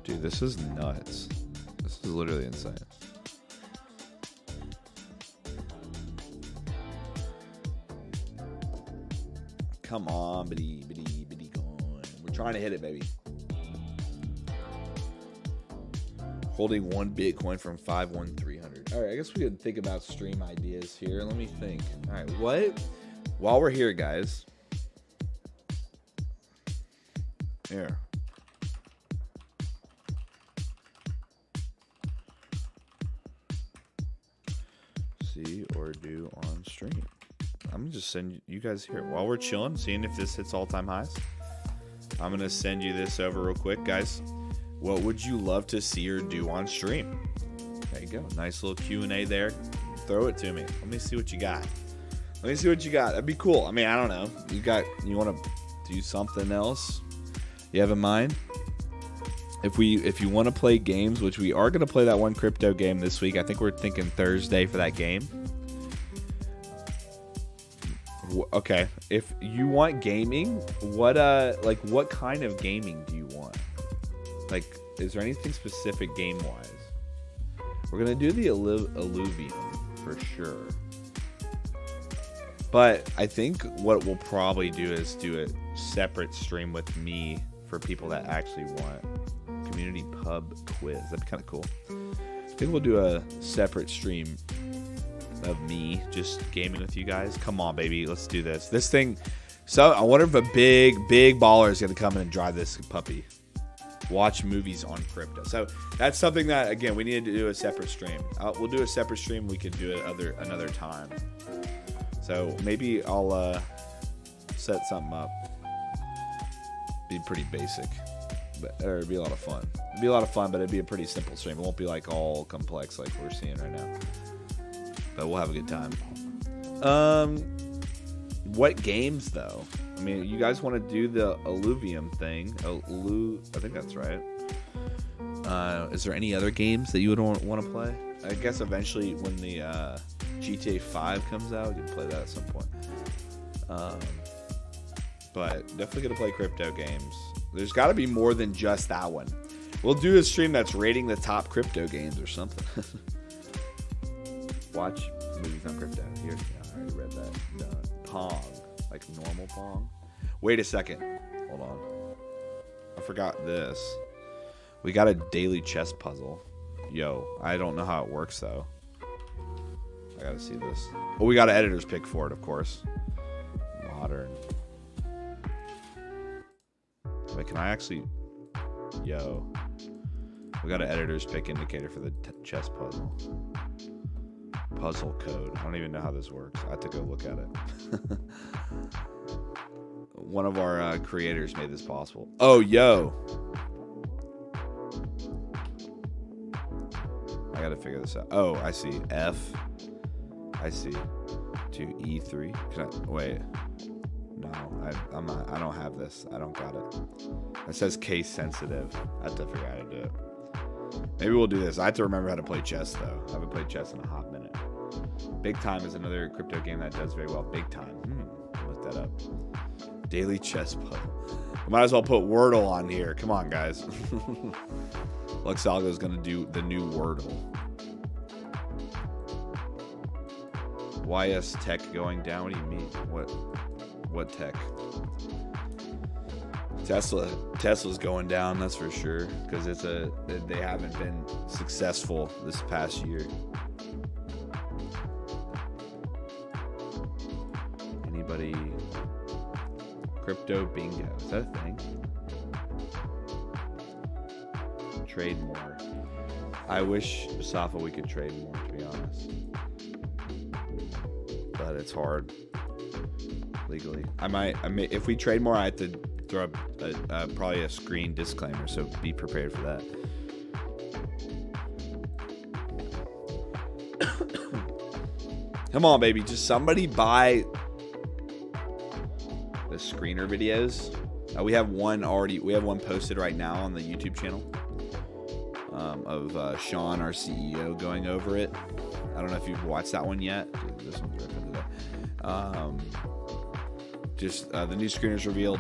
Dude, this is nuts. This is literally insane. Come on, bitty coin. We're trying to hit it, baby. Holding 1 Bitcoin from 51300. All right, I guess we could think about stream ideas here. Let me think. All right, what? While we're here, guys. Here. See or do on stream. I'm gonna just send you guys here while we're chilling, seeing if this hits all-time highs. I'm gonna send you this over real quick, guys. What would you love to see or do on stream? There you go. Nice little Q&A there. Throw it to me. Let me see what you got. Let me see what you got. That'd be cool. I mean, I don't know. You want to do something else you have in mind? If you want to play games, which we are going to play that one crypto game this week. I think we're thinking Thursday for that game. Okay. If you want gaming, what kind of gaming do you want? Like, is there anything specific game-wise? We're going to do the Illuvium for sure. But I think what we'll probably do is do a separate stream with me for people that actually want community pub quiz. That'd be kind of cool. I think we'll do a separate stream of me just gaming with you guys. Come on, baby. Let's do this. This thing. So I wonder if a big baller is going to come in and drive this puppy. Watch movies on crypto. So that's something that, again, we need to do a separate stream. We'll do a separate stream. We can do it another time. So maybe I'll set something up. Be pretty basic. it'd be a lot of fun. It'd be a lot of fun, but it'd be a pretty simple stream. It won't be like all complex like we're seeing right now. But we'll have a good time. What games though? I mean, you guys want to do the Alluvium thing? I think that's right. Is there any other games that you would want to play? I guess eventually when the GTA 5 comes out, you can play that at some point. But definitely gonna play crypto games. There's got to be more than just that one. We'll do a stream that's rating the top crypto games or something. Watch movies on crypto. Here, I already read that. Pong, like normal Pong. Wait a second. Hold on. I forgot this. We got a daily chess puzzle. Yo, I don't know how it works though. I gotta see this. Oh, we got an editor's pick for it, of course. Modern. Wait, can I actually... Yo. We got an editor's pick indicator for the chess puzzle. Puzzle code. I don't even know how this works. I have to go look at it. One of our creators made this possible. Oh, yo. I gotta figure this out. Oh, I see. F. I see. To E3. Can I... Wait. No, I'm not. I don't have this. I don't got it. It says case sensitive. I have to figure out how to do it. Maybe we'll do this. I have to remember how to play chess though. I haven't played chess in a hot minute. Big Time is another crypto game that does very well. Big Time. Look that up. Daily chess puzzle. I might as well put Wordle on here. Come on, guys. LuxAlgo is gonna do the new Wordle. YS Tech going down. What do you mean? What tech? Tesla's going down, that's for sure, because they haven't been successful this past year. Anybody? Crypto bingo, is that a thing? Trade more. I wish, Safa, we could trade more, to be honest, but it's hard legally. I may, if we trade more, I have to throw up probably a screen disclaimer, so be prepared for that. Come on, baby, just somebody buy the screener videos. We have one already. We have one posted right now on the YouTube channel of Sean, our CEO, going over it. I don't know if you've watched that one yet. Dude, this one's ripping today. Just the new screeners revealed,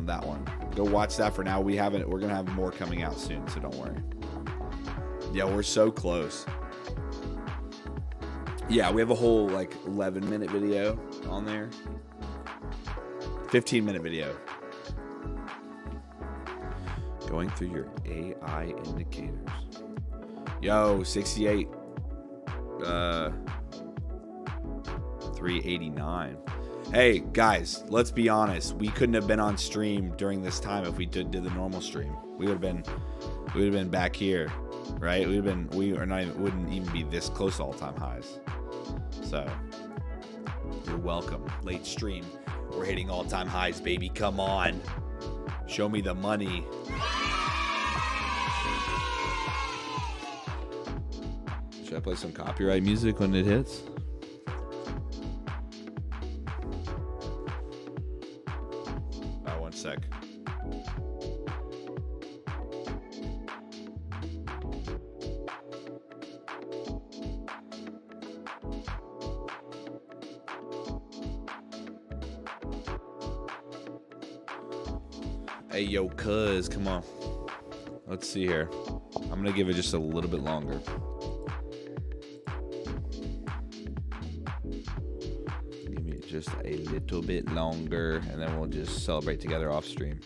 that one. Go watch that for now. We're gonna have more coming out soon, so don't worry. Yeah, we're so close. Yeah, we have a whole like 11-minute video on there. 15-minute video. Going through your AI indicators. Yo, 68. 389. Hey guys, let's be honest. We couldn't have been on stream during this time if we did the normal stream. We would have been back here, right? Wouldn't even be this close to all-time highs. So you're welcome. Late stream. We're hitting all-time highs, baby. Come on. Show me the money. Should I play some copyright music when it hits? One sec. Hey, yo, cuz, come on. Let's see here. I'm going to give it just a little bit longer. Give me just a little bit longer, and then we'll just celebrate together off stream.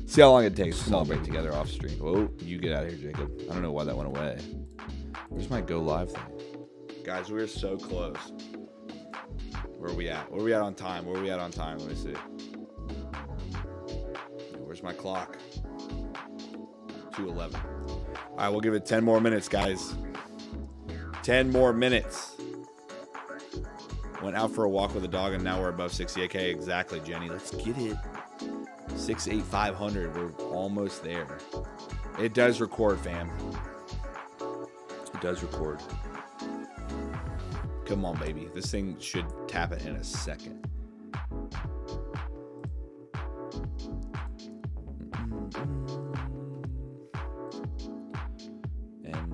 See how long it takes to celebrate together off stream. Whoa, you get out of here, Jacob. I don't know why that went away. Where's my go live thing? Guys, we're so close. Where are we at? Where are we at on time? Where are we at on time? Let me see. Where's my clock? 2:11. All right, we'll give it 10 more minutes, guys. 10 more minutes. Went out for a walk with a dog, and now we're above 68K. Exactly, Jenny. Let's get it. 68500. We're almost there. It does record, fam. It does record. Come on, baby. This thing should tap it in a second. And I'm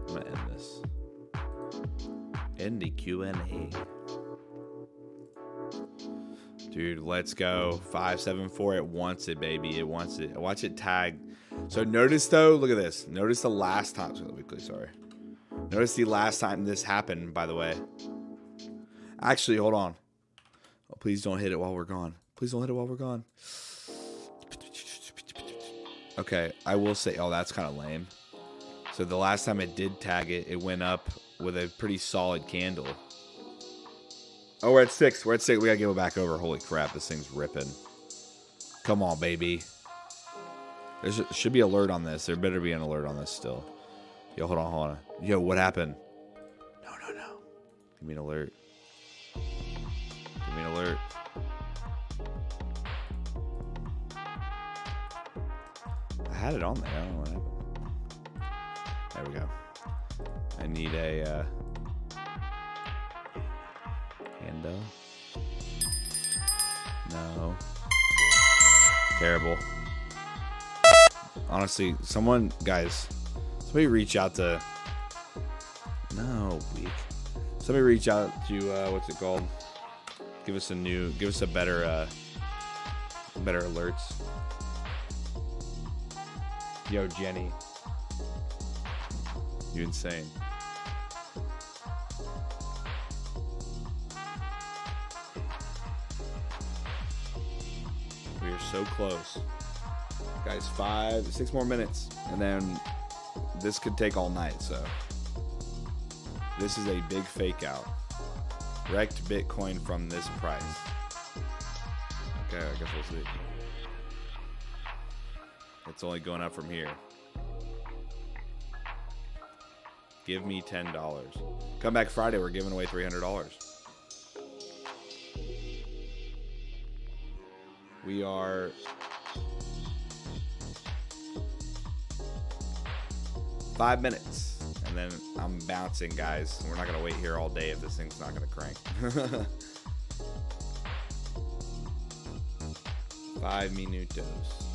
gonna end this. End the Q&A. Dude, let's go. 574. It wants it, baby. It wants it. Watch it tag. So notice though, look at this. Notice the last time. Sorry. Notice the last time this happened, by the way. Actually, hold on. Oh, please don't hit it while we're gone. Please don't hit it while we're gone. Okay, I will say, oh, that's kind of lame. So the last time it did tag it, it went up with a pretty solid candle. Oh, we're at 6. We're at 6. We gotta give it back over. Holy crap, this thing's ripping. Come on, baby. There should be an alert on this. There better be an alert on this still. Yo, hold on. Yo, what happened? No. Give me an alert. Give me an alert. I had it on there. I don't know what happened. There we go. I need a handle. No. Terrible. Honestly, somebody reach out to. No, weak. Somebody reach out to what's it called? Give us a better alerts. Yo, Jenny, you insane. We are so close. Guys, 6 more minutes, and then this could take all night, so this is a big fake out. Wrecked Bitcoin from this price. Okay, I guess we'll see. It's only going up from here. Give me $10. Come back Friday, we're giving away $300. We are 5 minutes, and then I'm bouncing, guys. We're not gonna wait here all day if this thing's not gonna crank. 5 minutos.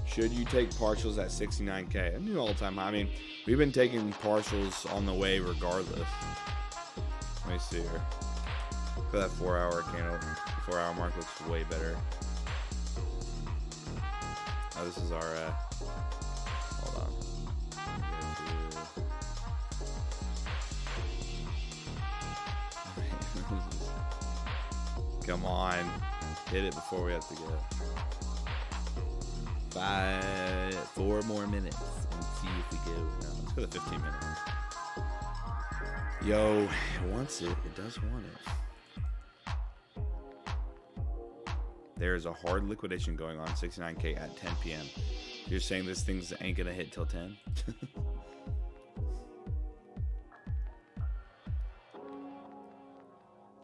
Should you take partials at 69K? I do all the time. I mean, we've been taking partials on the way regardless. Let me see here. For that 4-hour candle, the 4-hour mark looks way better. Oh, this is our, hold on. Come on. Hit it before we have to go. 4 more minutes and see if we go. No, let's go to 15 minutes. Yo, it wants it. It does want it. There is a hard liquidation going on 69K at 10 p.m. You're saying this thing's ain't gonna hit till 10?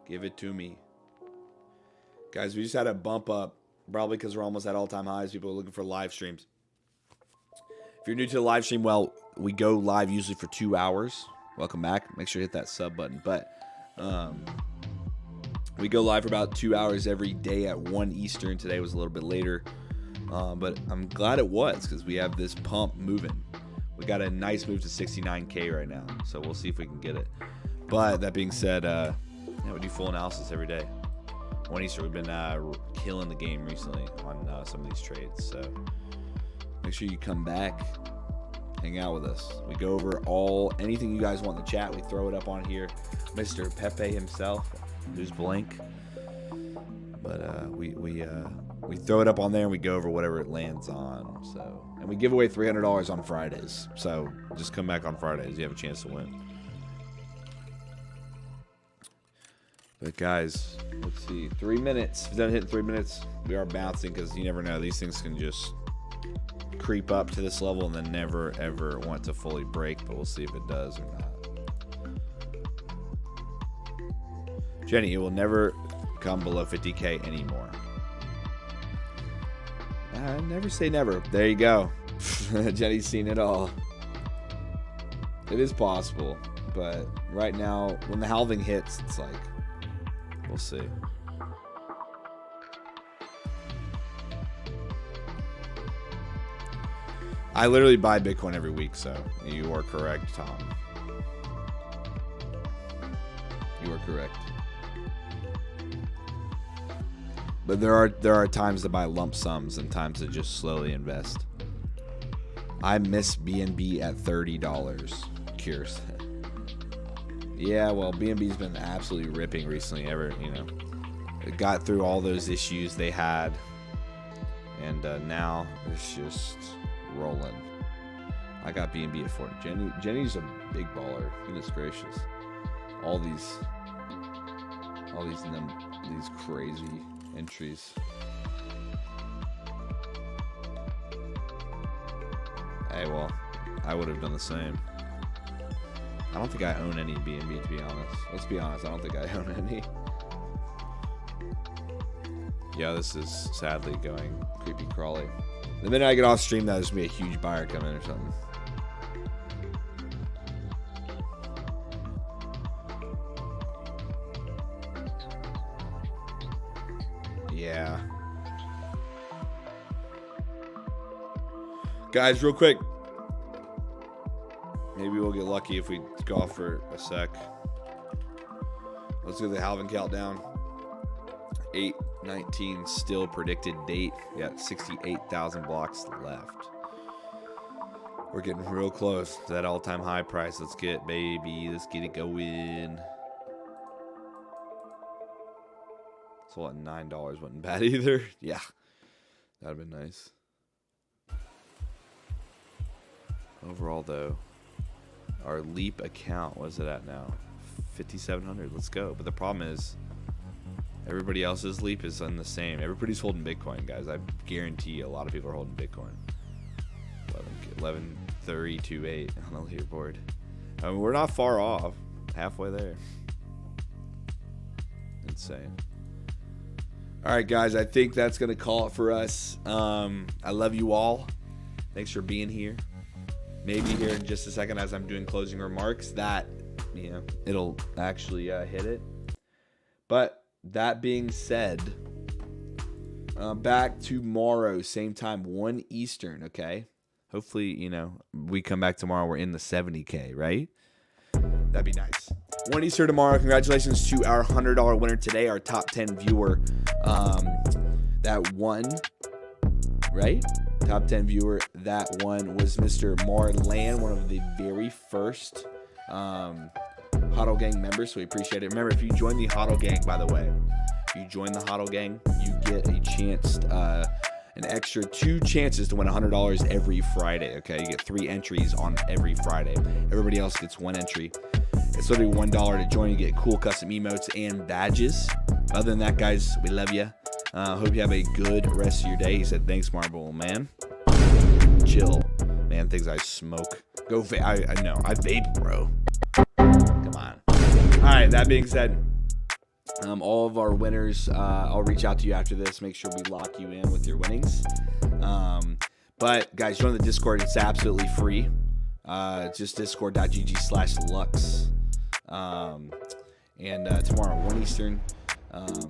Give it to me. Guys, we just had a bump up. Probably because we're almost at all-time highs. People are looking for live streams. If you're new to the live stream, well, we go live usually for 2 hours. Welcome back. Make sure you hit that sub button. But we go live for about 2 hours every day at 1 Eastern. Today was a little bit later. But I'm glad it was because we have this pump moving. We got a nice move to 69K right now. So we'll see if we can get it. But that being said, yeah, we do full analysis every day. 1 Eastern, we've been killing the game recently on some of these trades. So make sure you come back, hang out with us. We go over anything you guys want in the chat. We throw it up on here. Mr. Pepe himself, who's blank. But we throw it up on there and we go over whatever it lands on. So, and we give away $300 on Fridays. So just come back on Fridays. You have a chance to win. But guys, let's see. 3 minutes. If it doesn't hit 3 minutes, we are bouncing because you never know. These things can just creep up to this level and then never ever want to fully break, but we'll see if it does or not. Jenny, it will never come below 50K anymore. I never say never. There you go. Jenny's seen it all. It is possible, but right now, when the halving hits, it's like, we'll see. I literally buy Bitcoin every week, so you are correct, Tom. You are correct. But there are times to buy lump sums and times to just slowly invest. I miss BNB at $30. Curious. Yeah, well, BNB's been absolutely ripping recently. It got through all those issues they had, and now it's just rolling. I got BNB at 40. Jenny's a big baller. Goodness gracious! All these crazy entries. Hey, well, I would have done the same. I don't think I own any BNB, to be honest. Let's be honest, I don't think I own any. Yeah, this is sadly going creepy crawly. The minute I get off stream, there's gonna be a huge buyer come in or something. Yeah. Guys, real quick. Maybe we'll get lucky if we go off for a sec. Let's do the halving countdown. 8/19 still predicted date. We got 68,000 blocks left. We're getting real close to that all-time high price. Let's get it, baby. Let's get it going. So what, $9 wasn't bad either. Yeah, that'd have been nice. Overall, though, our Leap account, what's it at now? 5,700. Let's go. But the problem is, everybody else's Leap is on the same. Everybody's holding Bitcoin, guys. I guarantee a lot of people are holding Bitcoin. 11,328 on the leaderboard. I mean, we're not far off. Halfway there. Insane. All right, guys. I think that's going to call it for us. I love you all. Thanks for being here. Maybe here in just a second as I'm doing closing remarks that, you know, it'll actually hit it. But that being said, back tomorrow, same time, 1 Eastern, okay? Hopefully, you know, we come back tomorrow, we're in the 70K, right? That'd be nice. 1 Eastern tomorrow. Congratulations to our $100 winner today, our top 10 viewer that won, right? Top 10 viewer that one was Mr. Marlan, one of the very first Hodl Gang members, so we appreciate it. Remember, if you join the Hodl Gang, by the way, if you join the Hodl Gang, you get a chance, an extra 2 chances to win $100 every Friday, okay? You get 3 entries on every Friday. Everybody else gets 1 entry. It's literally $1 to join. You get cool custom emotes and badges. Other than that, guys, we love you. Hope you have a good rest of your day. He said, thanks, Marble, man. Chill. Man, things I smoke. Go vape. I know. I vape, bro. Come on. All right, that being said, all of our winners, I'll reach out to you after this. Make sure we lock you in with your winnings. But, guys, join the Discord. It's absolutely free. Just discord.gg/lux. And tomorrow, 1 Eastern,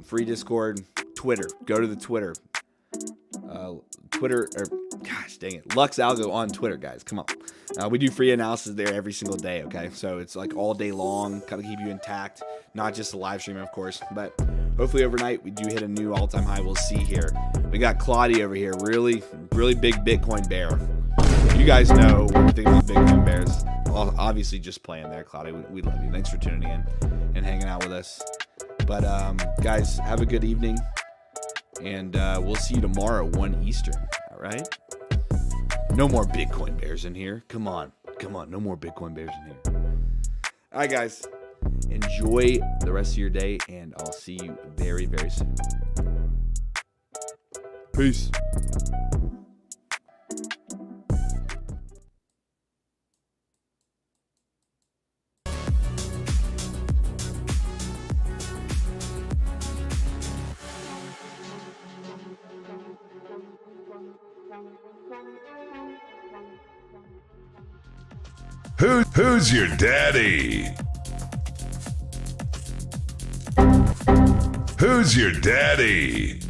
free Discord. Twitter. Go to the Twitter. Gosh dang it. LuxAlgo on Twitter, guys. Come on. We do free analysis there every single day, okay? So it's like all day long, kind of keep you intact. Not just a live stream, of course. But hopefully overnight, we do hit a new all-time high. We'll see here. We got Claudia over here. Really, really big Bitcoin bear. You guys know what we think about Bitcoin bears. Obviously, just playing there, Claudia. We love you. Thanks for tuning in and hanging out with us. But, guys, have a good evening. And we'll see you tomorrow, 1 Eastern. All right? No more Bitcoin bears in here. Come on. Come on. No more Bitcoin bears in here. All right, guys. Enjoy the rest of your day, and I'll see you very, very soon. Peace. Who's your daddy? Who's your daddy?